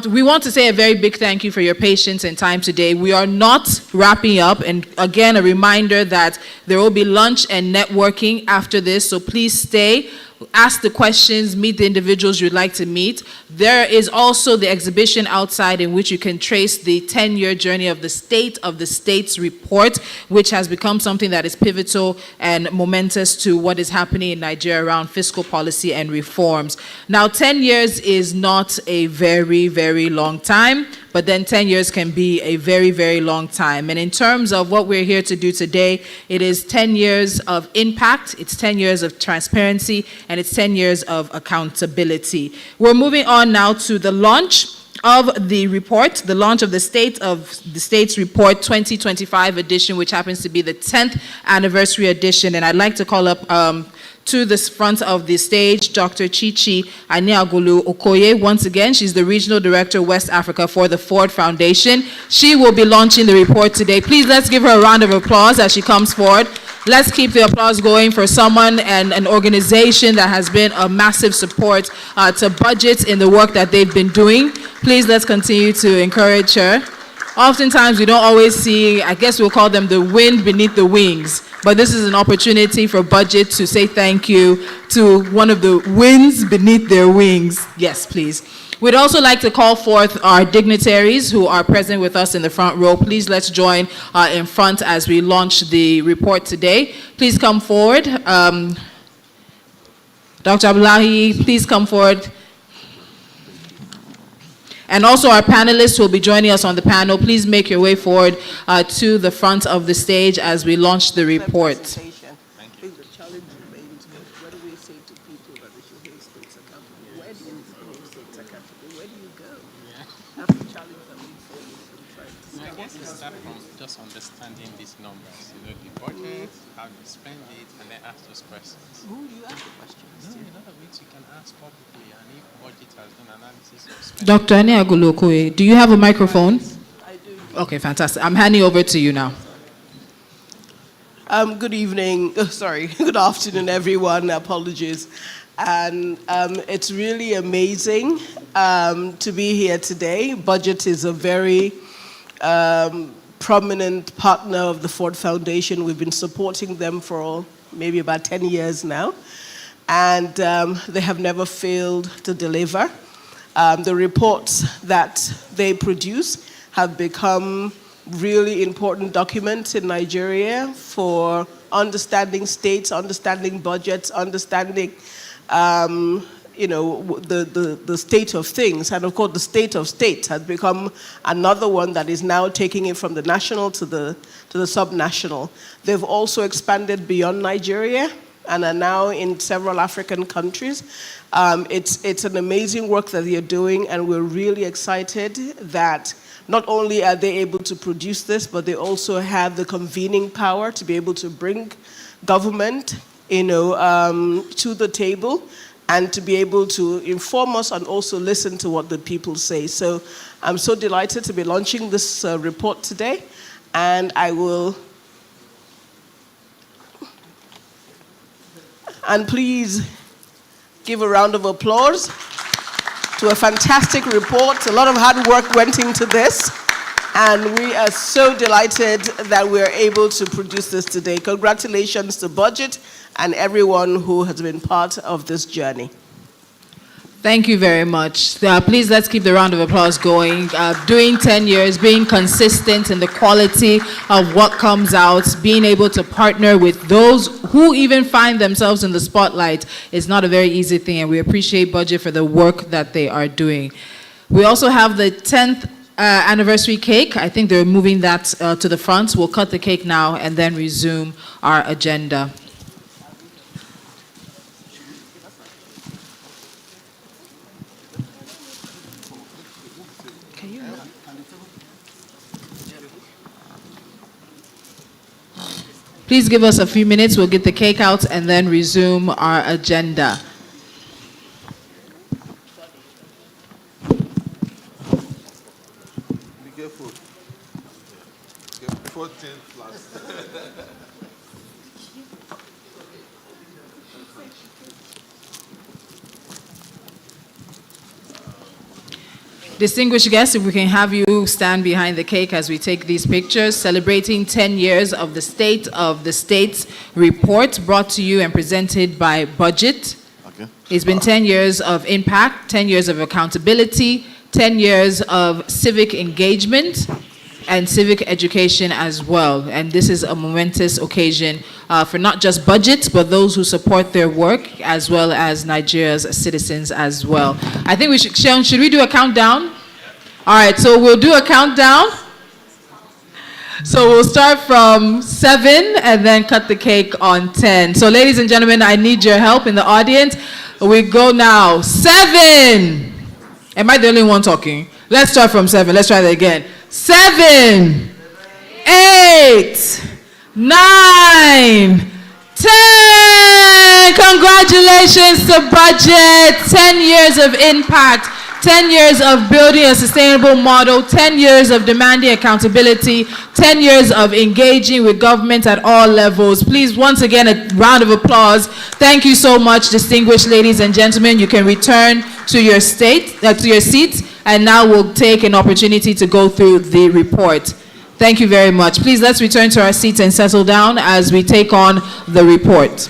We want to say a very big thank you for your patience and time today. We are not wrapping up, and again, a reminder that there will be lunch and networking after this, so please stay. Ask the questions, meet the individuals you'd like to meet. There is also the exhibition outside in which you can trace the 10-year journey of the states report, which has become something that is pivotal and momentous to what is happening in Nigeria around fiscal policy and reforms. Now, 10 years is not a very, very long time, but then 10 years can be a very, very long time. And in terms of what we're here to do today, it is 10 years of impact, it's 10 years of transparency, and it's 10 years of accountability. We're moving on now to the launch of the report, the launch of the States Report 2025 edition, which happens to be the 10th anniversary edition. And I'd like to call up to the front of the stage, Dr. Chichi Aniagulu Okoye. Once again, she's the Regional Director, West Africa for the Ford Foundation. She will be launching the report today. Please, let's give her a round of applause as she comes forward. Let's keep the applause going for someone and an organization that has been a massive support to BudgIT in the work that they've been doing. Please, let's continue to encourage her. Oftentimes, we don't always see, I guess we'll call them the wind beneath the wings, but this is an opportunity for BudgIT to say thank you to one of the winds beneath their wings. Yes, please. We'd also like to call forth our dignitaries who are present with us in the front row. Please let's join in front as we launch the report today. Please come forward. Dr. Abdullahi, please come forward. And also our panelists will be joining us on the panel. Please make your way forward to the front of the stage as we launch the report.
Just understanding these numbers, the budget, how you spend it, and then ask those questions.
Who do you ask the questions?
No, in other words, you can ask publicly, and if budget has done analysis of spending.
Dr. Aniagulu Okoye, do you have a microphone?
I do.
Okay, fantastic. I'm handing over to you now.
Good evening, good afternoon, everyone. Apologies. And it's really amazing to be here today. BudgIT is a very prominent partner of the Ford Foundation. We've been supporting them for maybe about 10 years now, and they have never failed to deliver. The reports that they produce have become really important documents in Nigeria for understanding states, understanding budgets, understanding the state of things. And of course, the state of states has become another one that is now taking it from the national to the subnational. They've also expanded beyond Nigeria and are now in several African countries. It's an amazing work that they're doing, and we're really excited that not only are they able to produce this, but they also have the convening power to be able to bring government, to the table, and to be able to inform us and also listen to what the people say. So I'm so delighted to be launching this report today, and I will, and please give a round of applause to a fantastic report. A lot of hard work went into this, and we are so delighted that we're able to produce this today. Congratulations to BudgIT and everyone who has been part of this journey.
Thank you very much. Please let's keep the round of applause going. Doing 10 years, being consistent in the quality of what comes out, being able to partner with those who even find themselves in the spotlight is not a very easy thing, and we appreciate BudgIT for the work that they are doing. We also have the 10th anniversary cake. I think they're moving that to the front. We'll cut the cake now and then resume our agenda. Please give us a few minutes. We'll get the cake out and then resume our agenda.
Be careful. 14 plus.
Distinguished guests, if we can have you stand behind the cake as we take these pictures, celebrating 10 years of the State of the States report brought to you and presented by BudgIT.
Okay.
It's been 10 years of impact, 10 years of accountability, 10 years of civic engagement, and civic education as well. And this is a momentous occasion for not just BudgIT, but those who support their work, as well as Nigeria's citizens as well. I think we should, Sean, should we do a countdown? All right, so we'll do a countdown. So we'll start from 7 and then cut the cake on 10. So ladies and gentlemen, I need your help in the audience. We go now. 7. Am I the only one talking? Let's start from 7. Let's try that again. 7, 8, 9, 10. Congratulations to BudgIT. 10 years of impact, 10 years of building a sustainable model, 10 years of demanding accountability, 10 years of engaging with government at all levels. Please, once again, a round of applause. Thank you so much, distinguished ladies and gentlemen. You can return to your seats, and now we'll take an opportunity to go through the report. Thank you very much. Please, let's return to our seats and settle down as we take on the report.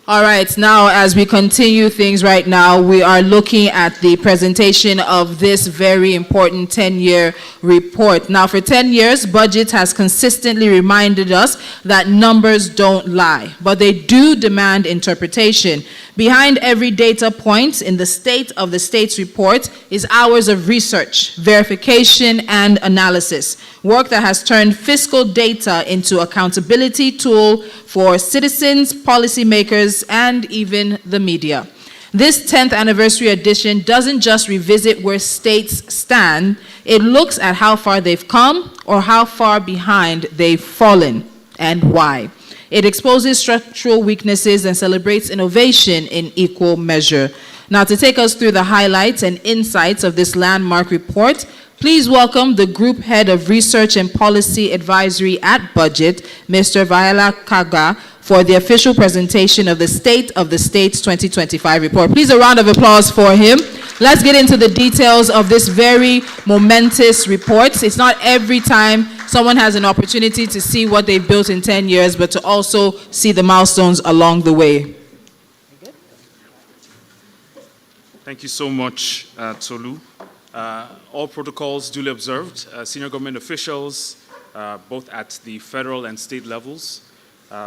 All right, now as we continue things right now, we are looking at the presentation of this very important 10-year report. Now, for 10 years, BudgIT has consistently reminded us that numbers don't lie, but they do demand interpretation. Behind every data point in the State of the States report is hours of research, verification, and analysis. Work that has turned fiscal data into accountability tool for citizens, policymakers, and even the media. This 10th anniversary edition doesn't just revisit where states stand, it looks at how far they've come or how far behind they've fallen and why. It exposes structural weaknesses and celebrates innovation in equal measure. Now, to take us through the highlights and insights of this landmark report, please welcome the Group Head of Research and Policy Advisory at BudgIT, Mr. Vayala Kaga, for the official presentation of the State of the States 2025 report. Please, a round of applause for him. Let's get into the details of this very momentous report. It's not every time someone has an opportunity to see what they've built in 10 years, but to also see the milestones along the way.
Thank you so much, Tolu. All protocols duly observed. Senior government officials, both at the federal and state levels,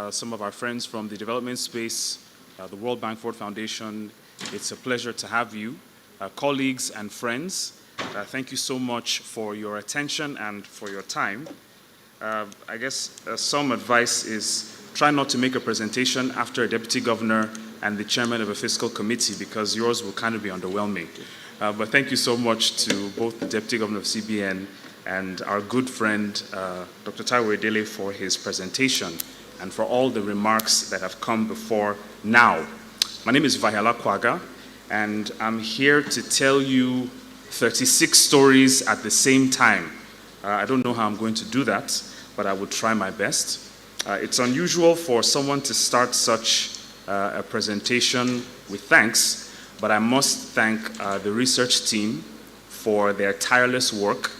some of our friends from the development space, the World Bank Ford Foundation, it's a pleasure to have you. Colleagues and friends, thank you so much for your attention and for your time. I guess some advice is try not to make a presentation after a deputy governor and the chairman of a fiscal committee, because yours will kind of be underwhelming. But thank you so much to both the deputy governor of CBN and our good friend, Dr. Taiwo Edele, for his presentation and for all the remarks that have come before now. My name is Vayala Kwaga, and I'm here to tell you 36 stories at the same time. I don't know how I'm going to do that, but I will try my best. It's unusual for someone to start such a presentation with thanks, but I must thank the research team for their tireless work.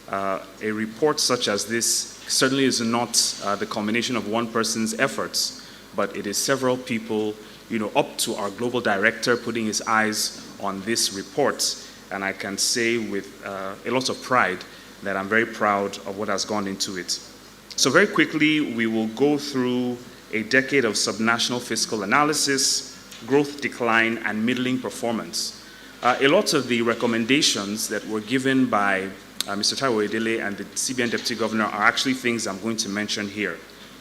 A report such as this certainly is not the culmination of one person's efforts, but it is several people, up to our global director putting his eyes on this report. And I can say with a lot of pride that I'm very proud of what has gone into it. So very quickly, we will go through a decade of subnational fiscal analysis, growth decline, and middling performance. A lot of the recommendations that were given by Mr. Taiwo Edele and the CBN Deputy Governor are actually things I'm going to mention here.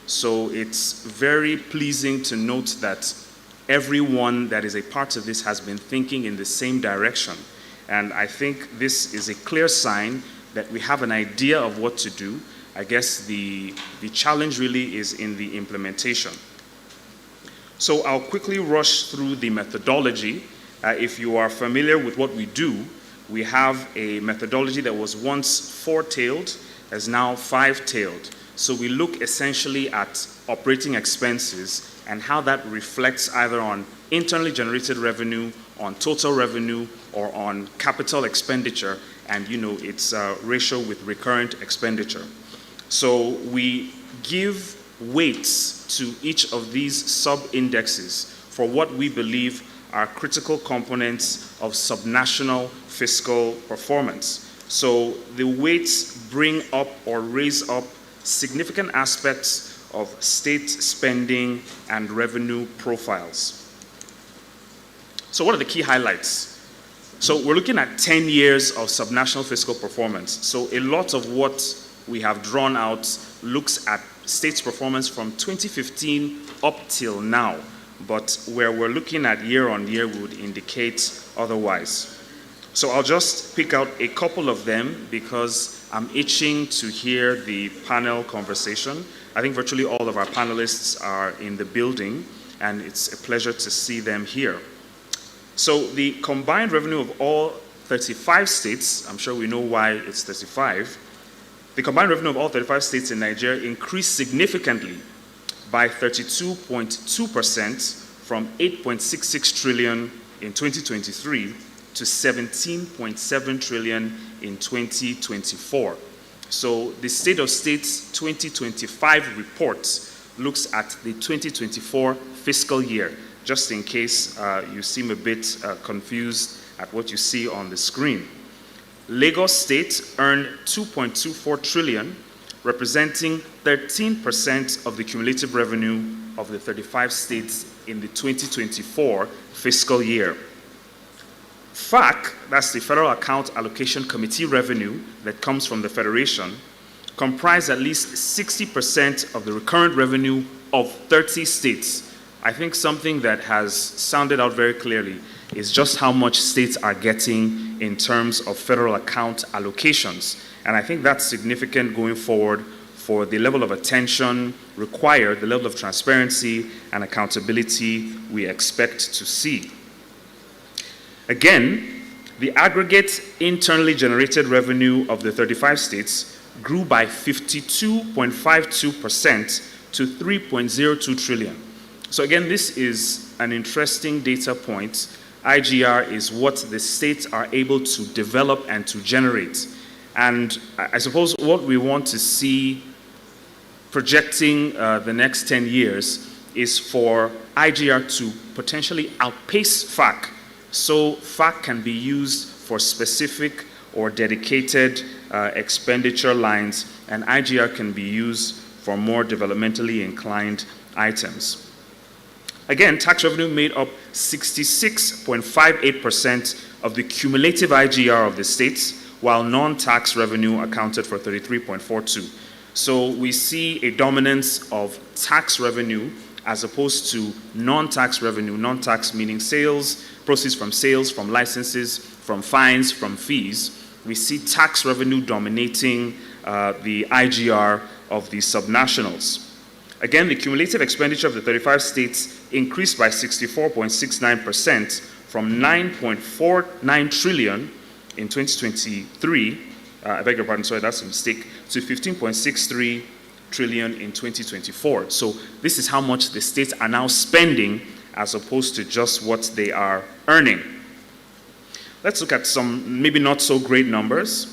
So it's very pleasing to note that everyone that is a part of this has been thinking in the same direction. And I think this is a clear sign that we have an idea of what to do. I guess the challenge really is in the implementation. So I'll quickly rush through the methodology. If you are familiar with what we do, we have a methodology that was once four-tailed, is now five-tailed. So we look essentially at operating expenses and how that reflects either on internally generated revenue, on total revenue, or on capital expenditure, and its ratio with recurrent expenditure. So we give weights to each of these sub-indexes for what we believe are critical components of subnational fiscal performance. So the weights bring up or raise up significant aspects of state spending and revenue profiles. So what are the key highlights? So we're looking at 10 years of subnational fiscal performance. So a lot of what we have drawn out looks at states' performance from 2015 up till now. But where we're looking at year on year would indicate otherwise. So I'll just pick out a couple of them because I'm itching to hear the panel conversation. I think virtually all of our panelists are in the building, and it's a pleasure to see them here. So the combined revenue of all 35 states, I'm sure we know why it's 35, the combined revenue of all 35 states in Nigeria increased significantly by 32.2% from 8.66 trillion in 2023 to 17.7 trillion in 2024. So the State of States 2025 report looks at the 2024 fiscal year, just in case you seem a bit confused at what you see on the screen. Lagos State earned 2.24 trillion, representing 13% of the cumulative revenue of the 35 states in the 2024 fiscal year. FAC, that's the Federal Account Allocation Committee revenue that comes from the Federation, comprised at least 60% of the recurrent revenue of 30 states. I think something that has sounded out very clearly is just how much states are getting in terms of federal account allocations. And I think that's significant going forward for the level of attention required, the level of transparency and accountability we expect to see. Again, the aggregate internally generated revenue of the 35 states grew by 52.52% to 3.02 trillion. So again, this is an interesting data point. IGR is what the states are able to develop and to generate. And I suppose what we want to see projecting the next 10 years is for IGR to potentially outpace FAC. So FAC can be used for specific or dedicated expenditure lines, and IGR can be used for more developmentally inclined items. Again, tax revenue made up 66.58% of the cumulative IGR of the states, while non-tax revenue accounted for 33.42%. So we see a dominance of tax revenue as opposed to non-tax revenue, non-tax meaning sales, proceeds from sales, from licenses, from fines, from fees. We see tax revenue dominating the IGR of the subnationals. Again, the cumulative expenditure of the 35 states increased by 64.69% from 9.49 trillion in 2023, I beg your pardon, sorry, that's a mistake, to 15.63 trillion in 2024. So this is how much the states are now spending as opposed to just what they are earning. Let's look at some maybe not so great numbers.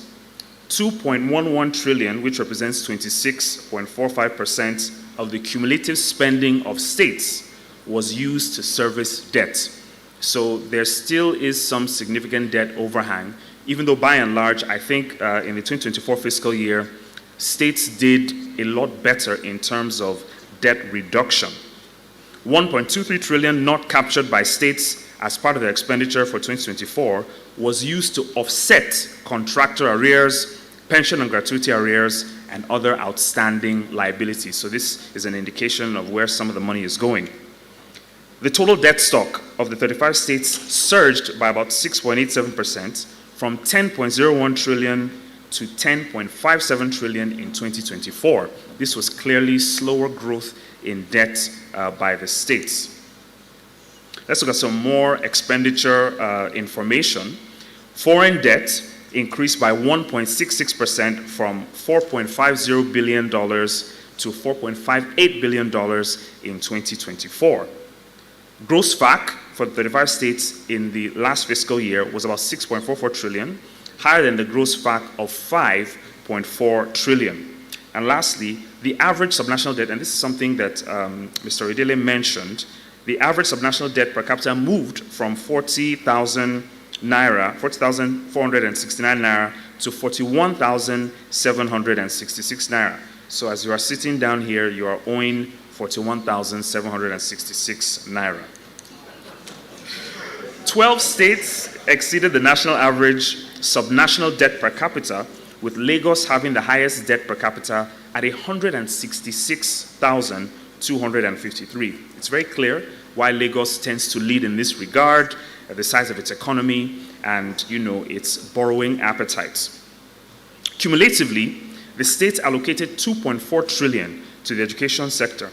2.11 trillion, which represents 26.45% of the cumulative spending of states, was used to service debt. So there still is some significant debt overhang, even though by and large, I think in the 2024 fiscal year, states did a lot better in terms of debt reduction. 1.23 trillion not captured by states as part of their expenditure for 2024 was used to offset contractor arrears, pension and gratuity arrears, and other outstanding liabilities. So this is an indication of where some of the money is going. The total debt stock of the 35 states surged by about 6.87% from 10.01 trillion to 10.57 trillion in 2024. This was clearly slower growth in debt by the states. Let's look at some more expenditure information. Foreign debt increased by 1.66% from $4.50 billion to $4.58 billion in 2024. Gross FAC for the 35 states in the last fiscal year was about 6.44 trillion, higher than the gross FAC of 5.4 trillion. And lastly, the average subnational debt, and this is something that Mr. Idele mentioned, the average subnational debt per capita moved from 40,469 naira to 41,766 naira. So as you are sitting down here, you are owing 41,766 naira. 12 states exceeded the national average subnational debt per capita, with Lagos having the highest debt per capita at 166,253. It's very clear why Lagos tends to lead in this regard, the size of its economy and, its borrowing appetites. Cumulatively, the state allocated 2.4 trillion to the education sector,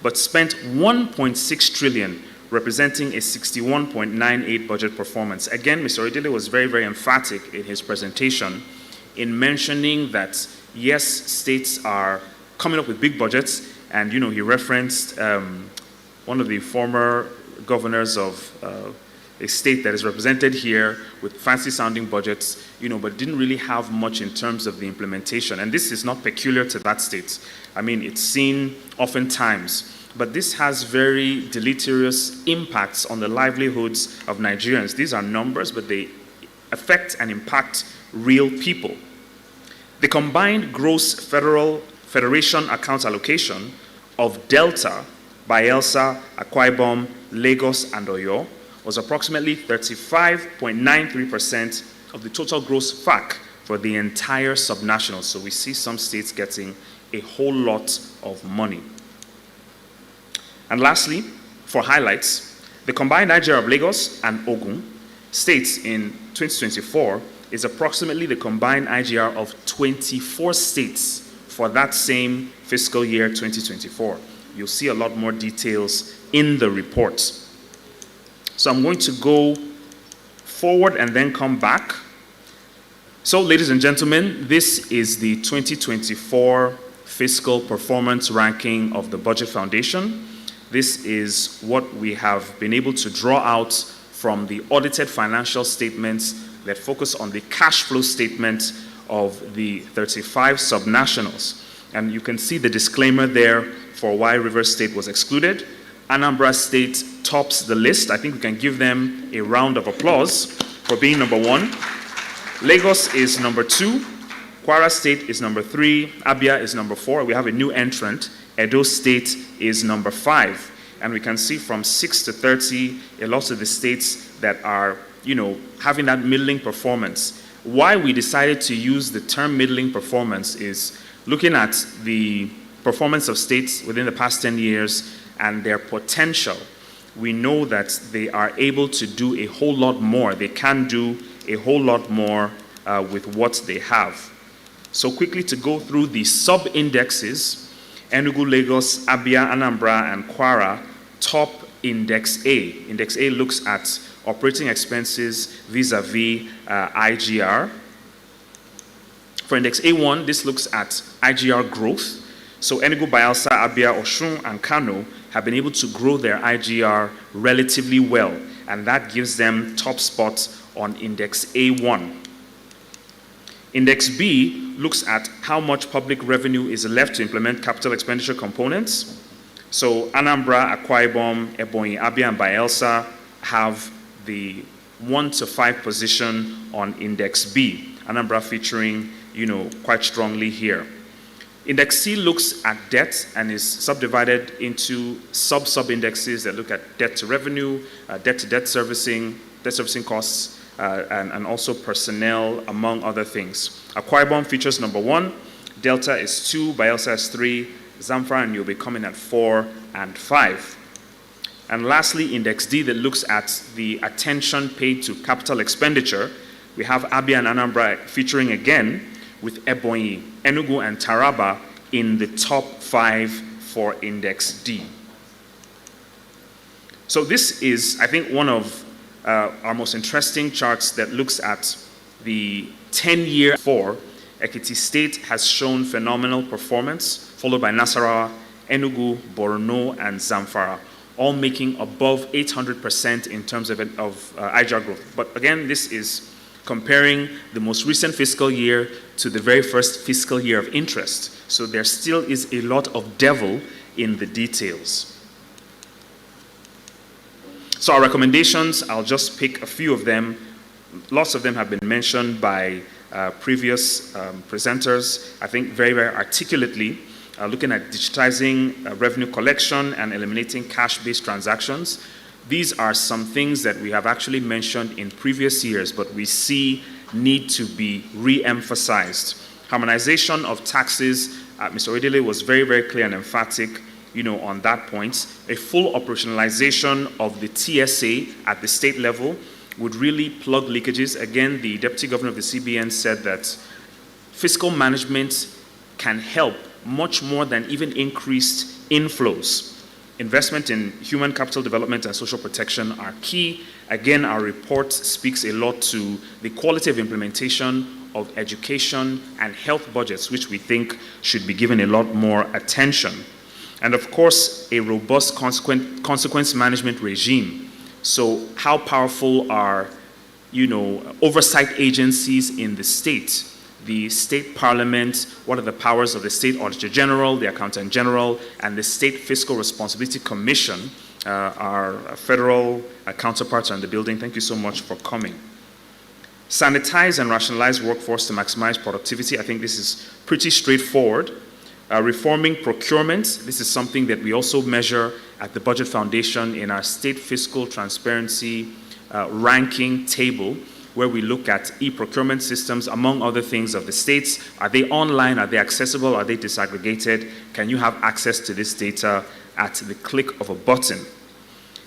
but spent 1.6 trillion, representing a 61.98 budget performance. Again, Mr. Idele was very, very emphatic in his presentation in mentioning that, yes, states are coming up with big budgets, and, he referenced one of the former governors of a state that is represented here with fancy-sounding budgets, but didn't really have much in terms of the implementation. And this is not peculiar to that state. I mean, it's seen oftentimes. But this has very deleterious impacts on the livelihoods of Nigerians. These are numbers, but they affect and impact real people. The combined gross federation account allocation of Delta, Bayelsa, Akwa Ibom, Lagos, and Oyo was approximately 35.93% of the total gross FAC for the entire subnational. So we see some states getting a whole lot of money. And lastly, for highlights, the combined IGR of Lagos and Ogun states in 2024 is approximately the combined IGR of 24 states for that same fiscal year 2024. You'll see a lot more details in the report. So I'm going to go forward and then come back. So, ladies and gentlemen, this is the 2024 fiscal performance ranking of the Budget Foundation. This is what we have been able to draw out from the audited financial statements that focus on the cash flow statement of the 35 subnationals. And you can see the disclaimer there for why Rivers State was excluded. Anambra State tops the list. I think we can give them a round of applause for being number 1. Lagos is number 2. Kwara State is number 3. Abia is number 4. We have a new entrant. Edo State is number 5. And we can see from 6 to 30, a lot of the states that are, having that middling performance. Why we decided to use the term middling performance is looking at the performance of states within the past 10 years and their potential. We know that they are able to do a whole lot more. They can do a whole lot more with what they have. So quickly to go through the sub-indexes, Enugu, Lagos, Abia, Anambra, and Kwara top Index A. Index A looks at operating expenses vis-a-vis IGR. For Index A1, this looks at IGR growth. So Enugu, Bayelsa, Abia, Osun, and Kano have been able to grow their IGR relatively well, and that gives them top spot on Index A1. Index B looks at how much public revenue is left to implement capital expenditure components. So Anambra, Akwa Ibom, Ebonyi, Abia, and Bayelsa have the 1 to 5 position on Index B. Anambra featuring, quite strongly here. Index C looks at debt and is subdivided into sub-indexes that look at debt to revenue, debt to debt servicing costs, and also personnel, among other things. Akwa Ibom features number 1, Delta is 2, Bayelsa is 3, Zamfara and Yobe coming at 4 and 5. And lastly, Index D that looks at the attention paid to capital expenditure. We have Abia and Anambra featuring again, with Ebonyi, Enugu, and Taraba in the top 5 for Index D. So this is, I think, one of our most interesting charts that looks at the 10-year for Ekiti State has shown phenomenal performance, followed by Nasarawa, Enugu, Borno, and Zamfara, all making above 800% in terms of IJR growth. But again, this is comparing the most recent fiscal year to the very first fiscal year of interest. So there still is a lot of devil in the details. So our recommendations, I'll just pick a few of them. Lots of them have been mentioned by previous presenters, I think very, very articulately, looking at digitizing revenue collection and eliminating cash-based transactions. These are some things that we have actually mentioned in previous years, but we see need to be re-emphasized. Harmonization of taxes, Mr. Oedele was very, very clear and emphatic, on that point. A full operationalization of the TSA at the state level would really plug leakages. Again, the Deputy Governor of the CBN said that fiscal management can help much more than even increased inflows. Investment in human capital development and social protection are key. Again, our report speaks a lot to the quality of implementation of education and health budgets, which we think should be given a lot more attention. And of course, a robust consequence management regime. So how powerful are, oversight agencies in the state? The state parliament, what are the powers of the state auditor general, the accountant general, and the state fiscal responsibility commission. Our federal counterparts are in the building. Thank you so much for coming. Sanitize and rationalize workforce to maximize productivity. I think this is pretty straightforward. Reforming procurement. This is something that we also measure at the Budget Foundation in our state fiscal transparency ranking table, where we look at e-procurement systems, among other things, of the states. Are they online? Are they accessible? Are they disaggregated? Can you have access to this data at the click of a button?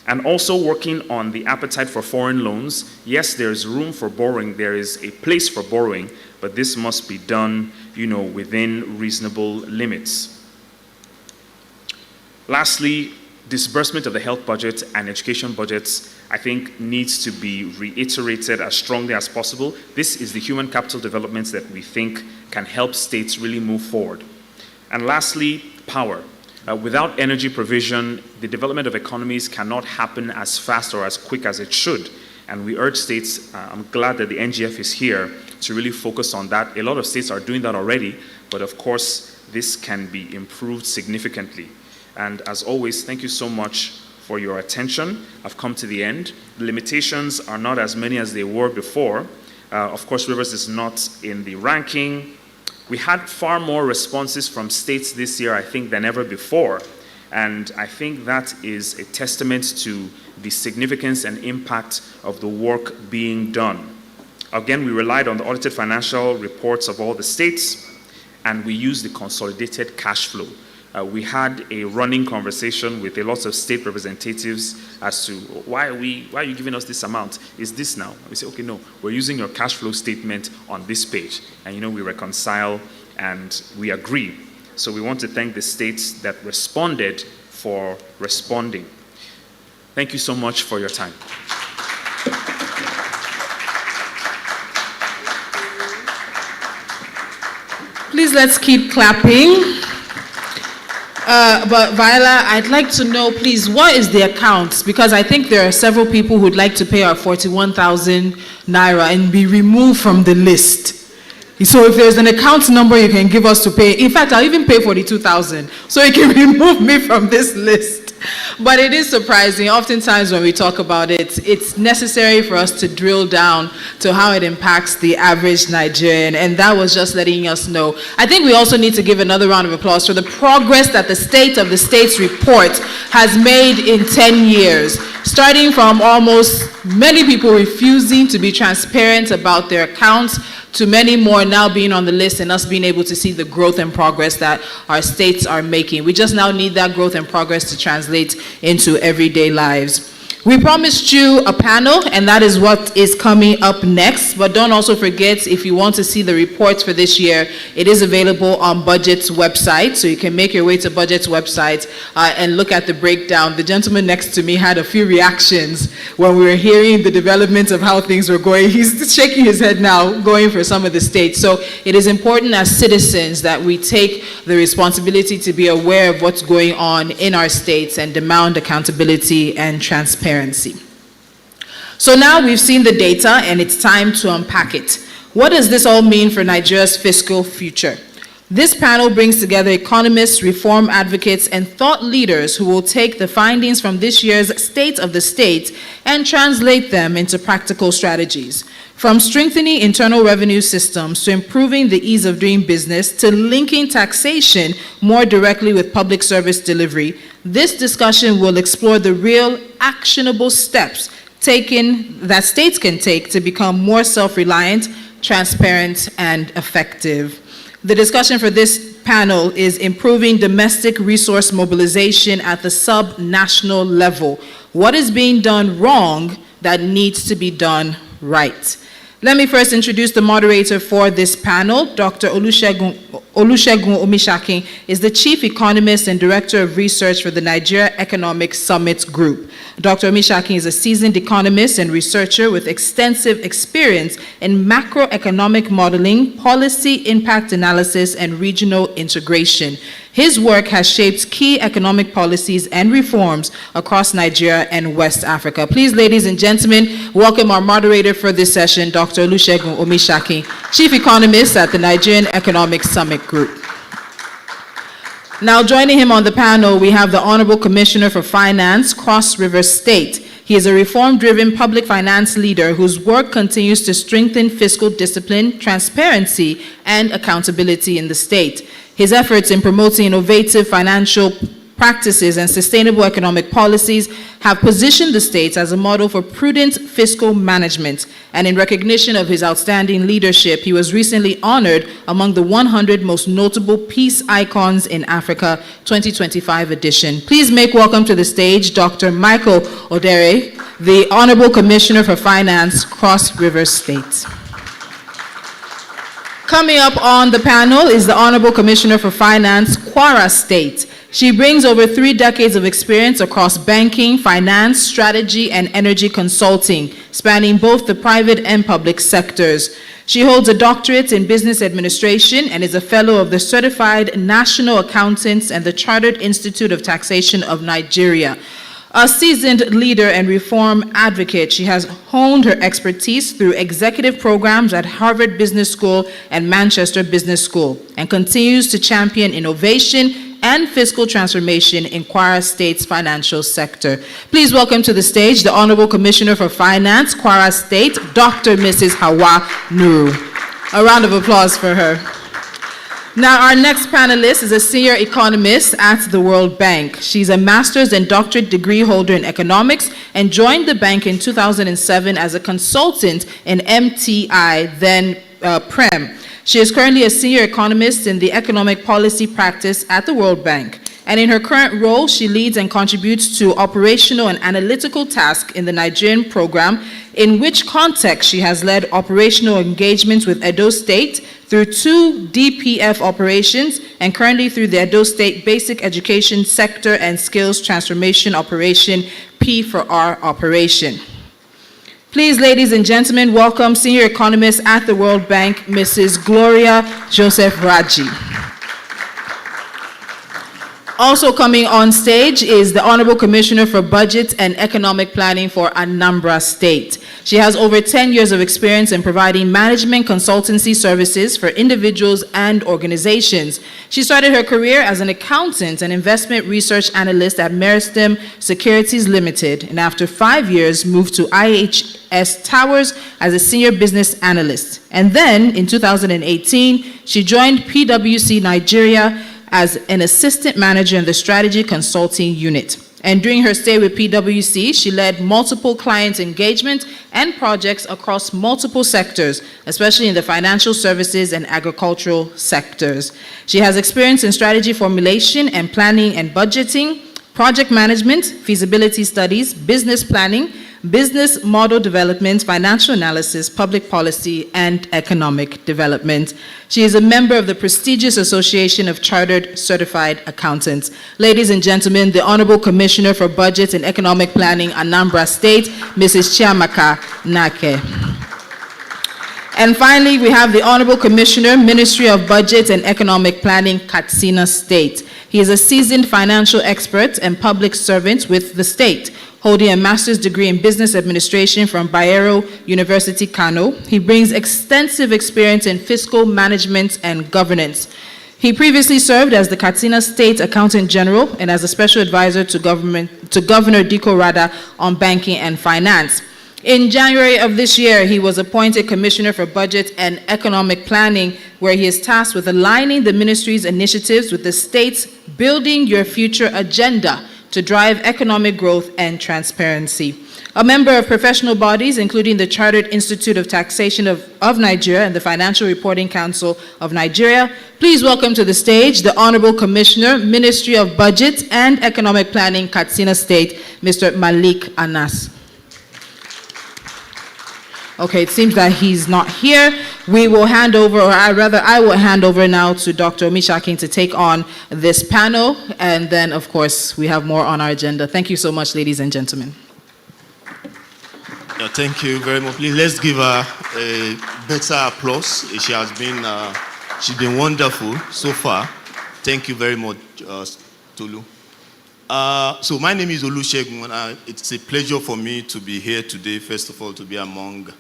And also working on the appetite for foreign loans. Yes, there is room for borrowing. There is a place for borrowing, but this must be done, within reasonable limits. Lastly, disbursement of the health budget and education budgets, I think, needs to be reiterated as strongly as possible. This is the human capital developments that we think can help states really move forward. And lastly, power. Without energy provision, the development of economies cannot happen as fast or as quick as it should. And we urge states, I'm glad that the NGF is here, to really focus on that. A lot of states are doing that already, but of course, this can be improved significantly. And as always, thank you so much for your attention. I've come to the end. The limitations are not as many as they were before. Of course, Rivers is not in the ranking. We had far more responses from states this year, I think, than ever before. And I think that is a testament to the significance and impact of the work being done. Again, we relied on the audited financial reports of all the states, and we used the consolidated cash flow. We had a running conversation with a lot of state representatives as to why are you giving us this amount? Is this now? We say, okay, no, we're using your cash flow statement on this page. And we reconcile and we agree. So we want to thank the states that responded for responding. Thank you so much for your time.
Please let's keep clapping. But Viola, I'd like to know, please, what is the account? Because I think there are several people who'd like to pay our 41,000 naira and be removed from the list. So if there's an account number you can give us to pay, in fact, I'll even pay 42,000, so you can remove me from this list. But it is surprising. Oftentimes when we talk about it, it's necessary for us to drill down to how it impacts the average Nigerian, and that was just letting us know. I think we also need to give another round of applause for the progress that the State of the States report has made in 10 years, starting from almost many people refusing to be transparent about their accounts to many more now being on the list and us being able to see the growth and progress that our states are making. We just now need that growth and progress to translate into everyday lives. We promised you a panel, and that is what is coming up next. But don't also forget, if you want to see the reports for this year, it is available on BudgIT's website. So you can make your way to BudgIT's website and look at the breakdown. The gentleman next to me had a few reactions when we were hearing the development of how things were going. He's shaking his head now, going for some of the states. So it is important as citizens that we take the responsibility to be aware of what's going on in our states and demand accountability and transparency. So now we've seen the data and it's time to unpack it. What does this all mean for Nigeria's fiscal future? This panel brings together economists, reform advocates, and thought leaders who will take the findings from this year's State of the State and translate them into practical strategies. From strengthening internal revenue systems to improving the ease of doing business to linking taxation more directly with public service delivery, this discussion will explore the real actionable steps that states can take to become more self-reliant, transparent, and effective. The discussion for this panel is improving domestic resource mobilization at the subnational level. What is being done wrong that needs to be done right? Let me first introduce the moderator for this panel. Dr. Olusegun Omishakin is the Chief Economist and Director of Research for the Nigeria Economic Summit Group. Dr. Omishakin is a seasoned economist and researcher with extensive experience in macroeconomic modeling, policy impact analysis, and regional integration. His work has shaped key economic policies and reforms across Nigeria and West Africa. Please, ladies and gentlemen, welcome our moderator for this session, Dr. Olusegun Omishakin, Chief Economist at the Nigerian Economic Summit Group. Now, joining him on the panel, we have the Honorable Commissioner for Finance, Cross River State. He is a reform-driven public finance leader whose work continues to strengthen fiscal discipline, transparency, and accountability in the state. His efforts in promoting innovative financial practices and sustainable economic policies have positioned the states as a model for prudent fiscal management. And in recognition of his outstanding leadership, he was recently honored among the 100 most notable peace icons in Africa 2025 edition. Please make welcome to the stage Dr. Michael Odere, the Honorable Commissioner for Finance, Cross River State. Coming up on the panel is the Honorable Commissioner for Finance, Kwara State. She brings over 3 decades of experience across banking, finance, strategy, and energy consulting, spanning both the private and public sectors. She holds a doctorate in business administration and is a fellow of the Certified National Accountants and the Chartered Institute of Taxation of Nigeria. A seasoned leader and reform advocate, she has honed her expertise through executive programs at Harvard Business School and Manchester Business School and continues to champion innovation and fiscal transformation in Kwara State's financial sector. Please welcome to the stage the Honorable Commissioner for Finance, Kwara State, Dr. Mrs. Hawa Nuru. A round of applause for her. Now, our next panelist is a senior economist at the World Bank. She's a master's and doctorate degree holder in economics and joined the bank in 2007 as a consultant in MTI, then PREM. She is currently a senior economist in the economic policy practice at the World Bank. And in her current role, she leads and contributes to operational and analytical tasks in the Nigerian program, in which context she has led operational engagements with Edo State through 2 DPF operations and currently through the Edo State Basic Education Sector and Skills Transformation Operation, P4R operation. Please, ladies and gentlemen, welcome senior economist at the World Bank, Mrs. Gloria Joseph Raji. Also coming on stage is the Honorable Commissioner for Budget and Economic Planning for Anambra State. She has over 10 years of experience in providing management consultancy services for individuals and organizations. She started her career as an accountant and investment research analyst at Meristem Securities Limited, and after 5 years moved to IHS Towers as a senior business analyst. And then in 2018, she joined PwC Nigeria as an assistant manager in the strategy consulting unit. And during her stay with PwC, she led multiple client engagement and projects across multiple sectors, especially in the financial services and agricultural sectors. She has experience in strategy formulation and planning and budgeting, project management, feasibility studies, business planning, business model development, financial analysis, public policy, and economic development. She is a member of the prestigious Association of Chartered Certified Accountants. Ladies and gentlemen, the Honorable Commissioner for Budget and Economic Planning, Anambra State, Mrs. Chiamaka Nake. And finally, we have the Honorable Commissioner, Ministry of Budget and Economic Planning, Katsina State. He is a seasoned financial expert and public servant with the state, holding a master's degree in business administration from Bayero University, Kano. He brings extensive experience in fiscal management and governance. He previously served as the Katsina State Accountant General and as a special advisor to Governor Diko Rada on banking and finance. In January of this year, he was appointed Commissioner for Budget and Economic Planning, where he is tasked with aligning the ministry's initiatives with the state's Building Your Future agenda to drive economic growth and transparency. A member of professional bodies, including the Chartered Institute of Taxation of Nigeria and the Financial Reporting Council of Nigeria, please welcome to the stage the Honorable Commissioner, Ministry of Budget and Economic Planning, Katsina State, Mr. Malik Anas. Okay, it seems that he's not here. We will hand over, or I will hand over now to Dr. Omishakin to take on this panel, and then, of course, we have more on our agenda. Thank you so much, ladies and gentlemen.
Thank you very much. Please, let's give her a better applause. She's been wonderful so far. Thank you very much, Tolu. So my name is Olusegun, and it's a pleasure for me to be here today, first of all, to be among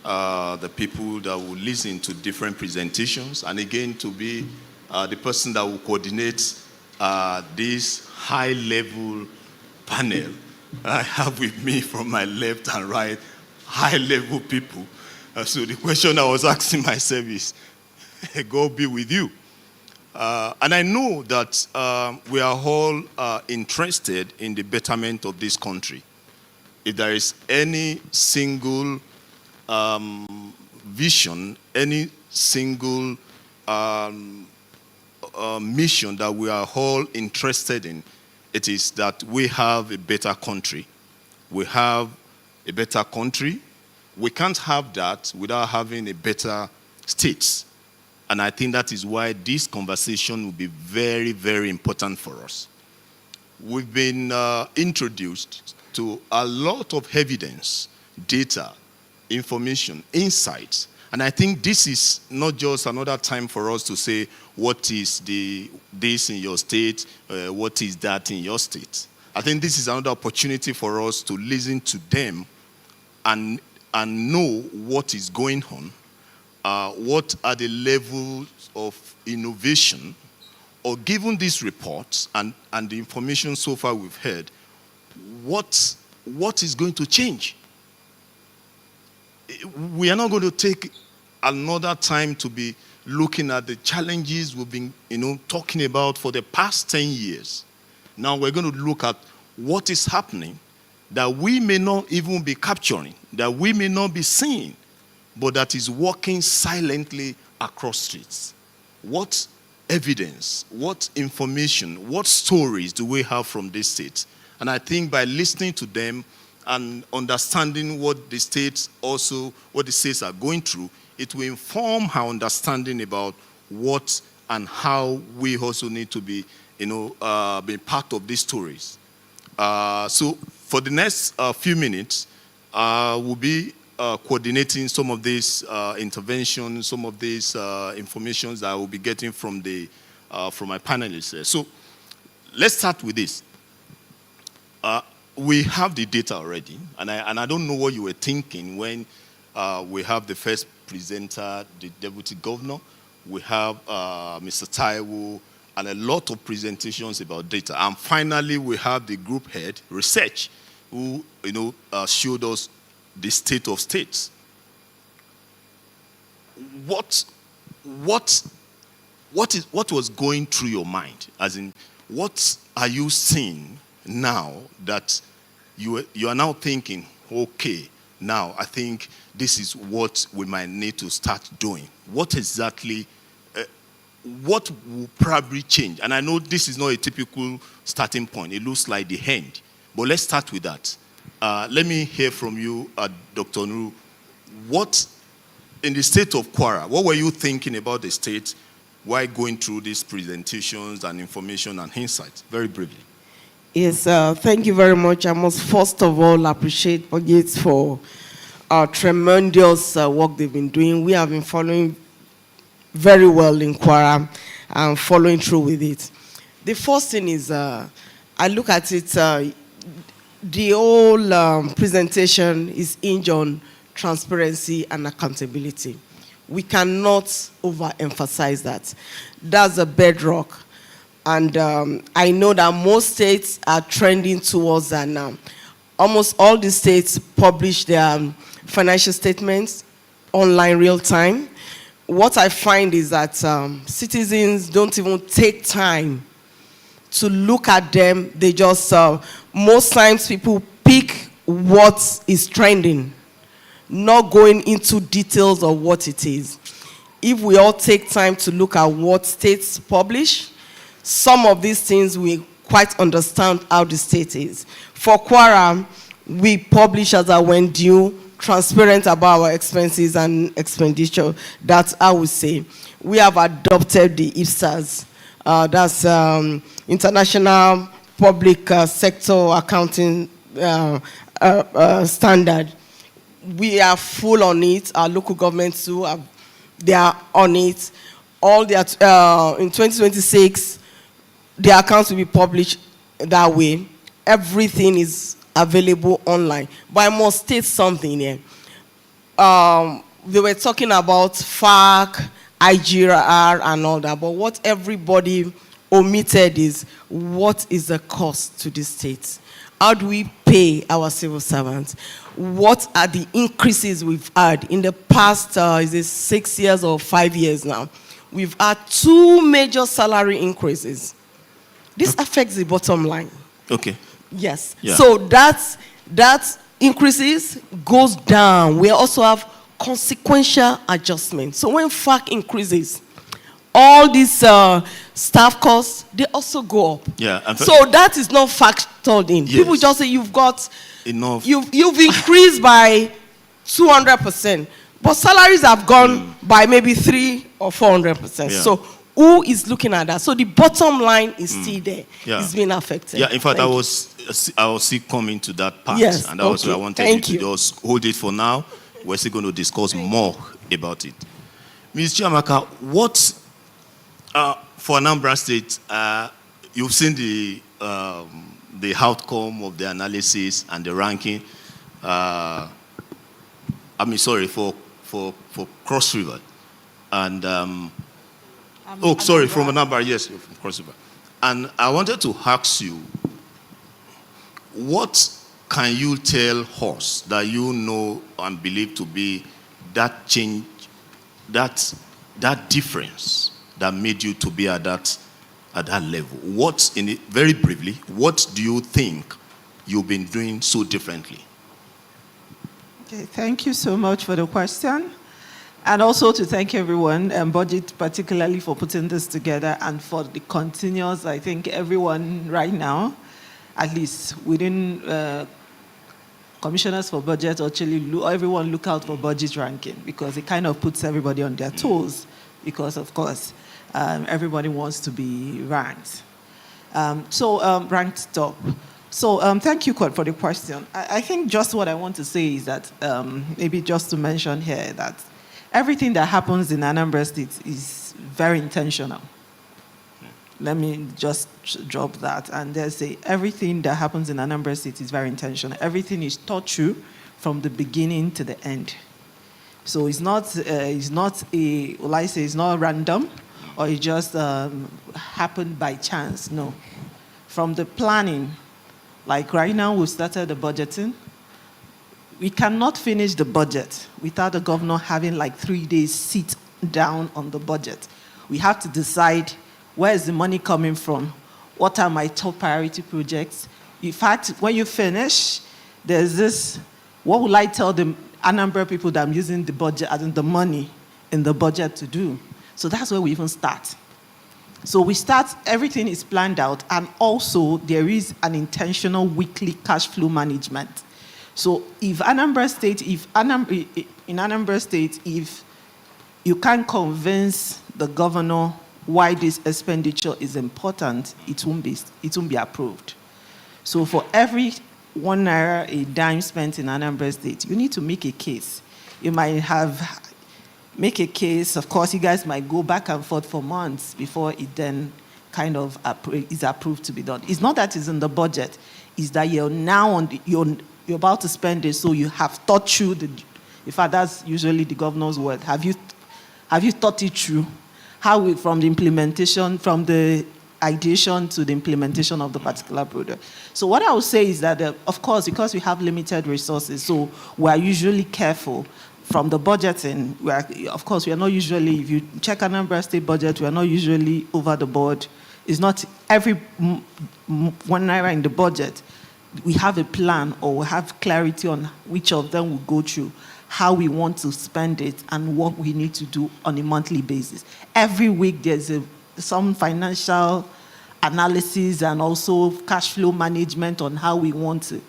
the people that will listen to different presentations, and again to be the person that will coordinate this high-level panel I have with me from my left and right, high-level people. So the question I was asking myself is, God be with you. And I know that we are all interested in the betterment of this country. If there is any single vision, any single mission that we are all interested in, it is that we have a better country. We have a better country. We can't have that without having a better state. And I think that is why this conversation will be very, very important for us. We've been introduced to a lot of evidence, data, information, insights. And I think this is not just another time for us to say, what is this in your state, what is that in your state. I think this is another opportunity for us to listen to them and know what is going on, what are the levels of innovation, or given these reports and the information so far we've heard, what is going to change? We are not going to take another time to be looking at the challenges we've been talking about for the past 10 years. Now we're going to look at what is happening that we may not even be capturing, that we may not be seeing, but that is working silently across streets. What evidence, what information, what stories do we have from this state? And I think by listening to them and understanding what the states are going through, it will inform our understanding about what and how we also need to be, be part of these stories. So for the next few minutes, we'll be coordinating some of these interventions, some of these informations that I will be getting from my panelists. So let's start with this. we have the data already, and I don't know what you were thinking when we have the first presenter, the deputy governor, we have Mr. Taiwo, and a lot of presentations about data. And finally, we have the group head, research, who showed us the state of states. What was going through your mind? As in, what are you seeing now that you are now thinking, okay, now I think this is what we might need to start doing? What exactly, what will probably change? And I know this is not a typical starting point. It looks like the end. But let's start with that. Let me hear from you, Dr. Nuru. What, in the state of Kwara, what were you thinking about the state while going through these presentations and information and insights? Very briefly.
Yes, thank you very much. I must first of all appreciate BudgIT for our tremendous work they've been doing. We have been following very well in Kwara and following through with it. The first thing is, I look at it, the whole presentation is hinged on transparency and accountability. We cannot overemphasize that. That's a bedrock. And I know that most states are trending towards that now. Almost all the states publish their financial statements online real time. What I find is that citizens don't even take time to look at them. They just, most times people pick what is trending, not going into details of what it is. If we all take time to look at what states publish, some of these things we quite understand how the state is. For Kwara, we publish as I went due, transparent about our expenses and expenditure. That's how we say. We have adopted the IPSAS, that's International Public Sector Accounting Standard. We are full on it. Our local governments too, they are on it. All their, in 2026, the accounts will be published that way. Everything is available online. But I must state something here. They were talking about FAC, IGR, and all that. But what everybody omitted is, what is the cost to the states? How do we pay our civil servants? What are the increases we've had? In the past, is it 6 years or 5 years now? We've had 2 major salary increases. This affects the bottom line.
Okay.
Yes.
Yeah.
So that increases goes down. We also have consequential adjustments. So when FAC increases, all these staff costs, they also go up.
Yeah.
So that is not factored in.
Yes.
People just say you've got
enough.
You've increased by 200%, but salaries have gone by maybe 300 or 400%.
Yeah.
So who is looking at that? So the bottom line is still there.
Yeah.
It's being affected.
Yeah, in fact,
Thank
I was still coming to that part.
Yes,
And that was why I wanted
Thank
you to just hold it for now. We're still going to discuss more about it. Ms. Chiamaka, what, for Anambra State, you've seen the outcome of the analysis and the ranking. For Cross River. And from Anambra, yes, from Cross River. And I wanted to ask you, what can you tell us that you know and believe to be that change, that difference that made you to be at that level? Very briefly, what do you think you've been doing so differently?
Okay, thank you so much for the question. And also to thank everyone, and BudgIT particularly for putting this together and for the continuous, I think everyone right now, at least within commissioners for budget, actually everyone look out for BudgIT ranking because it kind of puts everybody on their toes because, of course, everybody wants to be ranked. Ranked top. So thank you, Kurt, for the question. I think just what I want to say is that, maybe just to mention here that everything that happens in Anambra State is very intentional.
let me just drop that. And they say everything that happens in Anambra State is very intentional. Everything is thought through from the beginning to the end. So it's not it's not random, or it just happened by chance. No. From the planning, like right now we started the budgeting. We cannot finish the budget without the governor having like 3 days sit down on the budget. We have to decide, where is the money coming from? What are my top priority projects? In fact, when you finish, there's this, what will I tell the Anambra people that I'm using the budget, as in the money in the budget to do? So that's where we even start. So we start, everything is planned out, and also there is an intentional weekly cash flow management. So if in Anambra State, if you can't convince the governor why this expenditure is important, it won't be approved. So for every 1 naira a dime spent in Anambra State, you need to make a case. You might make a case. Of course, you guys might go back and forth for months before it then kind of is approved to be done. It's not that it's in the budget. It's that you're now you're about to spend it, so you have thought through in fact, that's usually the governor's word. Have you thought it through? How from the implementation, from the ideation to the implementation of the particular product. So what I would say is that, of course, because we have limited resources, so we are usually careful. From the budgeting, of course, we are not usually, if you check Anambra State budget, we are not usually over the board. It's not every 1 naira in the budget. We have a plan, or we have clarity on which of them will go through, how we want to spend it, and what we need to do on a monthly basis. Every week, there's some financial analysis and also cash flow management on how we want to,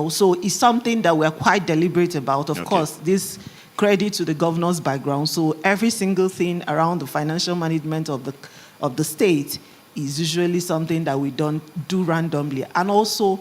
so it's something that we're quite deliberate about. Of course, this credit to the governor's background. So every single thing around the financial management of the state is usually something that we don't do randomly. And also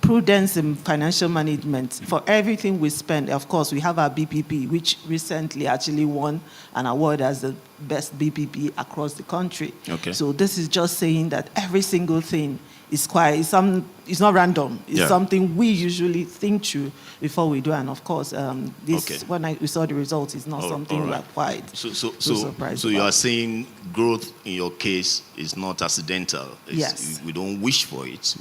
prudence in financial management. For everything we spend, of course, we have our BPP, which recently actually won an award as the best BPP across the country.
Okay.
So this is just saying that every single thing is it's not random. It's something we usually think through before we do. And of course, when we saw the results, it's not something we're quite surprised
So you
about.
are saying growth in your case is not accidental.
Yes.
We don't wish for it.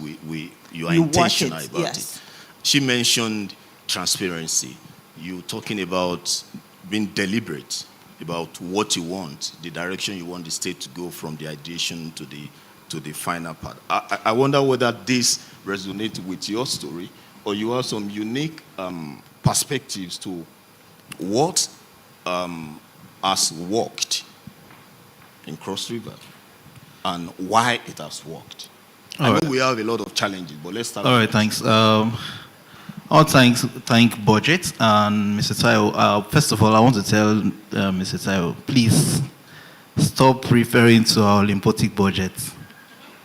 You are intentional about it. She mentioned transparency. You talking about being deliberate about what you want, the direction you want the state to go from the ideation to the final part. I wonder whether this resonates with your story, or you have some unique perspectives to what has worked in Cross River and why it has worked. I know we have a lot of challenges, but let's start.
All right, thanks. All thank BudgIT and Mr. Tayo. First of all, I want to tell Mr. Tayo, please stop referring to our Olympic budget.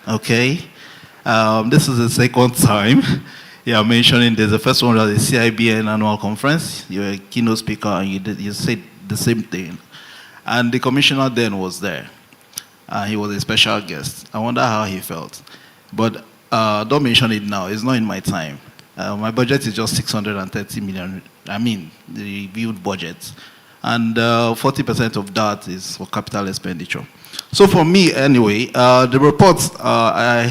Okay? This is the second time you are mentioning this. The first one was the CIBN annual conference. You were a keynote speaker and you said the same thing. And the commissioner then was there. He was a special guest. I wonder how he felt. But don't mention it now. It's not in my time. My budget is just 630 million. I mean, the reviewed budget. And 40% of that is for capital expenditure. So for me, anyway, the reports, I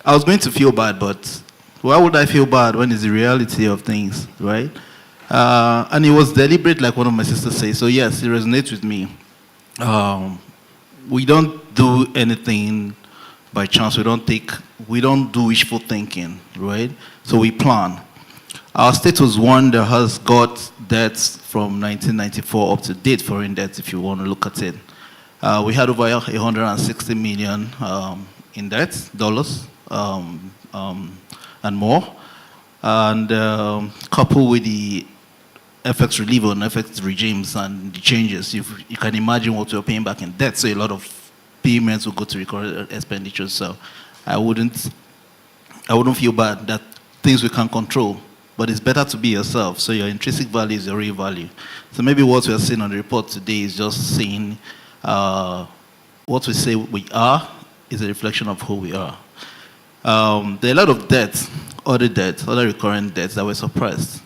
was going to feel bad, but why would I feel bad when it's the reality of things, right? And it was deliberate, like one of my sisters says. So yes, it resonates with me. We don't do anything by chance. We don't do wishful thinking, right? So we plan. Our state was one that has got debts from 1994 up to date, foreign debts, if you want to look at it. We had over 160 million in debt, dollars, and more. And coupled with the FX relief on FX regimes and the changes, you can imagine what we're paying back in debt. So a lot of payments will go to recurrent expenditures. So I wouldn't feel bad that things we can't control. But it's better to be yourself. So your intrinsic value is your real value. So maybe what we are seeing on the report today is just saying what we say we are is a reflection of who we are. There are a lot of debts, other recurrent debts that were suppressed.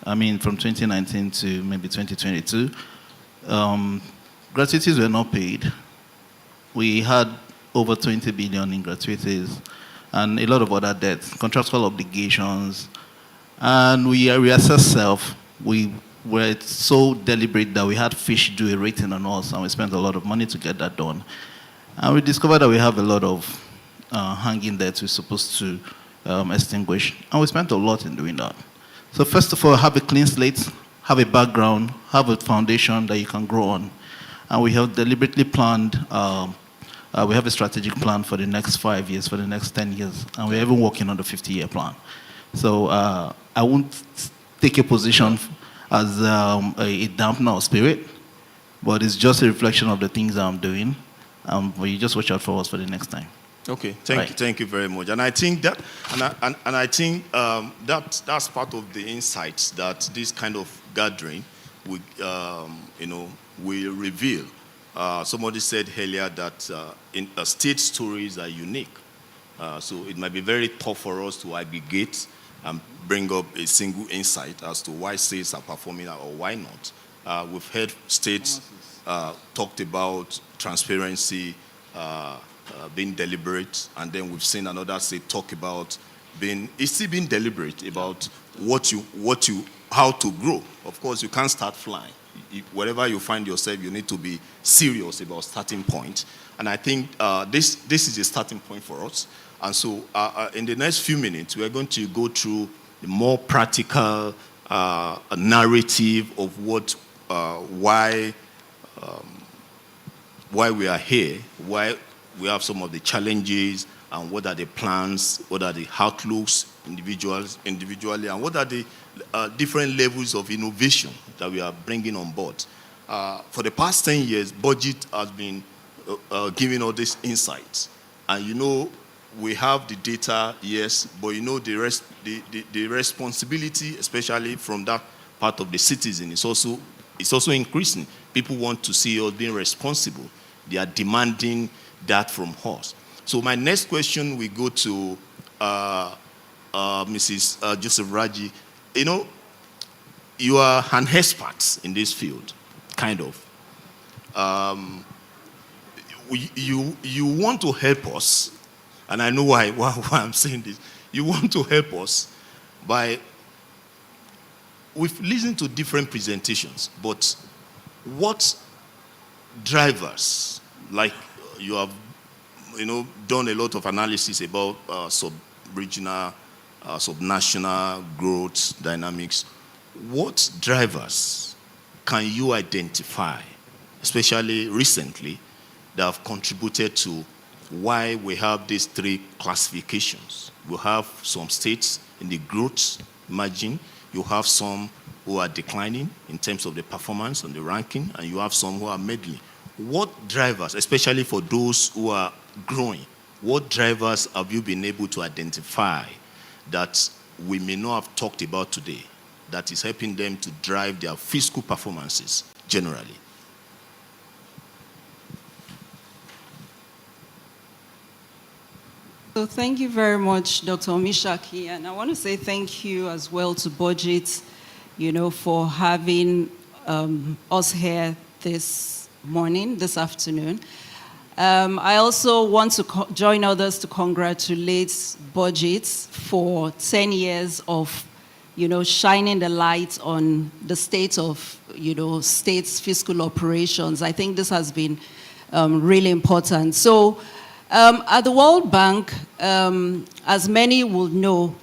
I mean, from 2019 to maybe 2022, gratuities were not paid. We had over 20 billion in gratuities and a lot of other debts, contractual obligations, and we reassessed self. We were so deliberate that we had Fish do a rating on us, and we spent a lot of money to get that done. And we discovered that we have a lot of hanging debts we're supposed to extinguish, and we spent a lot in doing that. So first of all, have a clean slate, have a background, have a foundation that you can grow on. And we have deliberately planned, we have a strategic plan for the next 5 years, for the next 10 years, and we're even working on the 50-year plan. So I won't take a position as a dampener of spirit, but it's just a reflection of the things I'm doing. But you just watch out for us for the next time.
Okay, thank you very much. And I think that, that's part of the insights that this kind of gathering will, will reveal. Somebody said earlier that state stories are unique. So it might be very tough for us to aggregate and bring up a single insight as to why states are performing or why not. We've heard states talked about transparency, being deliberate, and then we've seen another state talk about it's still being deliberate about how to grow. Of course, you can't start flying. Wherever you find yourself, you need to be serious about starting point. And I think this is a starting point for us. And so in the next few minutes, we're going to go through the more practical narrative of why we are here, why we have some of the challenges, and what are the plans, what are the outlooks individually, and what are the different levels of innovation that we are bringing on board. For the past 10 years, BudgIT has been giving all these insights. And we have the data, yes, but the responsibility, especially from that part of the citizen, is also increasing. People want to see us being responsible. They are demanding that from us. So my next question will go to Mrs. Joseph Raji. You are an expert in this field, kind of. You want to help us, and I know why I'm saying this. You want to help us we've listened to different presentations, but what drivers, like you have done a lot of analysis about sub-regional, subnational growth dynamics. What drivers can you identify, especially recently, that have contributed to why we have these three classifications? We have some states in the growth margin, you have some who are declining in terms of the performance and the ranking, and you have some who are middling. What drivers, especially for those who are growing, what drivers have you been able to identify that we may not have talked about today that is helping them to drive their fiscal performances generally?
So thank you very much, Dr. Omishaki, and I want to say thank you as well to BudgIT, for having us here this afternoon. I also want to join others to congratulate BudgIT for 10 years of, shining the light on the state of, states' fiscal operations. I think this has been really important. So at the World Bank, as many will know,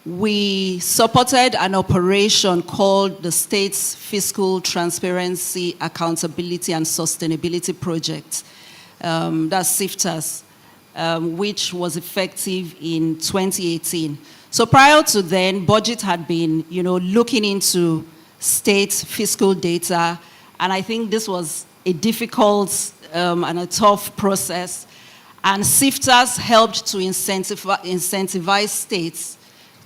we supported an operation called the States Fiscal Transparency, Accountability and Sustainability Project. That's SIFTAS, which was effective in 2018. So prior to then, BudgIT had been, looking into state fiscal data, and I think this was a difficult and a tough process. And SIFTAS helped to incentivize states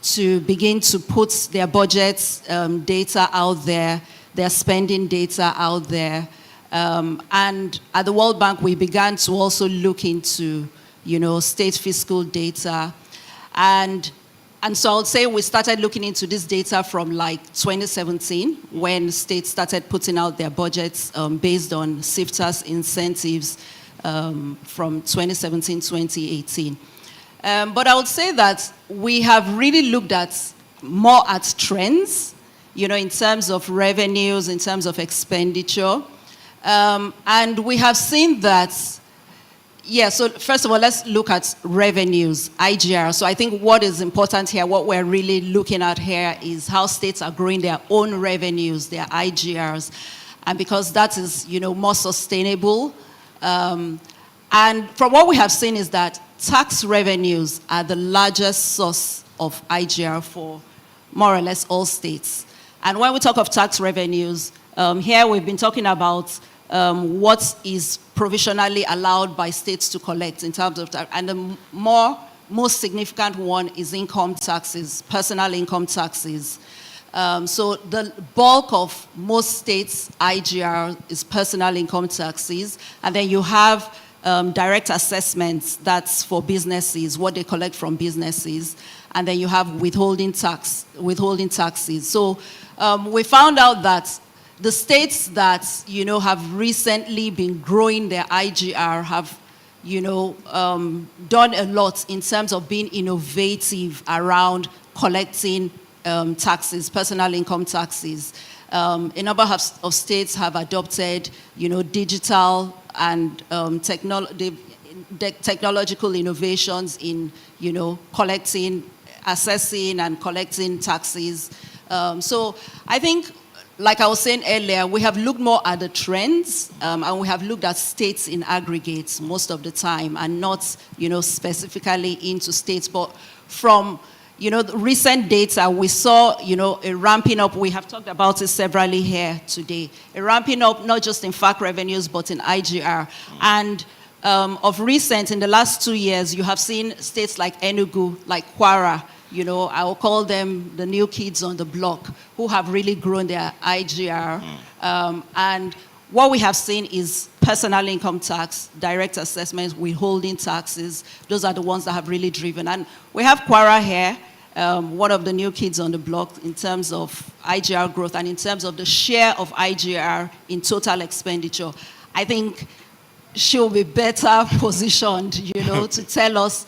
to begin to put their budget data out there, their spending data out there, And at the World Bank, we began to also look into, state fiscal data. And so I would say we started looking into this data from like 2017, when states started putting out their budgets based on SIFTA's incentives from 2017, 2018. But I would say that we have really looked at more at trends, in terms of revenues, in terms of expenditure. And we have seen that, so first of all, let's look at revenues, IGR. So I think what is important here, what we're really looking at here is how states are growing their own revenues, their IGRs. And because that is, more sustainable. And from what we have seen is that tax revenues are the largest source of IGR for more or less all states. And when we talk of tax revenues, here we've been talking about what is provisionally allowed by states to collect in terms of tax. And the most significant one is income taxes, personal income taxes. So the bulk of most states' IGR is personal income taxes. And then you have direct assessments, that's for businesses, what they collect from businesses. And then you have withholding taxes. So we found out that the states that, have recently been growing their IGR have, done a lot in terms of being innovative around collecting taxes, personal income taxes. A number of states have adopted, digital and technological innovations in, collecting, assessing and collecting taxes. So I think, like I was saying earlier, we have looked more at the trends, and we have looked at states in aggregates most of the time, and not, specifically into states. But from, the recent data, we saw, a ramping up. We have talked about it severally here today. A ramping up, not just in FAC revenues, but in IGR. And of recent, in the last 2 years, you have seen states like Enugu, like Kwara, I will call them the new kids on the block, who have really grown their IGR. And what we have seen is personal income tax, direct assessments, withholding taxes. Those are the ones that have really driven. And we have Kwara here, one of the new kids on the block in terms of IGR growth and in terms of the share of IGR in total expenditure. I think she'll be better positioned, to tell us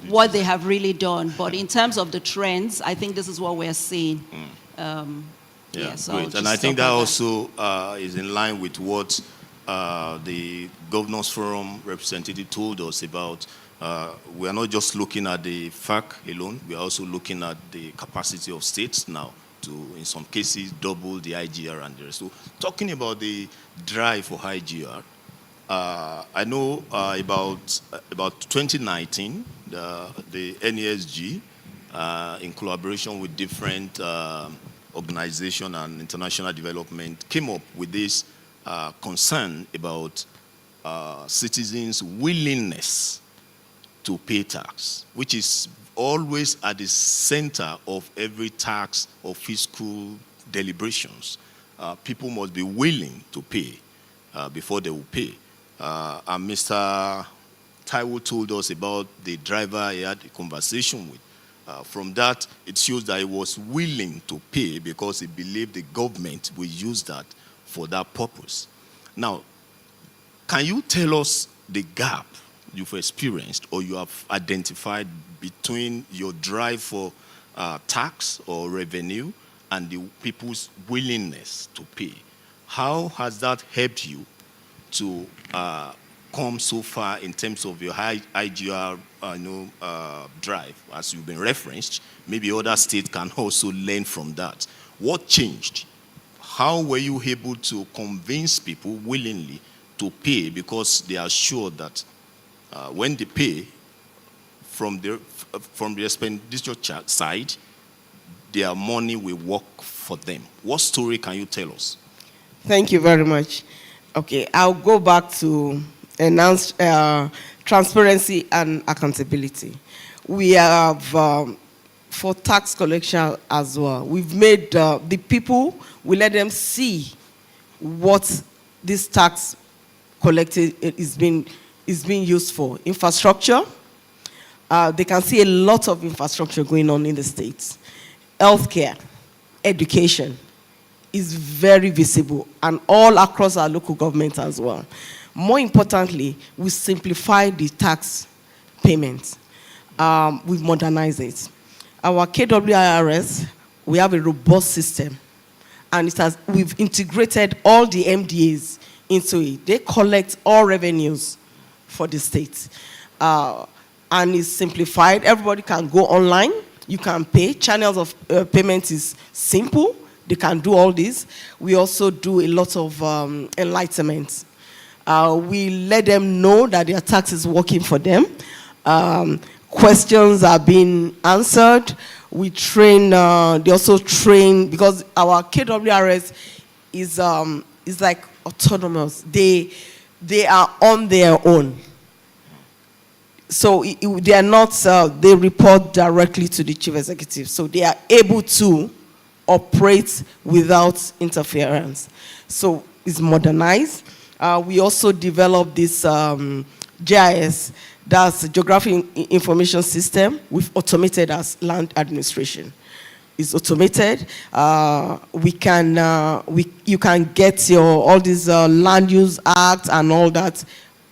what they have really done. But in terms of the trends, I think this is what we're seeing.
So great. And I think that also is in line with what the Governors Forum representative told us about. We are not just looking at the FAC alone, we are also looking at the capacity of states now to, in some cases, double the IGR and the rest. So talking about the drive for IGR, I know about 2019, the NESG, in collaboration with different organizations and international development, came up with this concern about citizens' willingness to pay tax, which is always at the center of every tax or fiscal deliberations. People must be willing to pay before they will pay. And Mr. Taiwo told us about the driver he had a conversation with. From that, it shows that he was willing to pay because he believed the government will use that for that purpose. Now, can you tell us the gap you've experienced or you have identified between your drive for tax or revenue and the people's willingness to pay? How has that helped you to come so far in terms of your high IGR drive, as you've been referenced? Maybe other states can also learn from that. What changed? How were you able to convince people willingly to pay because they are sure that when they pay from the expenditure side, their money will work for them? What story can you tell us?
Thank you very much. Okay, I'll go back to enhanced transparency and accountability. We have, for tax collection as well, we've made the people, we let them see what this tax collected is being used for. Infrastructure, they can see a lot of infrastructure going on in the states. Healthcare, education is very visible, and all across our local government as well. More importantly, we simplify the tax payments. We've modernized it. Our KWIRS, we have a robust system, and we've integrated all the MDAs into it. They collect all revenues for the state. And it's simplified. Everybody can go online. You can pay. Channels of payment is simple. They can do all this. We also do a lot of enlightenment. We let them know that their tax is working for them. Questions are being answered. We train, they also train, because our KWRS is like autonomous. They are on their own. So they are not, they report directly to the chief executive. So they are able to operate without interference. So it's modernized. We also developed this GIS, that's Geographic Information System. We've automated as land administration. It's automated. You can get all these land use act and all that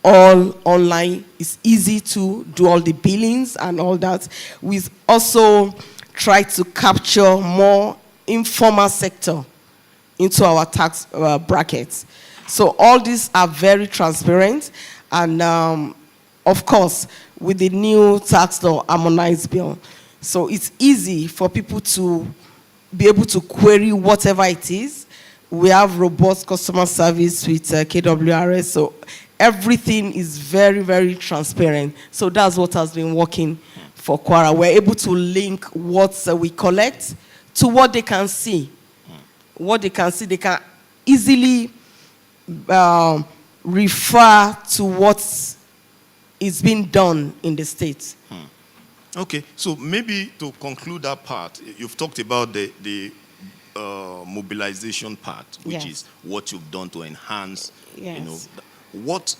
all online. It's easy to do all the billings and all that. We've also tried to capture more informal sector into our tax brackets. So all these are very transparent, and of course, with the new tax law harmonized bill. So it's easy for people to be able to query whatever it is. We have robust customer service with KWRS, so everything is very, very transparent. So that's what has been working for Kwara. We're able to link what we collect to what they can see. What they can see, they can easily refer to what is being done in the States.
Okay, so maybe to conclude that part, you've talked about the mobilization part, which is what you've done to enhance, what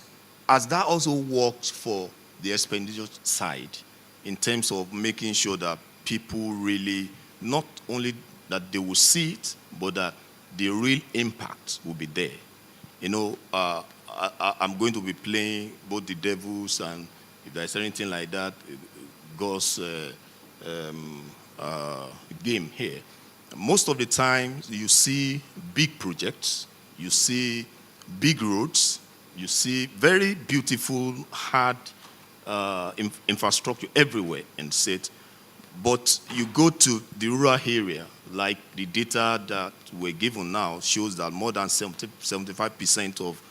has that also worked for the expenditure side in terms of making sure that people really, not only that they will see it, but that the real impact will be there? I'm going to be playing both the devils and, if there's anything like that, God's game here. Most of the time, you see big projects, you see big roads, you see very beautiful, hard infrastructure everywhere in the state. But you go to the rural area, like the data that we're given now shows that more than 75% of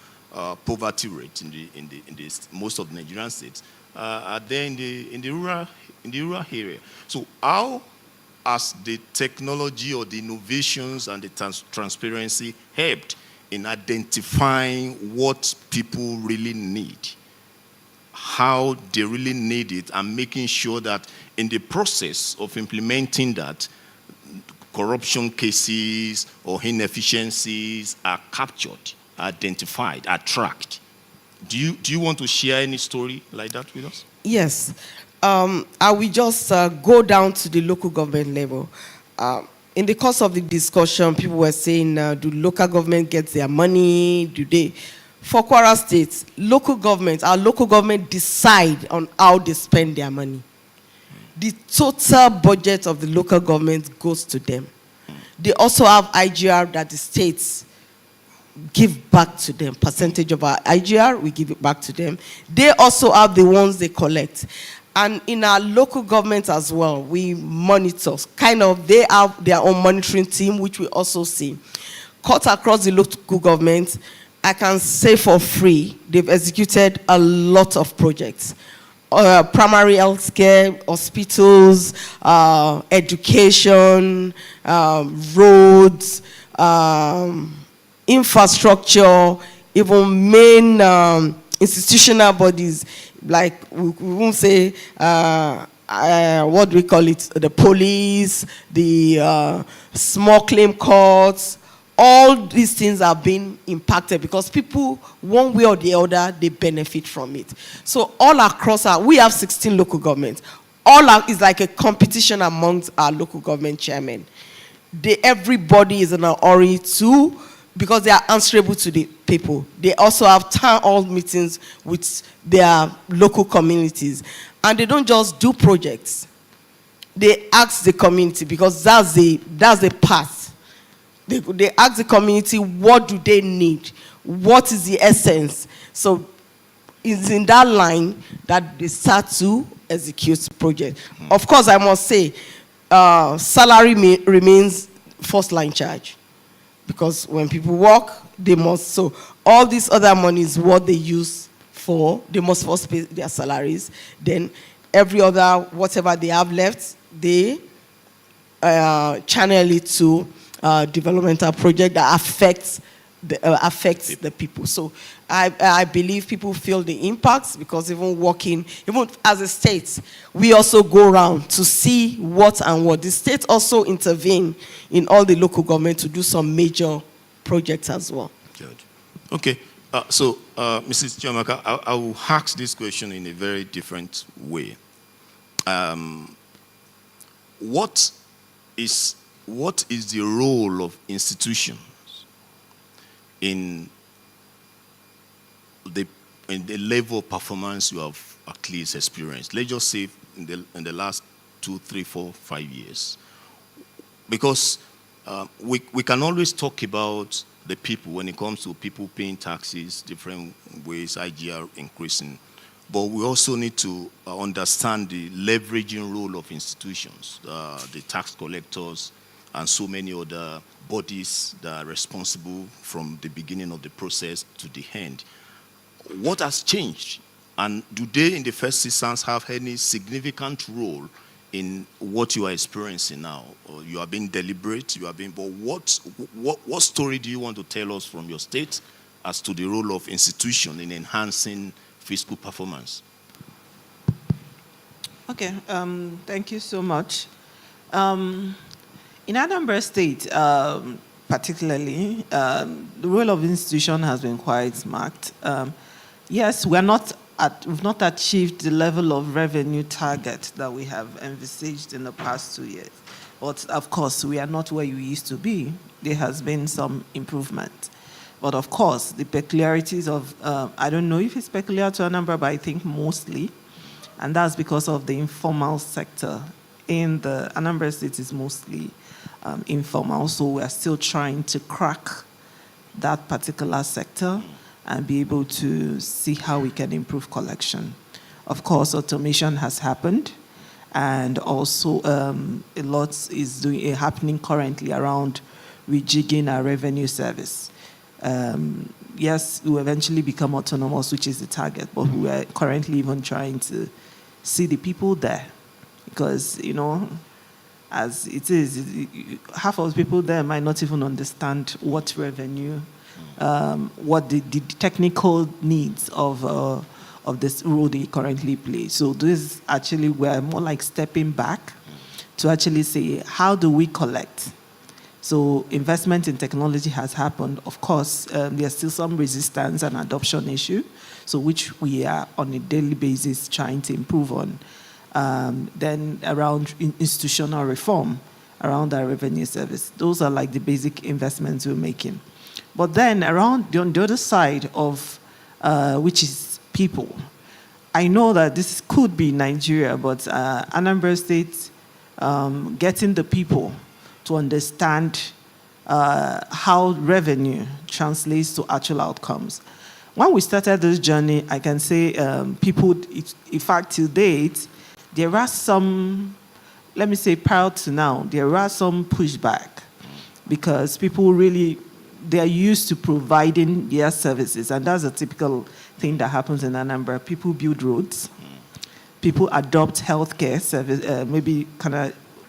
poverty rate in most of the Nigerian states are there in the rural area. So how has the technology or the innovations and the transparency helped in identifying what people really need, how they really need it, and making sure that in the process of implementing that, corruption cases or inefficiencies are captured, identified, are tracked? Do you want to share any story like that with us?
Yes. I will just go down to the local government level. In the course of the discussion, people were saying, do local government get their money? Do they? For Kwara State, our local government decide on how they spend their money. The total budget of the local government goes to them. They also have IGR that the states give back to them. Percentage of our IGR, we give it back to them. They also have the ones they collect. And in our local government as well, we monitor. They have their own monitoring team, which we also see. Cut across the local government, I can say for free, they've executed a lot of projects. Primary health care, hospitals, education, roads, infrastructure, even main institutional bodies, like we won't say, what do we call it, the police, the small claim courts, all these things are being impacted because people, one way or the other, they benefit from it. So all across we have 16 local governments. Is like a competition amongst our local government chairmen. Everybody is in a hurry too, because they are answerable to the people. They also have town hall meetings with their local communities. And they don't just do projects. They ask the community, because that's the path. They ask the community, what do they need? What is the essence? So it's in that line that they start to execute projects. Of course, I must say, salary remains first line charge. Because when people work, they must, so all this other money is what they use for, they must first pay their salaries. Then every other, whatever they have left, they channel it to developmental project that affects the people. So I believe people feel the impacts, because even as a state, we also go around to see what. The state also intervene in all the local government to do some major projects as well.
Good. Okay. So, Mrs. Chiamaka, I will ask this question in a very different way. What is the role of institutions in the level of performance you have at least experienced? Let's just say in the last 2, 3, 4, 5 years. Because we can always talk about the people when it comes to people paying taxes, different ways, IGR increasing. But we also need to understand the leveraging role of institutions, the tax collectors, and so many other bodies that are responsible from the beginning of the process to the end. What has changed? And do they, in the first instance, have any significant role in what you are experiencing now? Or you are being deliberate, but what story do you want to tell us from your state as to the role of institution in enhancing fiscal performance?
Okay, thank you so much. In Anambra State, particularly, the role of institution has been quite marked. Yes, we've not achieved the level of revenue target that we have envisaged in the past 2 years. But of course, we are not where we used to be. There has been some improvement. But of course, the peculiarities of, I don't know if it's peculiar to Anambra, but I think mostly, and that's because of the informal sector. In the Anambra State is mostly informal, so we are still trying to crack that particular sector and be able to see how we can improve collection. Of course, automation has happened, and also a lot is happening currently around rejigging our revenue service. Yes, we will eventually become autonomous, which is the target, but we are currently even trying to see the people there, because, as it is, half of the people there might not even understand what revenue, what the technical needs of this role they currently play. So this actually, we're more like stepping back to actually say, how do we collect? So investment in technology has happened. Of course, there's still some resistance and adoption issue, so which we are on a daily basis trying to improve on. Then around institutional reform, around our revenue service. Those are like the basic investments we're making. But then on the other side of, which is people, I know that this could be Nigeria, but Anambra State, getting the people to understand how revenue translates to actual outcomes. When we started this journey, I can say people, in fact, to date, there are some, let me say prior to now, there are some pushback, because people really, they're used to providing their services, and that's a typical thing that happens in Anambra. People build roads, people adopt healthcare service, maybe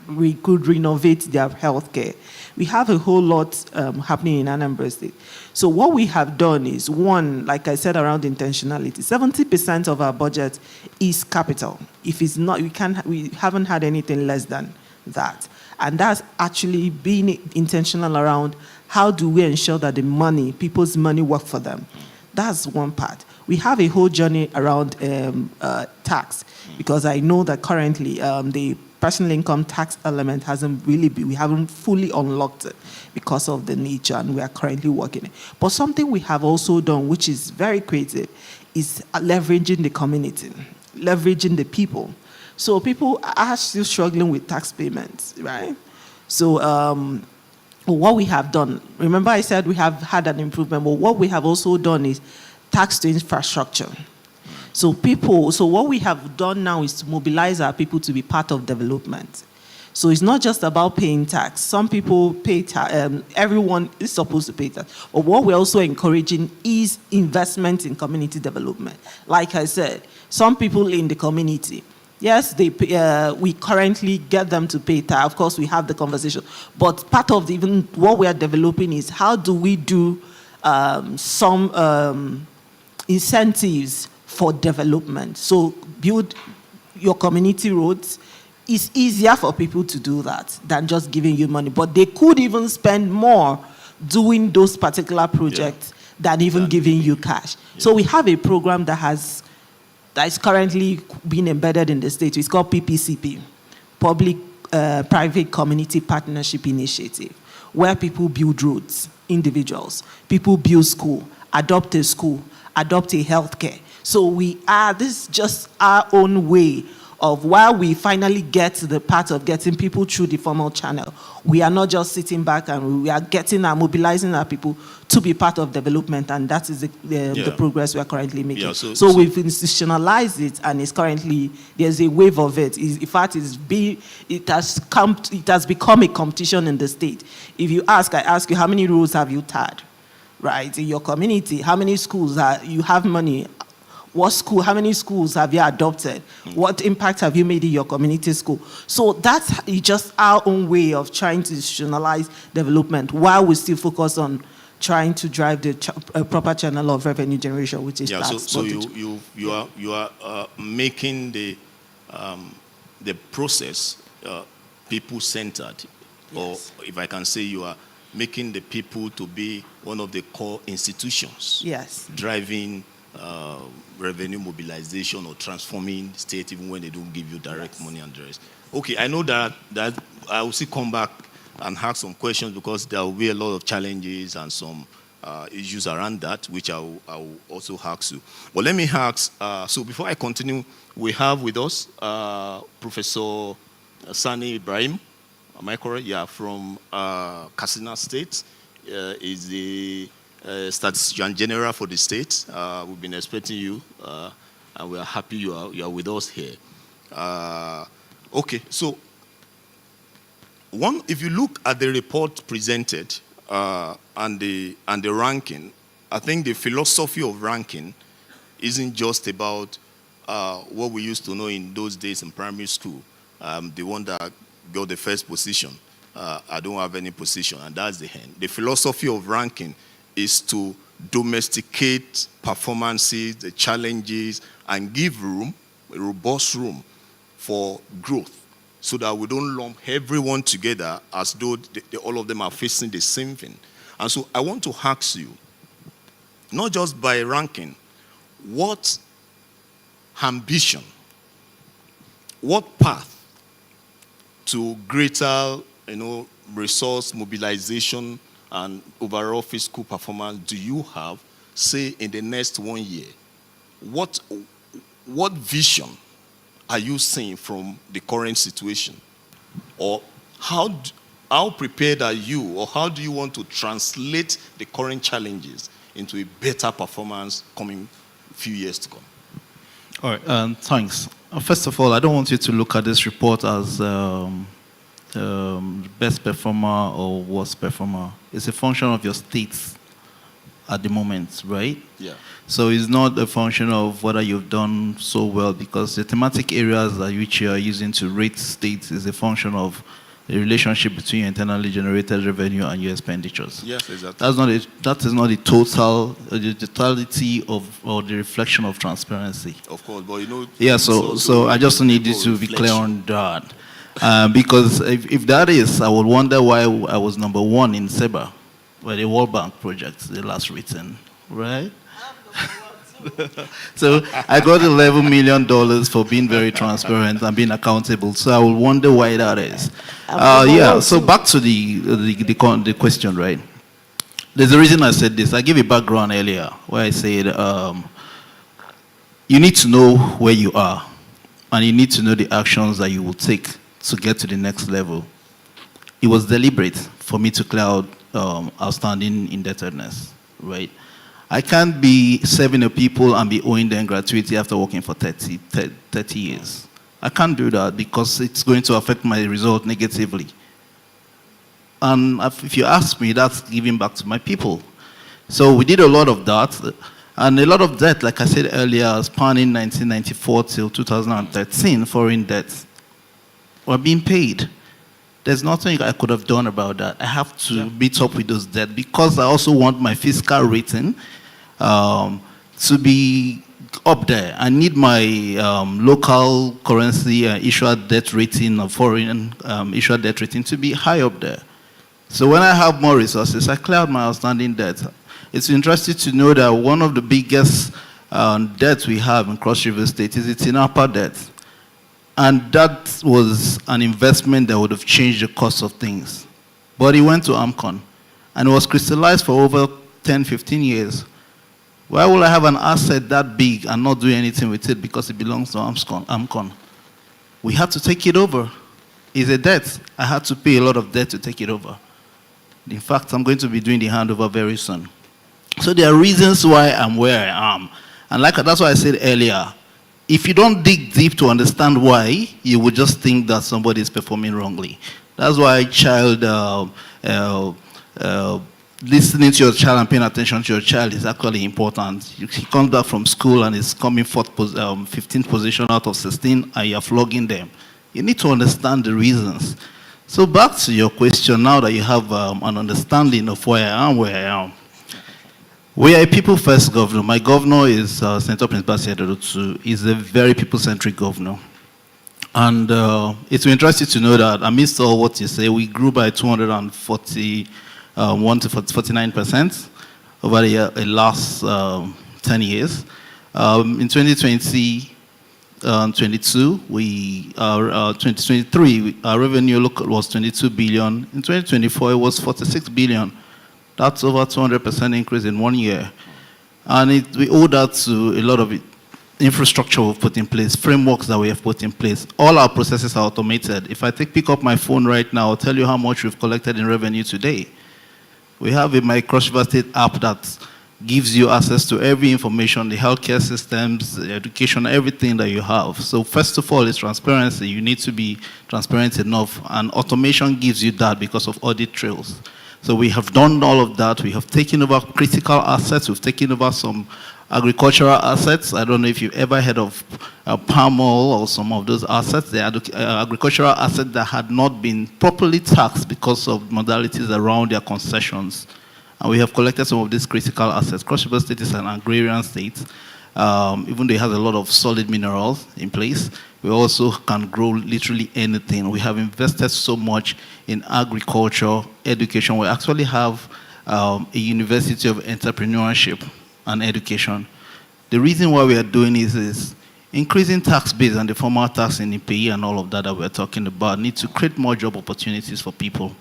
we could renovate their healthcare. We have a whole lot happening in Anambra State. So what we have done is, one, like I said, around intentionality, 70% of our budget is capital. If it's not, we haven't had anything less than that.
And that's actually being intentional around how do we ensure that the money, people's money, work for them. That's one part. We have a whole journey around tax, because I know that currently the personal income tax element hasn't really been, we haven't fully unlocked it because of the nature, and we are currently working it. But something we have also done, which is very creative, is leveraging the community, leveraging the people. So people are still struggling with tax payments, right? So what we have done, remember I said we have had an improvement, but what we have also done is tax to infrastructure. So what we have done now is to mobilize our people to be part of development. So it's not just about paying tax. Some people pay tax, everyone is supposed to pay tax. But what we're also encouraging is investment in community development. Like I said, some people in the community, yes, we currently get them to pay tax. Of course, we have the conversation. But part of even what we are developing is how do we do some incentives for development. So build your community roads. It's easier for people to do that than just giving you money. But they could even spend more doing those particular projects than even giving you cash. So we have a program that is currently being embedded in the state. It's called PPCP, Public-Private Community Partnership Initiative, where people build roads, individuals. People build school, adopt a healthcare. So this is just our own way of while we finally get to the part of getting people through the formal channel, we are not just sitting back, and we are mobilizing our people to be part of development, and that is the progress we are currently making. So we've institutionalized it, and it's currently, there's a wave of it. In fact, it has become a competition in the state. If I ask you, how many roads have you tarred, right, in your community? How many schools you have money? How many schools have you adopted? What impact have you made in your community school? So that's just our own way of trying to institutionalize development while we still focus on trying to drive the proper channel of revenue generation, which is tax.
So you are making the process people-centered, yes. Or if I can say, you are making the people to be one of the core institutions.
Yes.
Driving revenue mobilization or transforming state even when they don't give you direct money and the rest. Okay, I know that I will still come back and ask some questions, because there will be a lot of challenges and some issues around that, which I will also ask you. But let me ask, so before I continue, we have with us Professor Sani Ibrahim, am I correct? Yeah, from Katsina State, is the Statistician General for the state. We've been expecting you, and we are happy you are with us here. Okay, so if you look at the report presented and the ranking, I think the philosophy of ranking isn't just about what we used to know in those days in primary school. The one that got the first position, I don't have any position, and that's the end. The philosophy of ranking is to domesticate performances, the challenges, and give room, a robust room for growth, so that we don't lump everyone together as though all of them are facing the same thing. And so I want to ask you, not just by ranking, what ambition, what path to greater, resource mobilization and overall fiscal performance do you have, say, in the next 1 year? What vision are you seeing from the current situation? Or how prepared are you, or how do you want to translate the current challenges into a better performance coming few years to come?
All right, thanks. First of all, I don't want you to look at this report as best performer or worst performer. It's a function of your states at the moment, right?
Yeah.
So it's not a function of whether you've done so well, because the thematic areas that which you are using to rate states is a function of the relationship between your internally generated revenue and your expenditures.
Yes, exactly.
That is not the totality of, or the reflection of transparency.
Of course, but
Yeah, so I just need you to be clear on that. Because if that is, I would wonder why I was number one in SEBA, where the World Bank project, the last written, right? So I got $11 million for being very transparent and being accountable. So I will wonder why that is. Yeah. So back to the question, right? There's a reason I said this. I gave a background earlier where I said you need to know where you are, and you need to know the actions that you will take to get to the next level. It was deliberate for me to clear out outstanding indebtedness, right? I can't be serving the people and be owing them gratuity after working for 30 years. I can't do that because it's going to affect my result negatively. And if you ask me, that's giving back to my people. So we did a lot of that. And a lot of debt, like I said earlier, spanning 1994 till 2013, foreign debts were being paid. There's nothing I could have done about that. I have to meet up with those debts because I also want my fiscal rating to be up there. I need my local currency issuer debt rating or foreign issuer debt rating to be high up there. So when I have more resources, I clear out my outstanding debt. It's interesting to know that one of the biggest debts we have in Cross River State is the TINAPA debt. And that was an investment that would have changed the course of things. But it went to AMCON, and it was crystallized for over 10, 15 years. Why would I have an asset that big and not do anything with it because it belongs to AMCON? We had to take it over. It's a debt. I had to pay a lot of debt to take it over. In fact, I'm going to be doing the handover very soon. So there are reasons why I'm where I am. And that's why I said earlier, if you don't dig deep to understand why, you would just think that somebody is performing wrongly. That's why listening to your child and paying attention to your child is actually important. He comes back from school and is coming 15th position out of 16, and you're flogging them. You need to understand the reasons. So back to your question, now that you have an understanding of where I am, we are a people-first governor. My governor is Senator Prince Bassey Aderotu. He's a very people-centric governor. And it's interesting to know that amidst all what you say, we grew by 241 to 49% over the last 10 years. In 2020, 22, 2023, our revenue was 22 billion. In 2024, it was 46 billion. That's over 200% increase in 1 year. And we owe that to a lot of infrastructure we've put in place, frameworks that we have put in place. All our processes are automated. If I pick up my phone right now, I'll tell you how much we've collected in revenue today. We have a Cross River State app that gives you access to every information, the healthcare systems, the education, everything that you have. So first of all, it's transparency. You need to be transparent enough, and automation gives you that because of audit trails. So we have done all of that. We have taken over critical assets. We've taken over some agricultural assets. I don't know if you've ever heard of palm oil or some of those assets. The agricultural assets that had not been properly taxed because of modalities around their concessions. And we have collected some of these critical assets. Cross River State is an agrarian state. Even though it has a lot of solid minerals in place, we also can grow literally anything. We have invested so much in agriculture, education. We actually have a university of entrepreneurship and education. The reason why we are doing this is increasing tax base and the formal tax in IPE and all of that we're talking about need to create more job opportunities for people.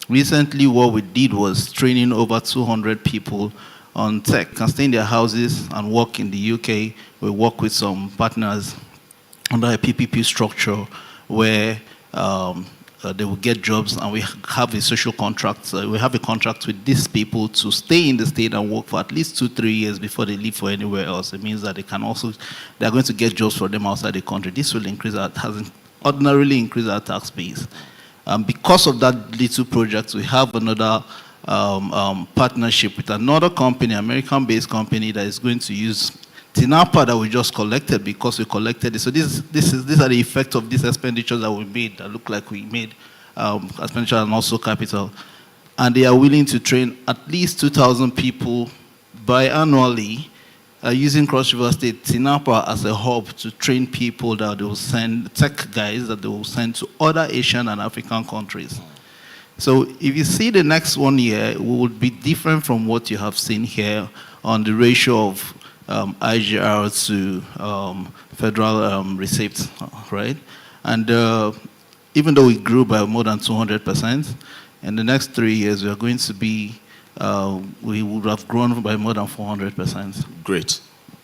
Recently, what we did was training over 200 people on tech, can stay in their houses and work in the UK. We work with some partners under a PPP structure where they will get jobs, and we have a social contract. We have a contract with these people to stay in the state and work for at least 2-3 years before they leave for anywhere else. It means that they are going to get jobs for them outside the country. This will has ordinarily increased our tax base. Because of that little project, we have another partnership with another company, American-based company, that is going to use TINAPA that we just collected because we collected it. So these are the effects of these expenditures that we made that look like we made expenditure and also capital. And they are willing to train at least 2,000 people biannually using Cross River State, Tinapa as a hub to train people that they will send, tech guys that they will send to other Asian and African countries. So if you see the next 1 year, it will be different from what you have seen here on the ratio of IGR to federal receipts, right? And even though we grew by more than 200%, in the next 3 years, we are going to be, we would have grown by more than 400%.
Great.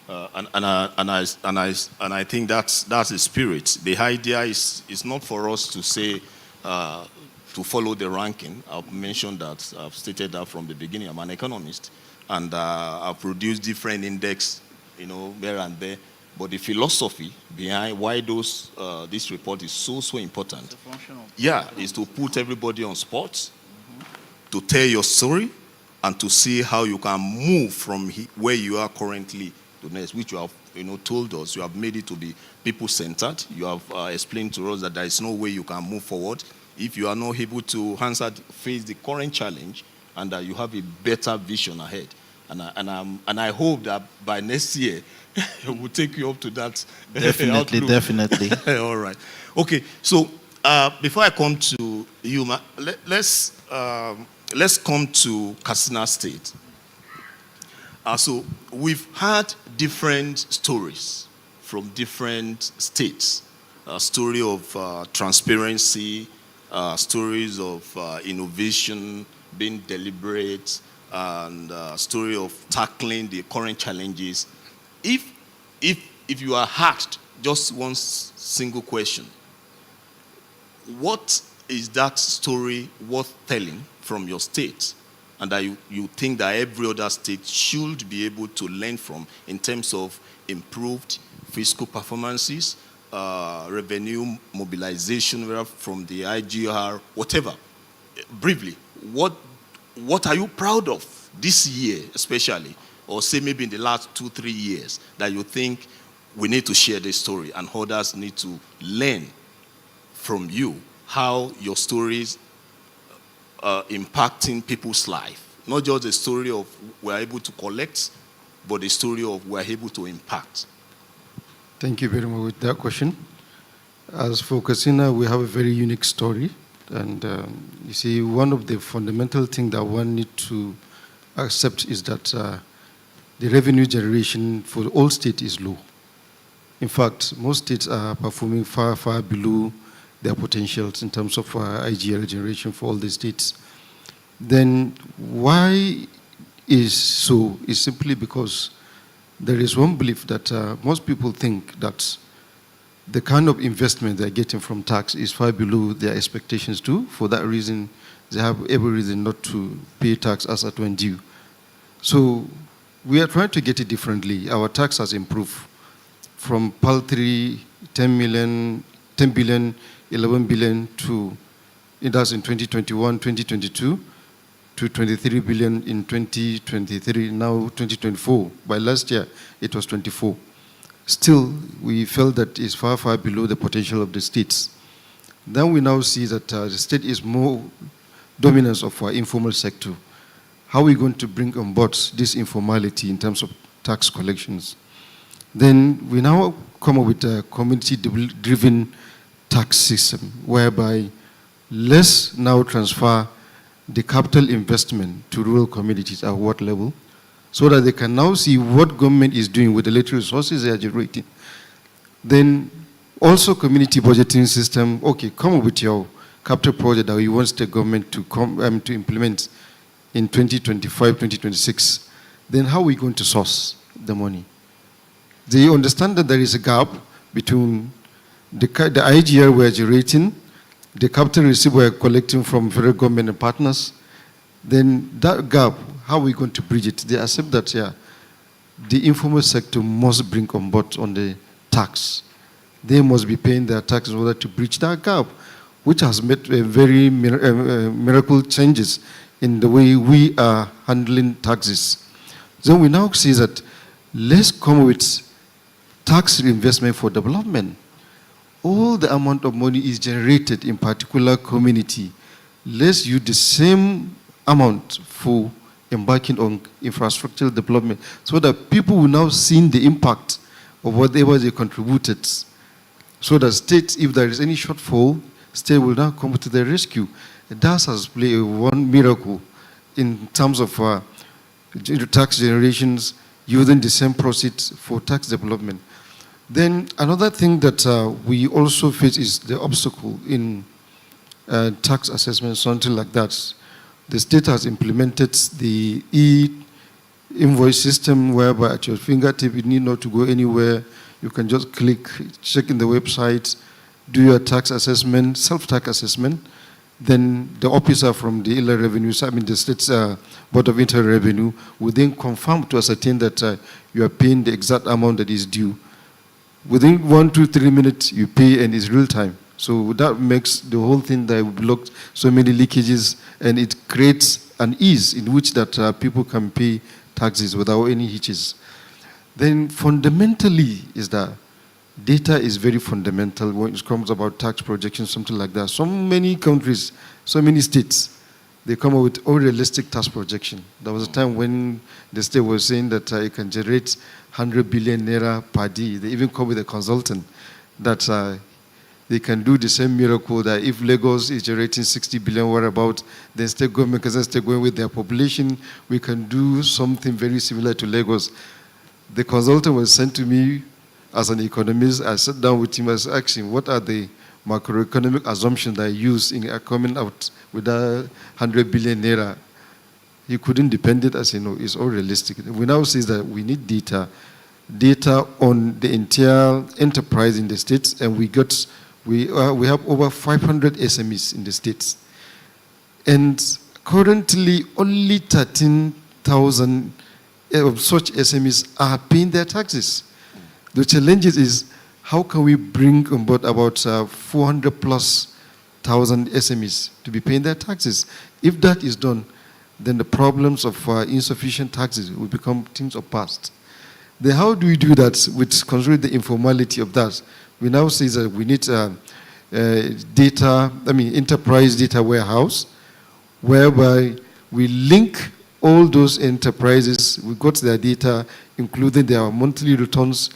And I think that's the spirit. The idea is not for us to say, to follow the ranking. I've mentioned that, I've stated that from the beginning. I'm an economist, and I've produced different index, there and there. But the philosophy behind why this report is so important, is to put everybody on spot, to tell your story, and to see how you can move from where you are currently to next, which you have told us. You have made it to be people-centered. You have explained to us that there is no way you can move forward if you are not able to face the current challenge, and that you have a better vision ahead. And I hope that by next year, we'll take you up to that.
Definitely.
All right. Okay, so before I come to you, let's come to Katsina State. So we've had different stories from different states. A story of transparency, stories of innovation, being deliberate, and story of tackling the current challenges. If you are asked just one single question, what is that story worth telling from your state, and that you think that every other state should be able to learn from in terms of improved fiscal performances, revenue mobilization from the IGR, whatever? Briefly, what are you proud of this year especially, or say maybe in the last 2-3 years, that you think we need to share this story and others need to learn from you how your stories are impacting people's life? Not just the story of we're able to collect, but the story of we're able to impact.
Thank you very much with that question. As for Katsina, we have a very unique story. And you see, one of the fundamental things that one needs to accept is that the revenue generation for all states is low. In fact, most states are performing far, far below their potentials in terms of IGR generation for all the states. Then why is so? Is simply because there is one belief that most people think that the kind of investment they're getting from tax is far below their expectations too. For that reason, they have every reason not to pay tax as at when due. So we are trying to get it differently. Our tax has improved from paltry 10 billion, 11 billion to, it does in 2021, 2022, to 23 billion in 2023, now 2024. By last year, it was 24. Still, we felt that it's far, far below the potential of the states. Then we now see that the state is more dominance of our informal sector. How are we going to bring on board this informality in terms of tax collections? Then we now come up with a community-driven tax system, whereby let's now transfer the capital investment to rural communities at what level, so that they can now see what government is doing with the little resources they are generating. Then also community budgeting system, okay, come up with your capital project that you want the government to to implement in 2025, 2026. Then how are we going to source the money? They understand that there is a gap between the IGR we are generating, the capital receipt we are collecting from federal government and partners. Then that gap, how are we going to bridge it? They accept that, yeah, the informal sector must bring on board on the tax. They must be paying their tax in order to bridge that gap, which has made very miracle changes in the way we are handling taxes. So we now see that let's come with tax reinvestment for development. All the amount of money is generated in particular community. Let's use the same amount for embarking on infrastructural development so that people will now see the impact of whatever they contributed. So that states, if there is any shortfall, state will now come to the rescue. That has played one miracle in terms of tax generations using the same proceeds for tax development. Then another thing that we also face is the obstacle in tax assessment, something like that. The state has implemented the e-invoice system whereby at your fingertip you need not to go anywhere. You can just click, check in the website, do your tax assessment, self-tax assessment. Then the officer from the Inland Revenue, the State's Board of Internal Revenue, will then confirm to ascertain that you are paying the exact amount that is due. Within 1, 2, 3 minutes, you pay and it's real time. So that makes the whole thing that we blocked so many leakages, and it creates an ease in which that people can pay taxes without any hitches. Then fundamentally is that data is very fundamental when it comes about tax projections, something like that. So many countries, so many states, they come up with unrealistic tax projection. There was a time when the state was saying that it can generate 100 billion naira per day. They even come with a consultant that they can do the same miracle that if Lagos is generating 60 billion, what about the state government can stay going with their population? We can do something very similar to Lagos. The consultant was sent to me as an economist. I sat down with him and asked him, what are the macroeconomic assumptions that I use in coming out with that 100 billion naira? He couldn't depend it as it's all realistic. We now see that we need data on the entire enterprise in the states, and we have over 500 SMEs in the states. And currently only 13,000 of such SMEs are paying their taxes. The challenge is how can we bring on board about 400 plus thousand SMEs to be paying their taxes? If that is done, then the problems of insufficient taxes will become things of past. Then how do we do that with considering the informality of that? We now say that we need enterprise data warehouse, whereby we link all those enterprises, we got their data, including their monthly returns,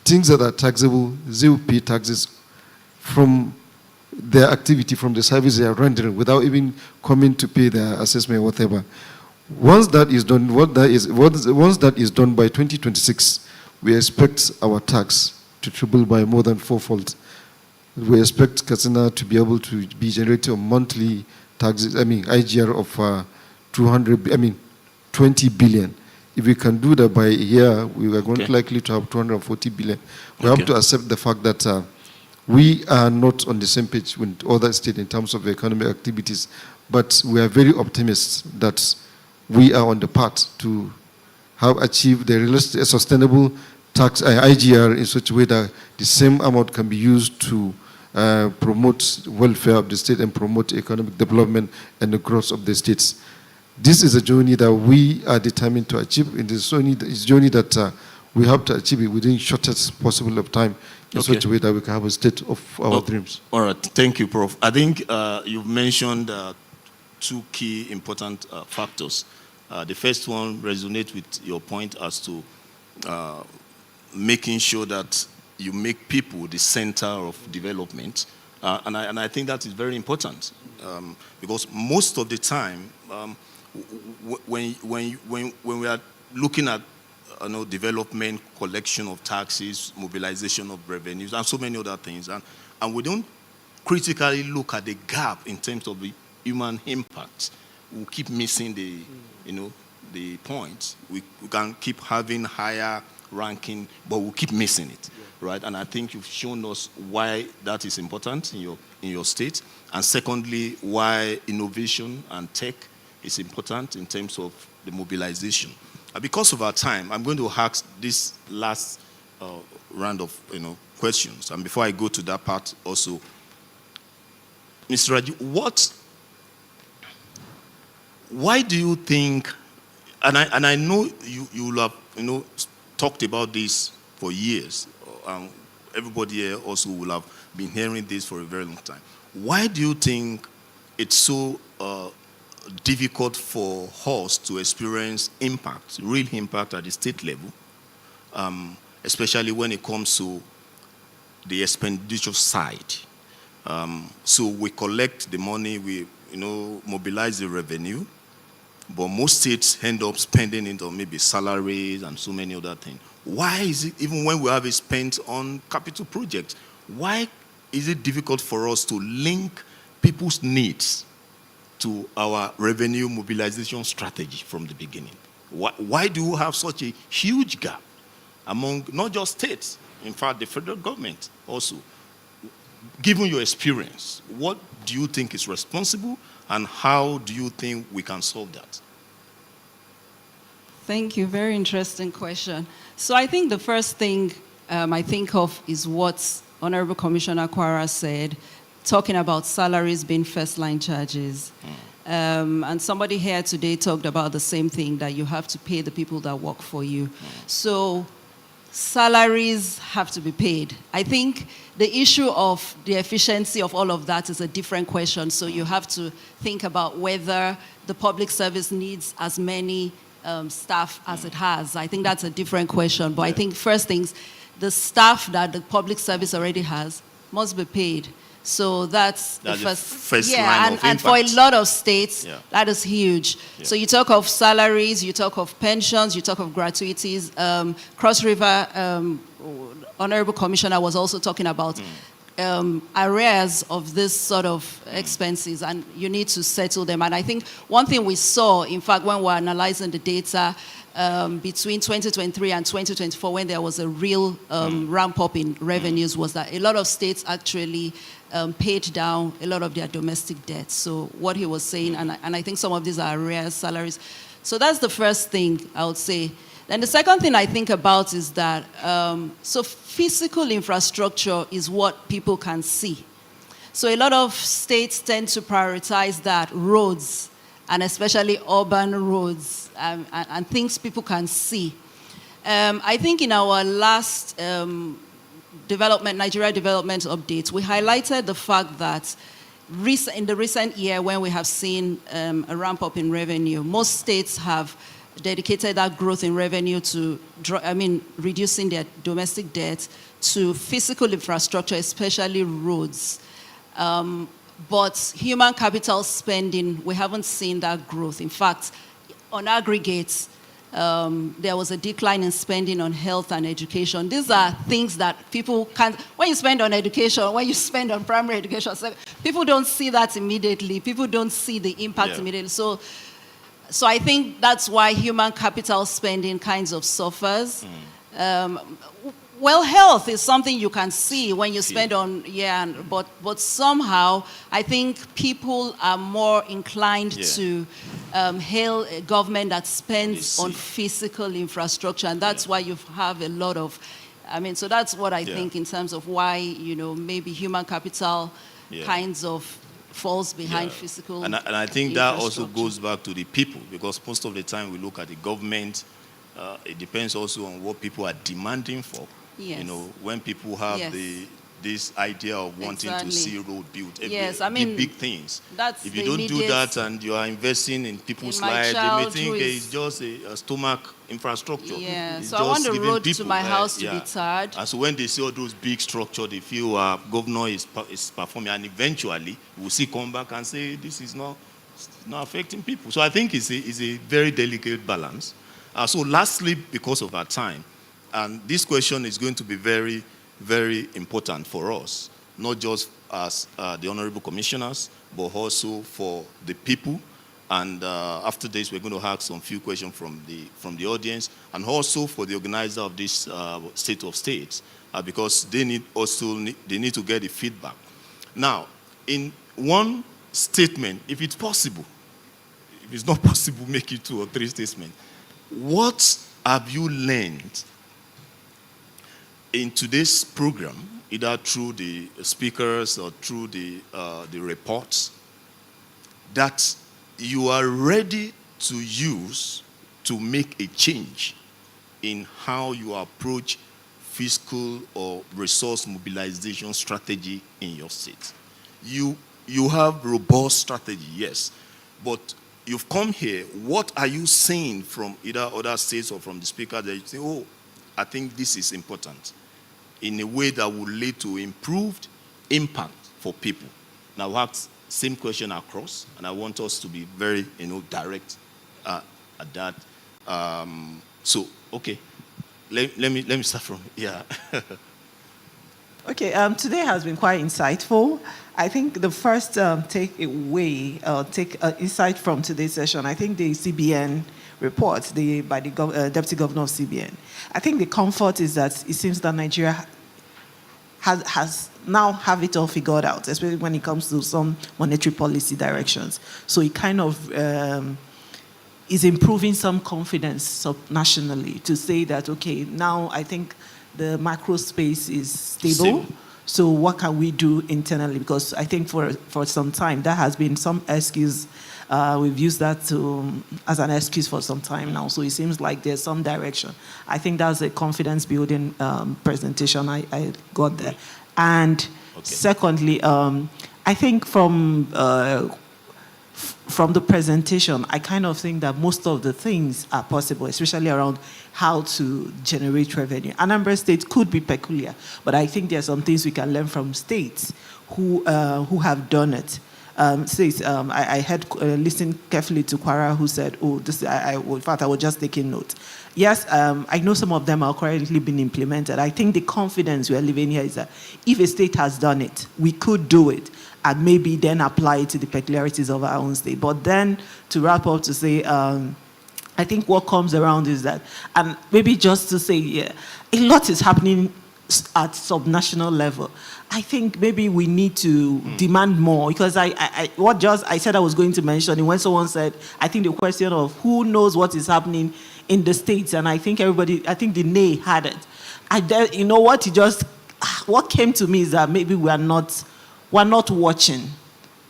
things that are taxable, they will pay taxes from their activity, from the service they are rendering, without even coming to pay their assessment or whatever. Once that is done, once that is done by 2026, we expect our tax to triple by more than fourfold. We expect Katsina to be able to be generating a monthly taxes, IGR of 20 billion. If we can do that by a year, we are going to likely to have 240 billion. We have to accept the fact that we are not on the same page with other states in terms of economic activities, but we are very optimistic that we are on the path to have achieved the realistic, sustainable tax IGR in such a way that the same amount can be used to promote welfare of the state and promote economic development and the growth of the states. This is a journey that we are determined to achieve. In this journey that we have to achieve it within shortest possible of time in such a way that we can have a state of our dreams.
All right, thank you, Prof. I think you've mentioned two key important factors. The first one resonates with your point as to making sure that you make people the center of development. And I think that is very important because most of the time, when we are looking at development, collection of taxes, mobilization of revenues, and so many other things, and we don't critically look at the gap in terms of the human impact, we keep missing the point. We can keep having higher ranking, but we'll keep missing it, right? And I think you've shown us why that is important in your state, and secondly, why innovation and tech is important in terms of the mobilization. Because of our time, I'm going to ask this last round of questions, and before I go to that part also, Mr. Raju, why do you think, and I know you will have talked about this for years, everybody here also will have been hearing this for a very long time. Why do you think it's so difficult for us to experience impact, real impact at the state level, especially when it comes to the expenditure side. So we collect the money, we mobilize the revenue, but most states end up spending it on maybe salaries and so many other things. Why is it, even when we have it spent on capital projects, why is it difficult for us to link people's needs to our revenue mobilization strategy from the beginning? Why do we have such a huge gap among not just states, in fact, the federal government also? Given your experience, what do you think is responsible, and how do you think we can solve that?
Thank you. Very interesting question. So I think the first thing I think of is what Honorable Commissioner Kwara said, talking about salaries being first-line charges. And somebody here today talked about the same thing, that you have to pay the people that work for you. So salaries have to be paid. I think the issue of the efficiency of all of that is a different question. So you have to think about whether the public service needs as many staff as it has. I think that's a different question. But I think first things, the staff that the public service already has must be paid. So that's the first
line of
and for a
impact.
lot of states, that is huge. So you talk of salaries, you talk of pensions, you talk of gratuities. Cross River, Honorable Commissioner was also talking about arrears of this sort of expenses, and you need to settle them. And I think one thing we saw, in fact, when we were analyzing the data between 2023 and 2024, when there was a real ramp up in revenues, was that a lot of states actually paid down a lot of their domestic debt. So what he was saying, and I think some of these are arrears, salaries. So that's the first thing I would say. Then the second thing I think about is that, so physical infrastructure is what people can see. So a lot of states tend to prioritize that, roads, and especially urban roads, and things people can see. I think in our last Nigeria development update, we highlighted the fact that in the recent year, when we have seen a ramp up in revenue, most states have dedicated that growth in revenue to, reducing their domestic debt, to physical infrastructure, especially roads. But human capital spending, we haven't seen that growth. In fact, on aggregate, there was a decline in spending on health and education. These are things that people can't, when you spend on education, when you spend on primary education, people don't see that immediately. People don't see the impact immediately. So I think that's why human capital spending kinds of suffers. Well, health is something you can see when you spend on, but somehow I think people are more inclined to hail a government that spends on physical infrastructure, and that's why you have a lot of, so that's what I think in terms of why, maybe human capital kinds of falls behind physical
and I think that also goes back to the people, because most of the time we look at the government, it depends also on what people are demanding for.
Yes.
When people have this idea of wanting to see road built, big things. If you don't do that and you are investing in people's lives, they may think it's just a stomach infrastructure.
Yeah, so I want the road to my house to be tarred.
And so when they see all those big structures, they feel our governor is performing, and eventually we'll see come back and say this is not affecting people. So I think it's a very delicate balance. So lastly, because of our time, and this question is going to be very, very important for us, not just as the honorable commissioners, but also for the people. And after this, we're going to ask some few questions from the audience, and also for the organizer of this State of States, because they need to get the feedback. Now, in one statement, if it's possible, if it's not possible, make it 2 or 3 statements. What have you learned in today's program, either through the speakers or through the reports, that you are ready to use to make a change in how you approach fiscal or resource mobilization strategy in your state? You have robust strategy, yes, but you've come here, what are you seeing from either other states or from the speaker that you say, oh, I think this is important, in a way that will lead to improved impact for people? Now, I'll ask same question across, and I want us to be very, direct at that. So, okay, let me start from here.
Okay, today has been quite insightful. I think the first insight from today's session, I think the CBN report by the Deputy Governor of CBN, I think the comfort is that it seems that Nigeria has now have it all figured out, especially when it comes to some monetary policy directions. So it kind of is improving some confidence nationally to say that, okay, now I think the macro space is stable. So what can we do internally? Because I think for some time, that has been some excuse. We've used that as an excuse for some time now. So it seems like there's some direction. I think that's a confidence building presentation I got there. And secondly, I think from the presentation, I kind of think that most of the things are possible, especially around how to generate revenue. Anambra State could be peculiar, but I think there are some things we can learn from states who have done it. I had listened carefully to Kwara, who said, "Oh, this." In fact, I was just taking note. Yes, I know some of them are currently being implemented. I think the confidence we are living here is that if a state has done it, we could do it, and maybe then apply it to the peculiarities of our own state. But then to wrap up, to say, I think what comes around is that, and maybe just to say, yeah, a lot is happening at subnational level. I think maybe we need to demand more, because I said I was going to mention it when someone said, I think the question of who knows what is happening in the States, and I think the NAY had it. You know what? What came to me is that maybe we're not watching,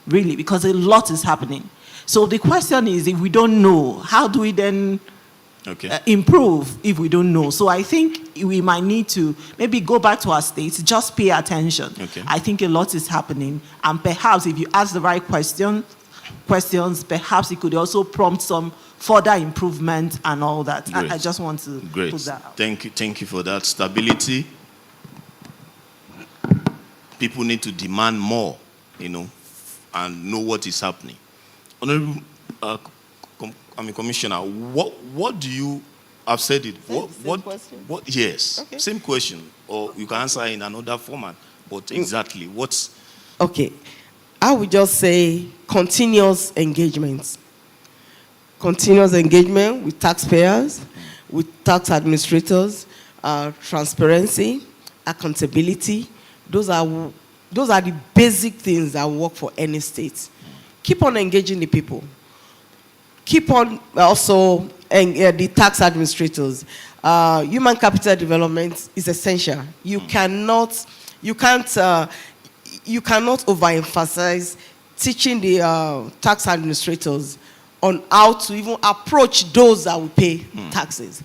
really, because a lot is happening. So the question is, if we don't know, how do we then improve if we don't know? So I think we might need to maybe go back to our states, just pay attention. I think a lot is happening, and perhaps if you ask the right questions, perhaps it could also prompt some further improvement and all that. I just want to put that out.
Thank you for that. Stability. People need to demand more, and know what is happening. Honorable Commissioner, what do you? I've said it. Same question? Yes, same question, or you can answer in another format. But exactly, what's?
Okay, I would just say continuous engagement. Continuous engagement with taxpayers, with tax administrators, transparency, accountability. Those are the basic things that work for any state. Keep on engaging the people. Keep on also the tax administrators. Human capital development is essential. You can't overemphasize teaching the tax administrators on how to even approach those that will pay taxes.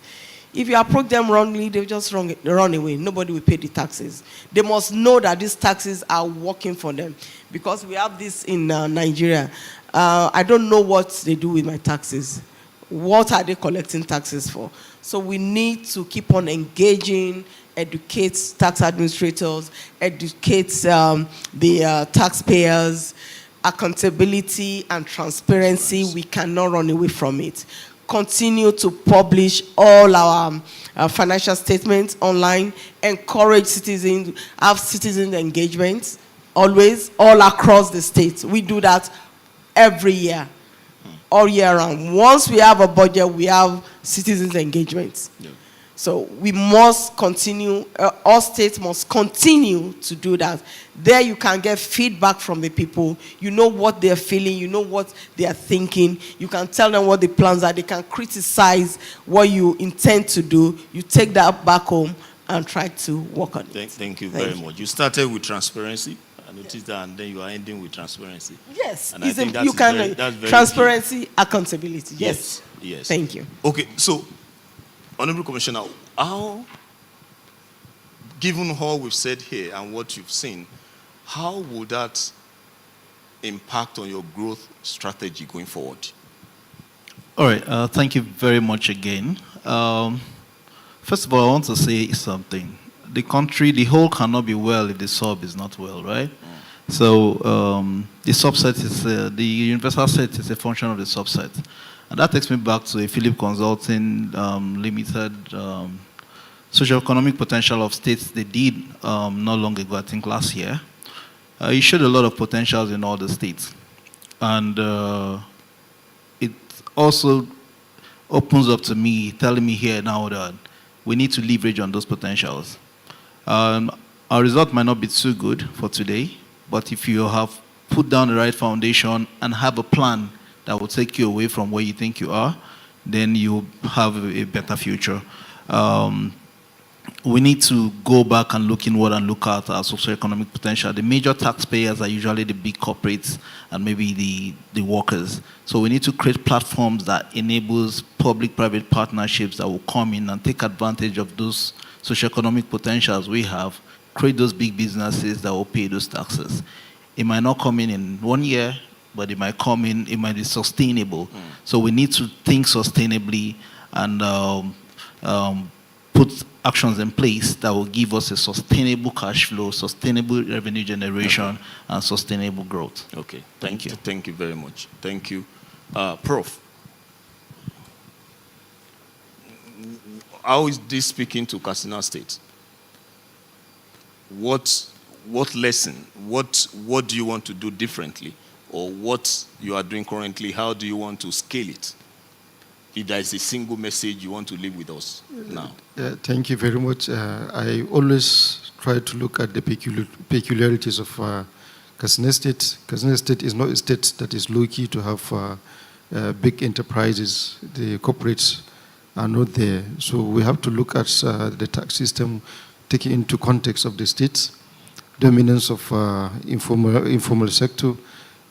If you approach them wrongly, they'll just run away. Nobody will pay the taxes. They must know that these taxes are working for them. Because we have this in Nigeria. I don't know what they do with my taxes. What are they collecting taxes for? So we need to keep on engaging, educate tax administrators, educate the taxpayers, accountability and transparency. We cannot run away from it. Continue to publish all our financial statements online. Encourage citizens, have citizen engagement, always, all across the state. We do that every year, all year round. Once we have a budget, we have citizens engagement. Yeah. So we must continue, all states must continue to do that. There you can get feedback from the people. You know what they're feeling, you know what they are thinking. You can tell them what the plans are. They can criticize what you intend to do. You take that back home and try to work on it.
Thank you very much. You started with transparency. I noticed that, and then you are ending with transparency.
Yes,
and I think that's very
transparency, key. Accountability. Yes.
Yes.
Thank you.
Okay, so, Honorable Commissioner, given all we've said here and what you've seen, how would that impact on your growth strategy going forward?
All right, thank you very much again. First of all, I want to say something. The country, the whole cannot be well if the sub is not well, right? So the subset is, the universal set is a function of the subset. And that takes me back to a Philip Consulting Limited socio-economic potential of states they did not long ago, I think last year. It showed a lot of potentials in all the states. And it also opens up to me, telling me here now that we need to leverage on those potentials. Our result might not be too good for today, but if you have put down the right foundation and have a plan that will take you away from where you think you are, then you have a better future. We need to go back and look inward and look at our socioeconomic potential. The major taxpayers are usually the big corporates and maybe the workers. So we need to create platforms that enables public-private partnerships that will come in and take advantage of those socioeconomic potentials we have, create those big businesses that will pay those taxes. It might not come in 1 year, but it might come in, it might be sustainable. So we need to think sustainably and put actions in place that will give us a sustainable cash flow, sustainable revenue generation, and sustainable growth.
Okay, thank you. Thank you very much. Thank you. Prof, how is this speaking to Katsina State? What lesson, what do you want to do differently? Or what you are doing currently, how do you want to scale it? If there is a single message you want to leave with us now.
Thank you very much. I always try to look at the peculiarities of Katsina State. Katsina State is not a state that is lucky to have big enterprises. The corporates are not there. So we have to look at the tax system, taking into context of the states, dominance of informal sector.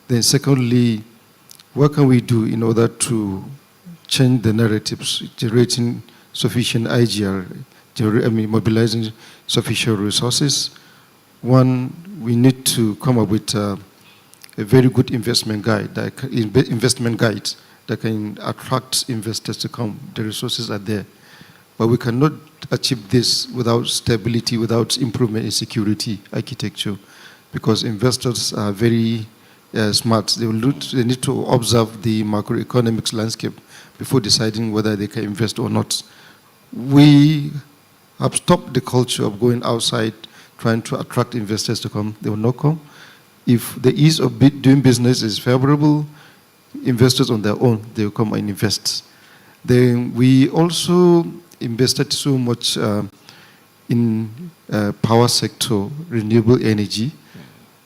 Then secondly, what can we do in order to change the narratives, generating sufficient IGR, mobilizing sufficient resources? One, we need to come up with a very good investment guide that can attract investors to come. The resources are there. But we cannot achieve this without stability, without improvement in security architecture, because investors are very smart. They need to observe the macroeconomics landscape before deciding whether they can invest or not. We have stopped the culture of going outside trying to attract investors to come. They will not come. If the ease of doing business is favorable, investors on their own, they will come and invest. Then we also invested so much in power sector, renewable energy,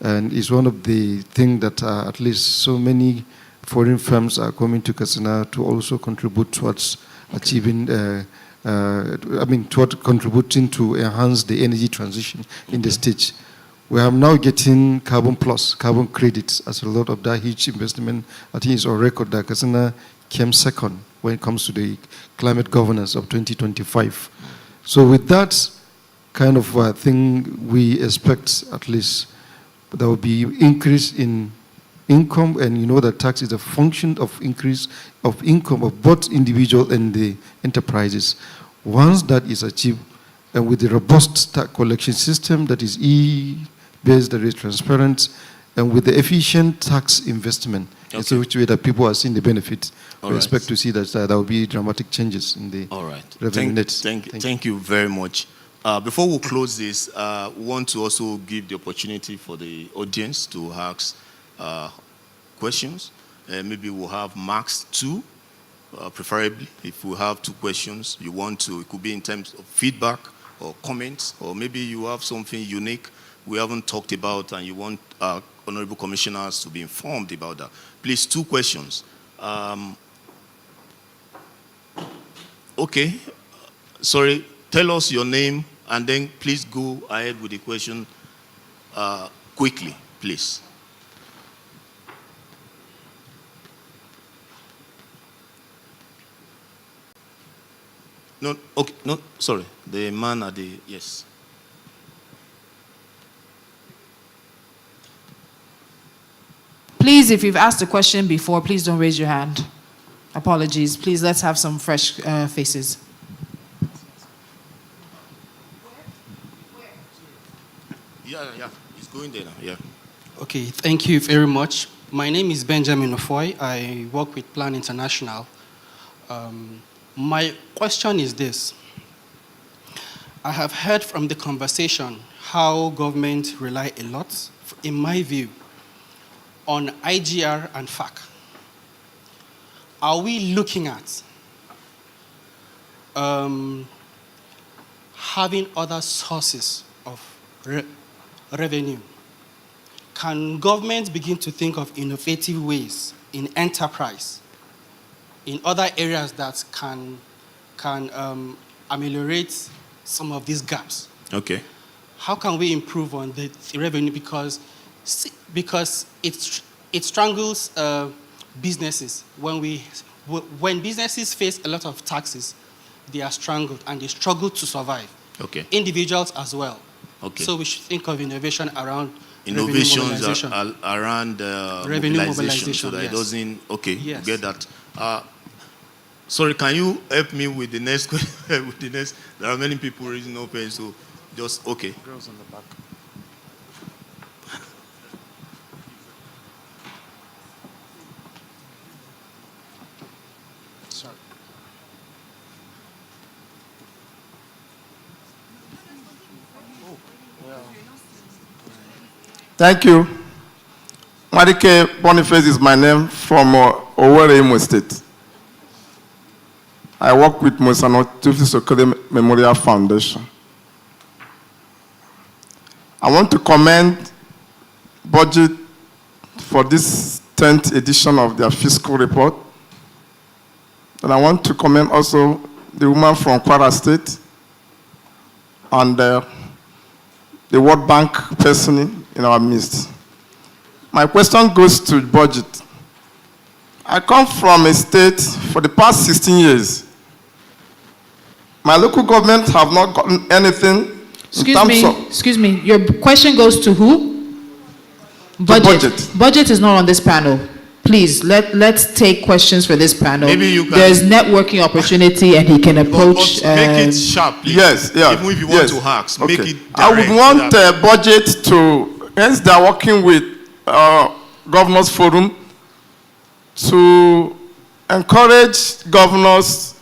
and it's one of the things that at least so many foreign firms are coming to Katsina to also contribute towards achieving, toward contributing to enhance the energy transition in the state. We are now getting carbon credits as a result of that huge investment. I think it's on record that Katsina came second when it comes to the climate governance of 2025. So with that kind of thing, we expect at least there will be increase in income, and you know that tax is a function of increase of income of both individual and the enterprises. Once that is achieved, and with the robust tax collection system that is E-based, that is transparent, and with the efficient tax investment, in such a way that people are seeing the benefits, we expect to see that there will be dramatic changes in the revenue net.
Thank you very much. Before we close this, we want to also give the opportunity for the audience to ask questions. Maybe we'll have max 2, preferably. If we have 2 questions, you want to, it could be in terms of feedback or comments, or maybe you have something unique we haven't talked about and you want honorable commissioners to be informed about that. Please, 2 questions. Okay, sorry, tell us your name and then please go ahead with the question quickly, please. No, okay, no, sorry, the man at the, yes.
Please, if you've asked a question before, please don't raise your hand. Apologies. Please, let's have some fresh faces.
Yeah, it's going there now, yeah.
Okay, thank you very much. My name is Benjamin Ofoy. I work with Plan International. My question is this. I have heard from the conversation how government rely a lot, in my view, on IGR and FAC. Are we looking at having other sources of revenue? Can government begin to think of innovative ways in enterprise, in other areas that can ameliorate some of these gaps?
Okay.
How can we improve on the revenue? Because it strangles businesses. When businesses face a lot of taxes, they are strangled and they struggle to survive.
Okay.
Individuals as well.
Okay.
So we should think of innovation around
Innovations
around
revenue mobilization, so that
yes.
it doesn't. Okay,
yes.
You get that. Sorry, can you help me with the next question? With the next, there are many people raising no pay, so just okay.
Girls on the back.
Sorry.
Thank you. Marike Boniface is my name from Owerri, Imo State. I work with Mosano Tufi Sokole Memorial Foundation. I want to commend BudgIT for this 10th edition of their fiscal report. And I want to commend also the woman from Kwara State and the World Bank person in our midst. My question goes to BudgIT. I come from a state for the past 16 years. My local government have not gotten anything.
Excuse me. Your question goes to who?
BudgIT.
BudgIT is not on this panel. Please, let's take questions for this panel.
Maybe you can.
There's networking opportunity and he can approach.
But make it sharp, please.
Yes, yeah.
Even if you want to ask, make it direct.
I would want BudgIT to, hence they are working with Governors Forum to encourage governors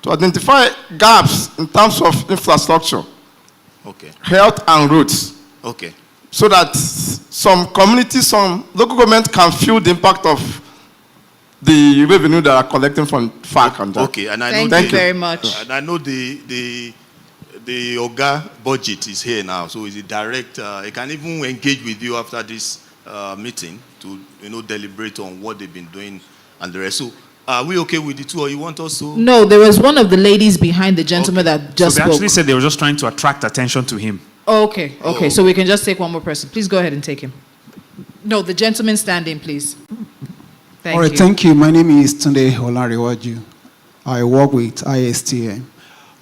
to identify gaps in terms of infrastructure,
okay,
health and roads.
Okay.
So that some communities, some local government can feel the impact of the revenue that are collecting from FAC and that.
Okay, and I
Thank
know
you very much.
And I know the Oga BudgIT is here now, so he's a director. He can even engage with you after this meeting to deliberate on what they've been doing and the rest. So are we okay with the two, or you want us to?
No, there was one of the ladies behind the gentleman that just
So they
spoke.
actually said they were just trying to attract attention to him.
Oh, okay, so we can just take one more person. Please go ahead and take him. No, the gentleman standing, please. Thank
All right,
you.
thank you. My name is Tunde Olarewaju. I work with ISTM.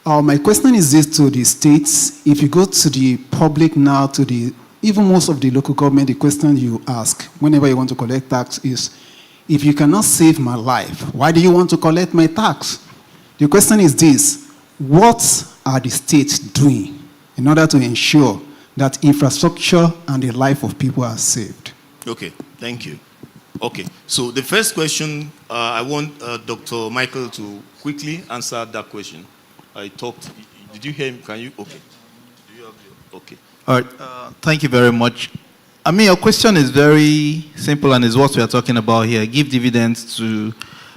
My question is this to the states. If you go to the public now, even most of the local government, the question you ask whenever you want to collect tax is, if you cannot save my life, why do you want to collect my tax? The question is this: what are the states doing in order to ensure that infrastructure and the life of people are saved?
Okay, thank you. Okay, so the first question, I want Dr. Michael to quickly answer that question. I talked, did you hear him? Can you? Okay. Do you have your, okay.
All right, thank you very much. I mean, your question is very simple and is what we are talking about here. Give dividends to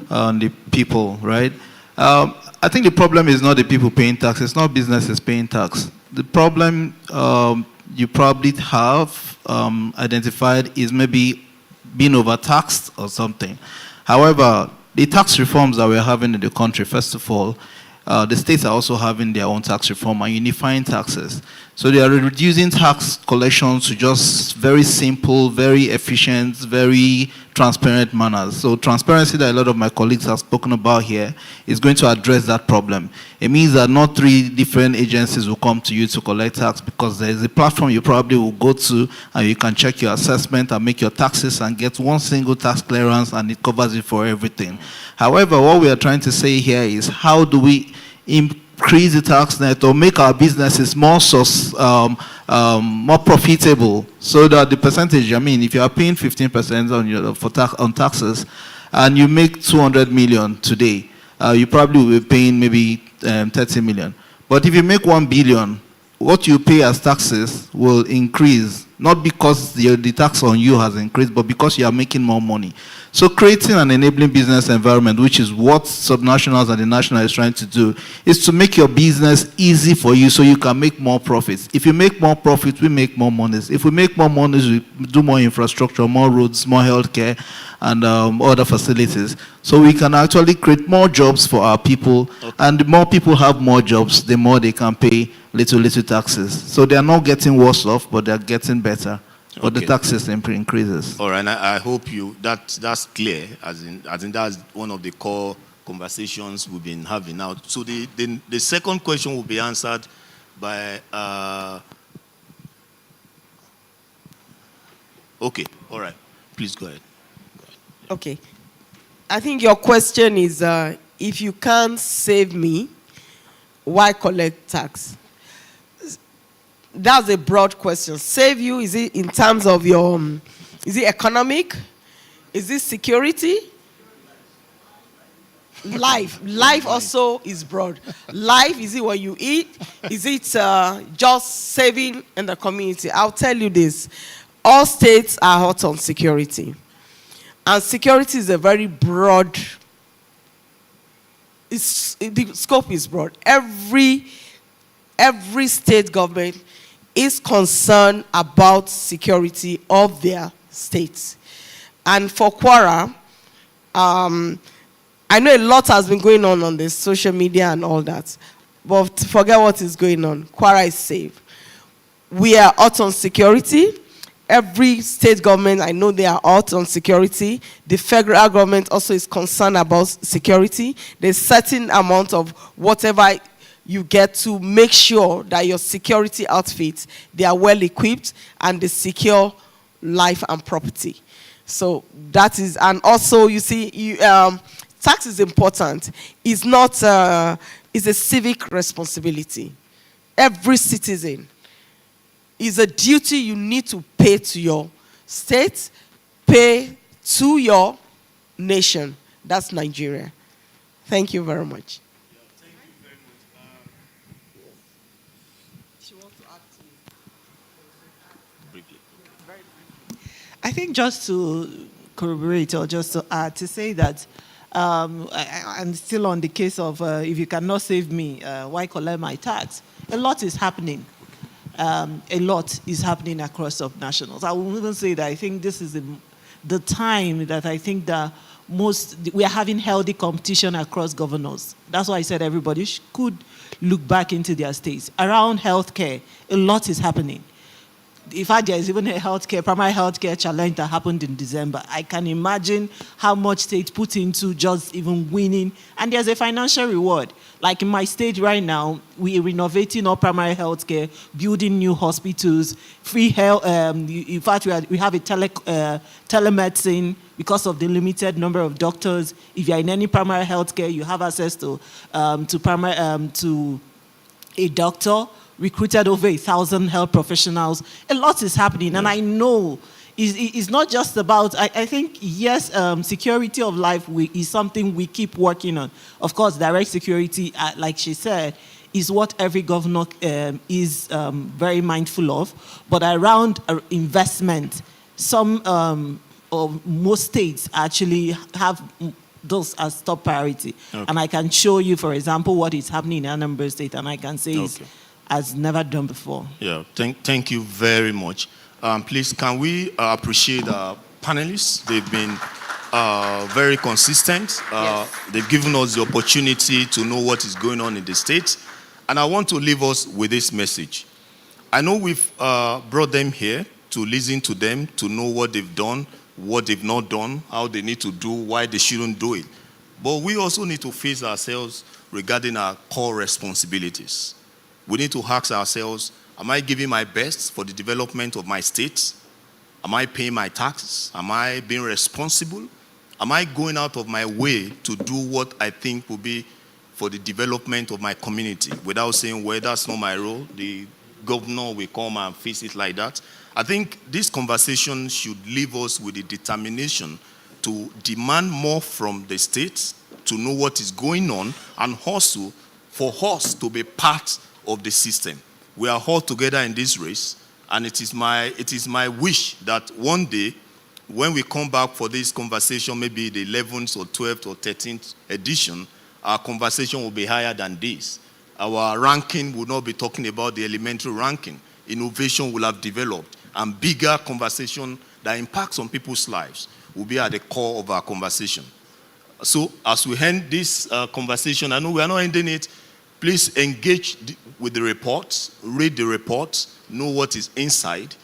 the people, right? I think the problem is not the people paying tax. It's not businesses paying tax. The problem you probably have identified is maybe being overtaxed or something. However, the tax reforms that we're having in the country, first of all, the states are also having their own tax reform and unifying taxes. So they are reducing tax collections to just very simple, very efficient, very transparent manners. So transparency that a lot of my colleagues have spoken about here is going to address that problem. It means that not 3 different agencies will come to you to collect tax, because there is a platform you probably will go to and you can check your assessment and make your taxes and get one single tax clearance, and it covers it for everything. However, what we are trying to say here is, how do we increase the tax net or make our businesses more more profitable, so that the percentage, I mean, if you are paying 15% on taxes and you make 200 million today, you probably will be paying maybe 30 million. But if you make 1 billion, what you pay as taxes will increase, not because the tax on you has increased, but because you are making more money. So creating an enabling business environment, which is what Subnationals and the National is trying to do, is to make your business easy for you so you can make more profits. If you make more profits, we make more monies. If we make more monies, we do more infrastructure, more roads, more healthcare, and other facilities. So we can actually create more jobs for our people, and the more people have more jobs, the more they can pay little taxes. So they are not getting worse off, but they are getting better. But the tax system increases.
All right, I hope that's clear, as in that's one of the core conversations we've been having now. So the second question will be answered by okay, all right. Please go ahead.
Okay. I think your question is, if you can't save me, why collect tax? That's a broad question. Save you, is it in terms of your, is it economic? Is it security? Life also is broad. Life, is it what you eat? Is it just saving in the community? I'll tell you this. All states are hot on security. And security is a very broad, the scope is broad. Every state government is concerned about security of their states. And for Kwara, I know a lot has been going on the social media and all that, but forget what is going on. Kwara is safe. We are out on security. Every state government, I know they are out on security. The federal government also is concerned about security. There's a certain amount of whatever you get to make sure that your security outfits, they are well equipped and they secure life and property. So that is, and also you see, tax is important. It's not, it's a civic responsibility. Every citizen is a duty you need to pay to your state, pay to your nation. That's Nigeria. Thank you very much.
I think just to corroborate or just to add, to say that I'm still on the case of if you cannot save me, why collect my tax? A lot is happening. A lot is happening across subnationals. I will even say that I think this is the time that I think that we are having healthy competition across governors. That's why I said everybody could look back into their states. Around healthcare, a lot is happening. In fact, there is even a primary healthcare challenge that happened in December. I can imagine how much states put into just even winning. And there's a financial reward. Like in my state right now, we are renovating our primary healthcare, building new hospitals, free health. In fact, we have a telemedicine because of the limited number of doctors. If you're in any primary healthcare, you have access to a doctor. Recruited over 1,000 health professionals. A lot is happening, and I know it's not just about, I think, yes, security of life is something we keep working on. Of course, direct security, like she said, is what every governor is very mindful of. But around investment, some or most states actually have those as top priority. Okay. And I can show you, for example, what is happening in Anambra State, and I can say it's as never done before. Yeah,
thank you very much. Please, can we appreciate our panelists? They've been very consistent. Yes. They've given us the opportunity to know what is going on in the States. And I want to leave us with this message. I know we've brought them here to listen to them, to know what they've done, what they've not done, how they need to do, why they shouldn't do it. But we also need to face ourselves regarding our core responsibilities. We need to ask ourselves, am I giving my best for the development of my state? Am I paying my taxes? Am I being responsible? Am I going out of my way to do what I think will be for the development of my community without saying, well, that's not my role, the governor will come and face it like that? I think this conversation should leave us with the determination to demand more from the states, to know what is going on, and also for us to be part of the system. We are all together in this race, and it is my wish that one day, when we come back for this conversation, maybe the 11th or 12th or 13th edition, our conversation will be higher than this. Our ranking will not be talking about the elementary ranking. Innovation will have developed, and bigger conversation that impacts on people's lives will be at the core of our conversation. So as we end this conversation, I know we are not ending it. Please engage with the reports, read the reports, know what is inside.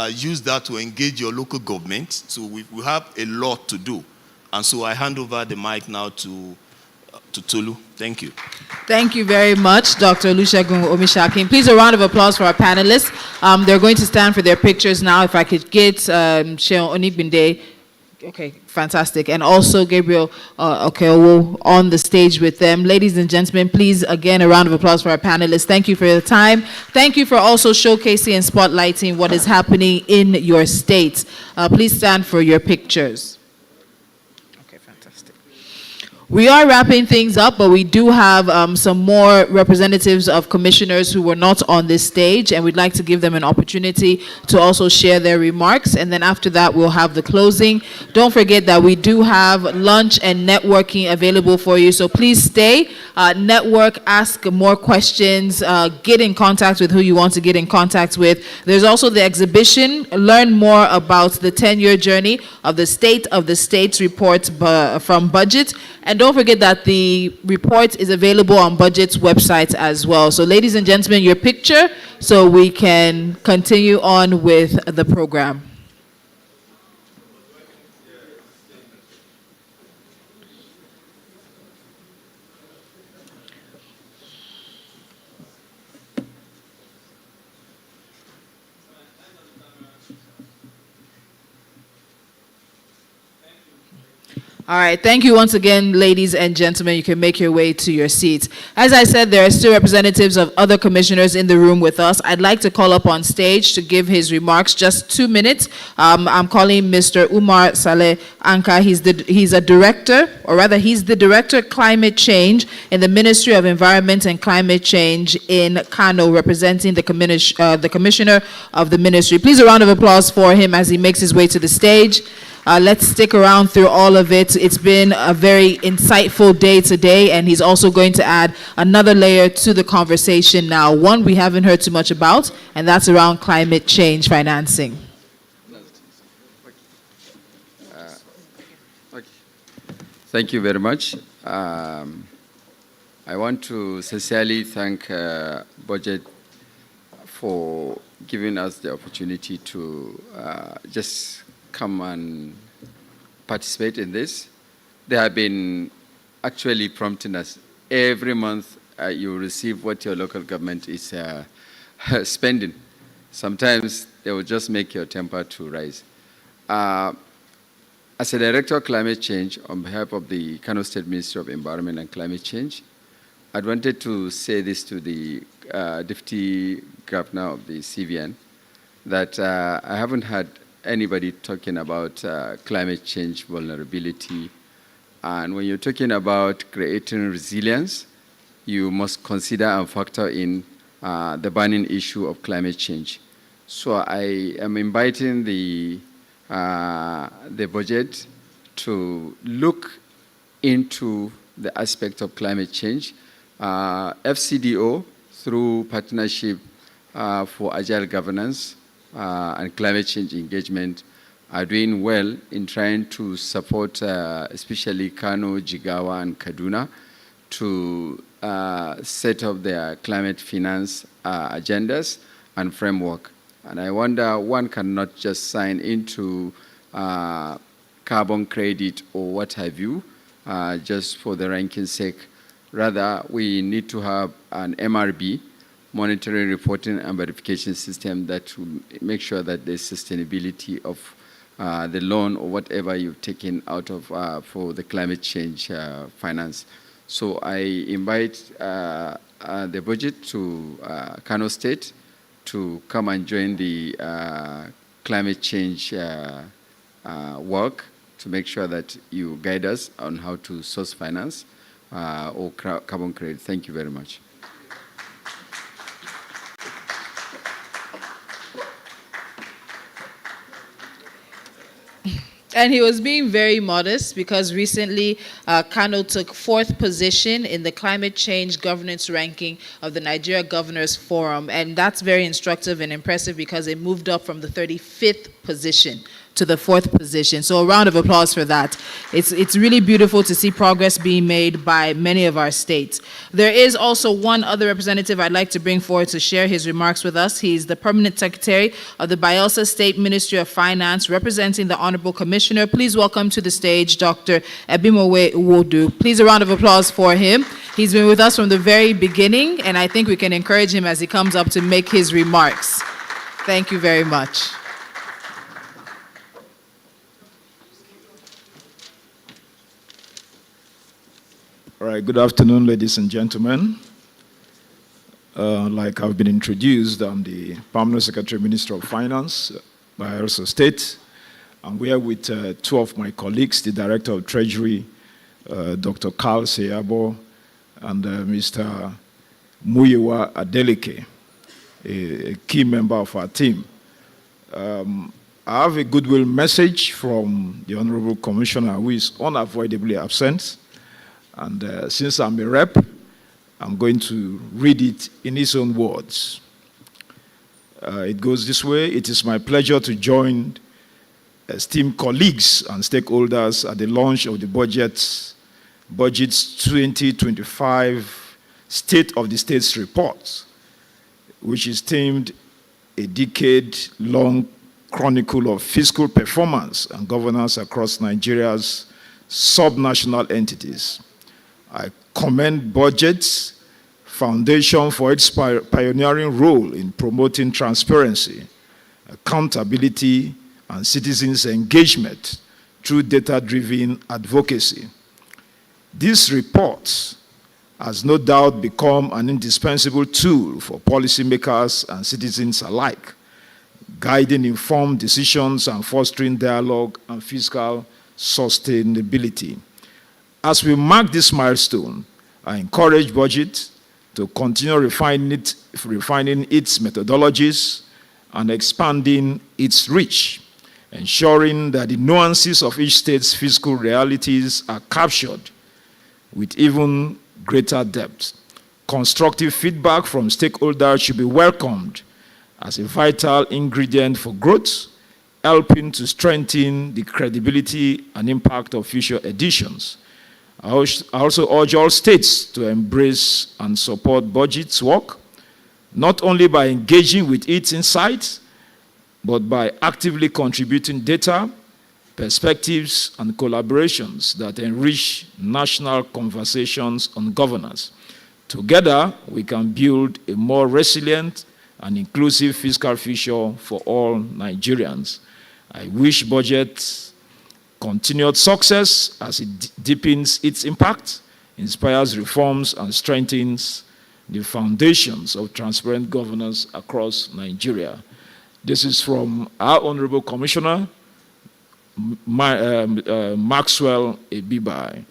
Use that to engage your local government. So we have a lot to do. And so I hand over the mic now to Tolu. Thank you.
Thank you very much, Dr. Olusegun Omishakin. Please, a round of applause for our panelists. They're going to stand for their pictures now. If I could get Sheon Onigbinde. Okay, fantastic. And also Gabriel Okeowo on the stage with them. Ladies and gentlemen, please, again, a round of applause for our panelists. Thank you for your time. Thank you for also showcasing and spotlighting what is happening in your state. Please stand for your pictures. We are wrapping things up, but we do have some more representatives of commissioners who were not on this stage, and we'd like to give them an opportunity to also share their remarks, and then after that we'll have the closing. Don't forget that we do have lunch and networking available for you, so please stay, network, ask more questions, get in contact with who you want to get in contact with. There's also the exhibition. Learn more about the 10-year journey of the State of the States report from BudgIT. And don't forget that the report is available on BudgIT's website as well. So ladies and gentlemen, your picture so we can continue on with the program. All right, thank you once again, ladies and gentlemen. You can make your way to your seats. As I said, there are still representatives of other commissioners in the room with us. I'd like to call up on stage to give his remarks, just 2 minutes. I'm calling Mr. Umar Saleh Anka. He's a director, or rather he's the Director of Climate Change in the Ministry of Environment and Climate Change in Kano, representing the commissioner of the ministry. Please, a round of applause for him as he makes his way to the stage. Let's stick around through all of it. It's been a very insightful day today, and he's also going to add another layer to the conversation now, one we haven't heard too much about, and that's around climate change financing.
Thank you very much. I want to sincerely thank BudgIT for giving us the opportunity to just come and participate in this. They have been actually prompting us. Every month you receive what your local government is spending. Sometimes they will just make your temper to rise. As a Director of Climate Change, on behalf of the Kano State Ministry of Environment and Climate Change, I wanted to say this to the Deputy Governor of the CVN, that I haven't had anybody talking about climate change vulnerability. And when you're talking about creating resilience, you must consider and factor in the burning issue of climate change. So I am inviting the budget to look into the aspect of climate change. FCDO, through Partnership for Agile Governance and Climate Change Engagement, are doing well in trying to support especially Kano, Jigawa, and Kaduna to set up their climate finance agendas and framework. And I wonder, one cannot just sign into carbon credit or what have you, just for the ranking's sake. Rather, we need to have an MRB, monitoring, reporting, and verification system that will make sure that there's sustainability of the loan or whatever you've taken out of for the climate change finance. So I invite the budget to Kano State to come and join the climate change work to make sure that you guide us on how to source finance or carbon credit. Thank you very much.
And he was being very modest because recently Kano took 4th position in the climate change governance ranking of the Nigeria Governors Forum. And that's very instructive and impressive because it moved up from the 35th position to the 4th position. So a round of applause for that. It's really beautiful to see progress being made by many of our states. There is also one other representative I'd like to bring forward to share his remarks with us. He's the Permanent Secretary of the Bayelsa State Ministry of Finance, representing the Honorable Commissioner. Please welcome to the stage Dr. Ebimowe Uwodu. Please a round of applause for him. He's been with us from the very beginning, and I think we can encourage him as he comes up to make his remarks. Thank you very much.
All right, good afternoon, ladies and gentlemen. Like I've been introduced, I'm the Permanent Secretary Minister of Finance, Bayelsa State. I'm here with two of my colleagues, the Director of Treasury, Dr. Carl Seyabo, and Mr. Muyiwa Adeleke, a key member of our team. I have a goodwill message from the Honorable Commissioner, who is unavoidably absent. And since I'm a rep, I'm going to read it in his own words. It goes this way. It is my pleasure to join esteemed colleagues and stakeholders at the launch of the BudgIT's 2025 State of the States report, which is themed A Decade-Long Chronicle of Fiscal Performance and Governance Across Nigeria's Subnational Entities. I commend BudgIT's foundation for its pioneering role in promoting transparency, accountability, and citizens' engagement through data-driven advocacy. This report has no doubt become an indispensable tool for policymakers and citizens alike, guiding informed decisions and fostering dialogue and fiscal sustainability. As we mark this milestone, I encourage BudgIT to continue refining its methodologies and expanding its reach, ensuring that the nuances of each state's fiscal realities are captured with even greater depth. Constructive feedback from stakeholders should be welcomed as a vital ingredient for growth, helping to strengthen the credibility and impact of future editions. I also urge all states to embrace and support BudgIT's work, not only by engaging with its insights, but by actively contributing data, perspectives, and collaborations that enrich national conversations on governance. Together, we can build a more resilient and inclusive fiscal future for all Nigerians. I wish BudgIT continued success as it deepens its impact, inspires reforms, and strengthens the foundations of transparent governance across Nigeria. This is from our Honorable Commissioner, Maxwell Ebibai.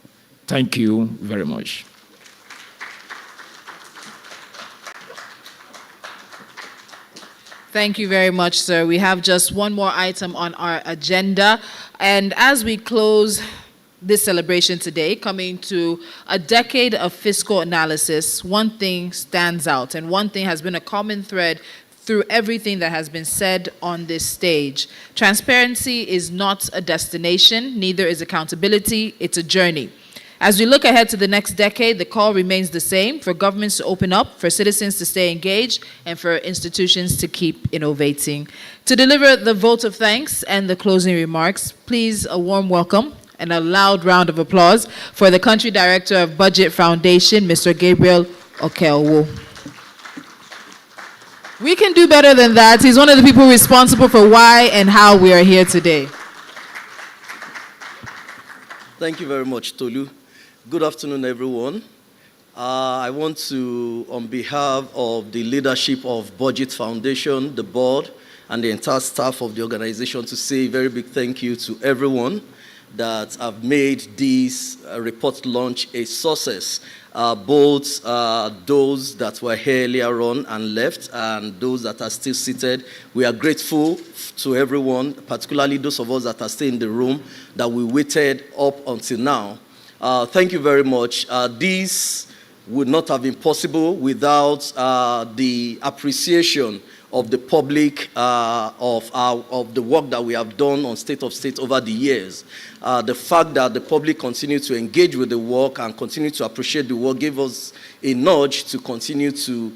Thank you very much.
Thank you very much, sir. We have just one more item on our agenda. And as we close this celebration today, coming to a decade of fiscal analysis, one thing stands out, and one thing has been a common thread through everything that has been said on this stage. Transparency is not a destination, neither is accountability, it's a journey. As we look ahead to the next decade, the call remains the same: for governments to open up, for citizens to stay engaged, and for institutions to keep innovating. To deliver the vote of thanks and the closing remarks, please a warm welcome and a loud round of applause for the Country Director of BudgIT Foundation, Mr. Gabriel Okeowo. We can do better than that. He's one of the people responsible for why and how we are here today.
Thank you very much, Tolu. Good afternoon, everyone. I want to, on behalf of the leadership of BudgIT Foundation, the board, and the entire staff of the organization, to say a very big thank you to everyone that have made this report launch a success. Both those that were here earlier on and left, and those that are still seated. We are grateful to everyone, particularly those of us that are still in the room, that we waited up until now. Thank you very much. This would not have been possible without the appreciation of the public of the work that we have done on State of State over the years. The fact that the public continue to engage with the work and continue to appreciate the work gave us a nudge to continue to,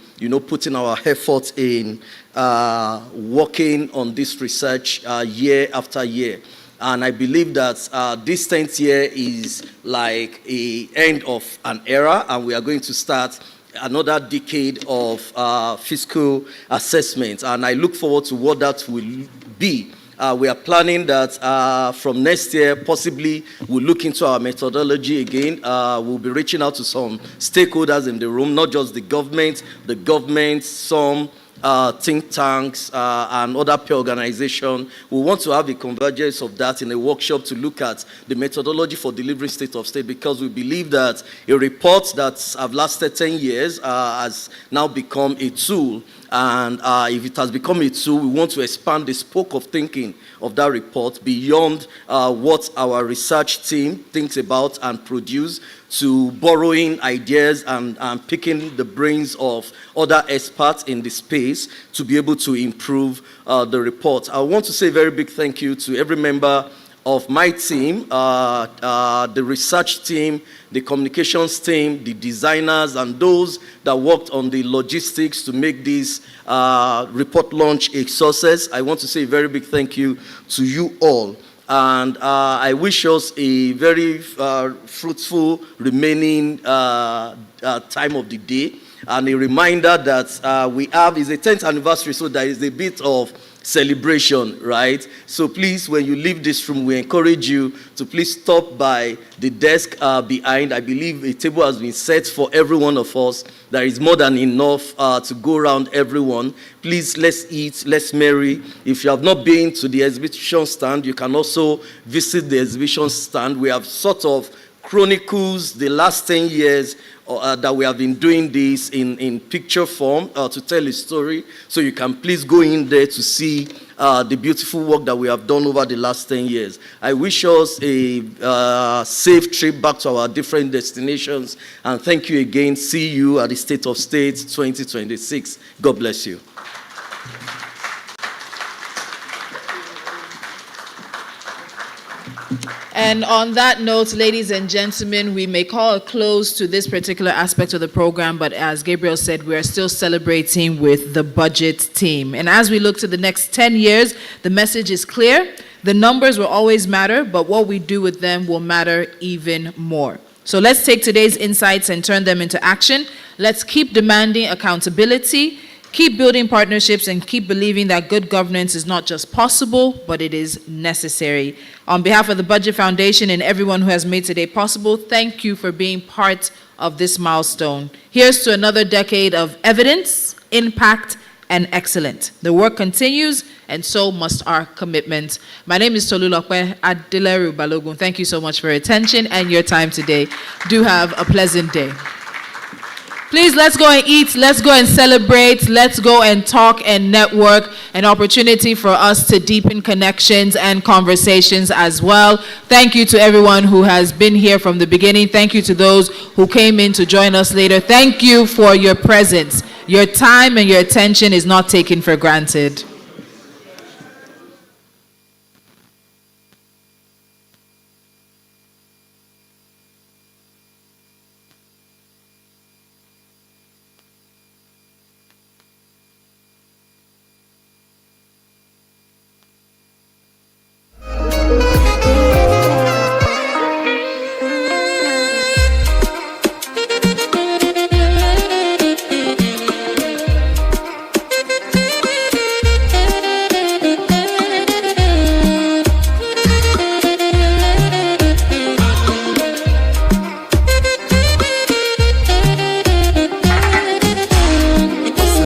put in our effort in working on this research year after year. And I believe that this 10th year is like the end of an era, and we are going to start another decade of fiscal assessment. And I look forward to what that will be. We are planning that from next year, possibly we'll look into our methodology again. We'll be reaching out to some stakeholders in the room, not just the government, some think tanks and other peer organizations. We want to have a convergence of that in a workshop to look at the methodology for delivering State of State, because we believe that a report that has lasted 10 years has now become a tool. And if it has become a tool, we want to expand the scope of thinking of that report beyond what our research team thinks about and produce, to borrowing ideas and picking the brains of other experts in the space to be able to improve the report. I want to say a very big thank you to every member of my team, the research team, the communications team, the designers, and those that worked on the logistics to make this report launch a success. I want to say a very big thank you to you all. And I wish us a very fruitful remaining time of the day. And a reminder that we have is the 10th anniversary, so there is a bit of celebration, right? So please, when you leave this room, we encourage you to please stop by the desk behind. I believe a table has been set for every one of us. There is more than enough to go around everyone. Please, let's eat, let's marry. If you have not been to the exhibition stand, you can also visit the exhibition stand. We have sort of chronicles the last 10 years that we have been doing this in picture form to tell a story. So you can please go in there to see the beautiful work that we have done over the last 10 years. I wish us a safe trip back to our different destinations. And thank you again. See you at the State of State 2026. God bless you.
And on that note, ladies and gentlemen, we may call a close to this particular aspect of the program, but as Gabriel said, we are still celebrating with the BudgIT team. And as we look to the next 10 years, the message is clear. The numbers will always matter, but what we do with them will matter even more. So let's take today's insights and turn them into action. Let's keep demanding accountability, keep building partnerships, and keep believing that good governance is not just possible, but it is necessary. On behalf of the BudgIT Foundation and everyone who has made today possible, thank you for being part of this milestone. Here's to another decade of evidence, impact, and excellence. The work continues, and so must our commitment. My name is Tolu Lokwe Adileru Balogun. Thank you so much for your attention and your time today. Do have a pleasant day. Please, let's go and eat, let's go and celebrate, let's go and talk and network, an opportunity for us to deepen connections and conversations as well. Thank you to everyone who has been here from the beginning. Thank you to those who came in to join us later. Thank you for your presence. Your time and your attention is not taken for granted.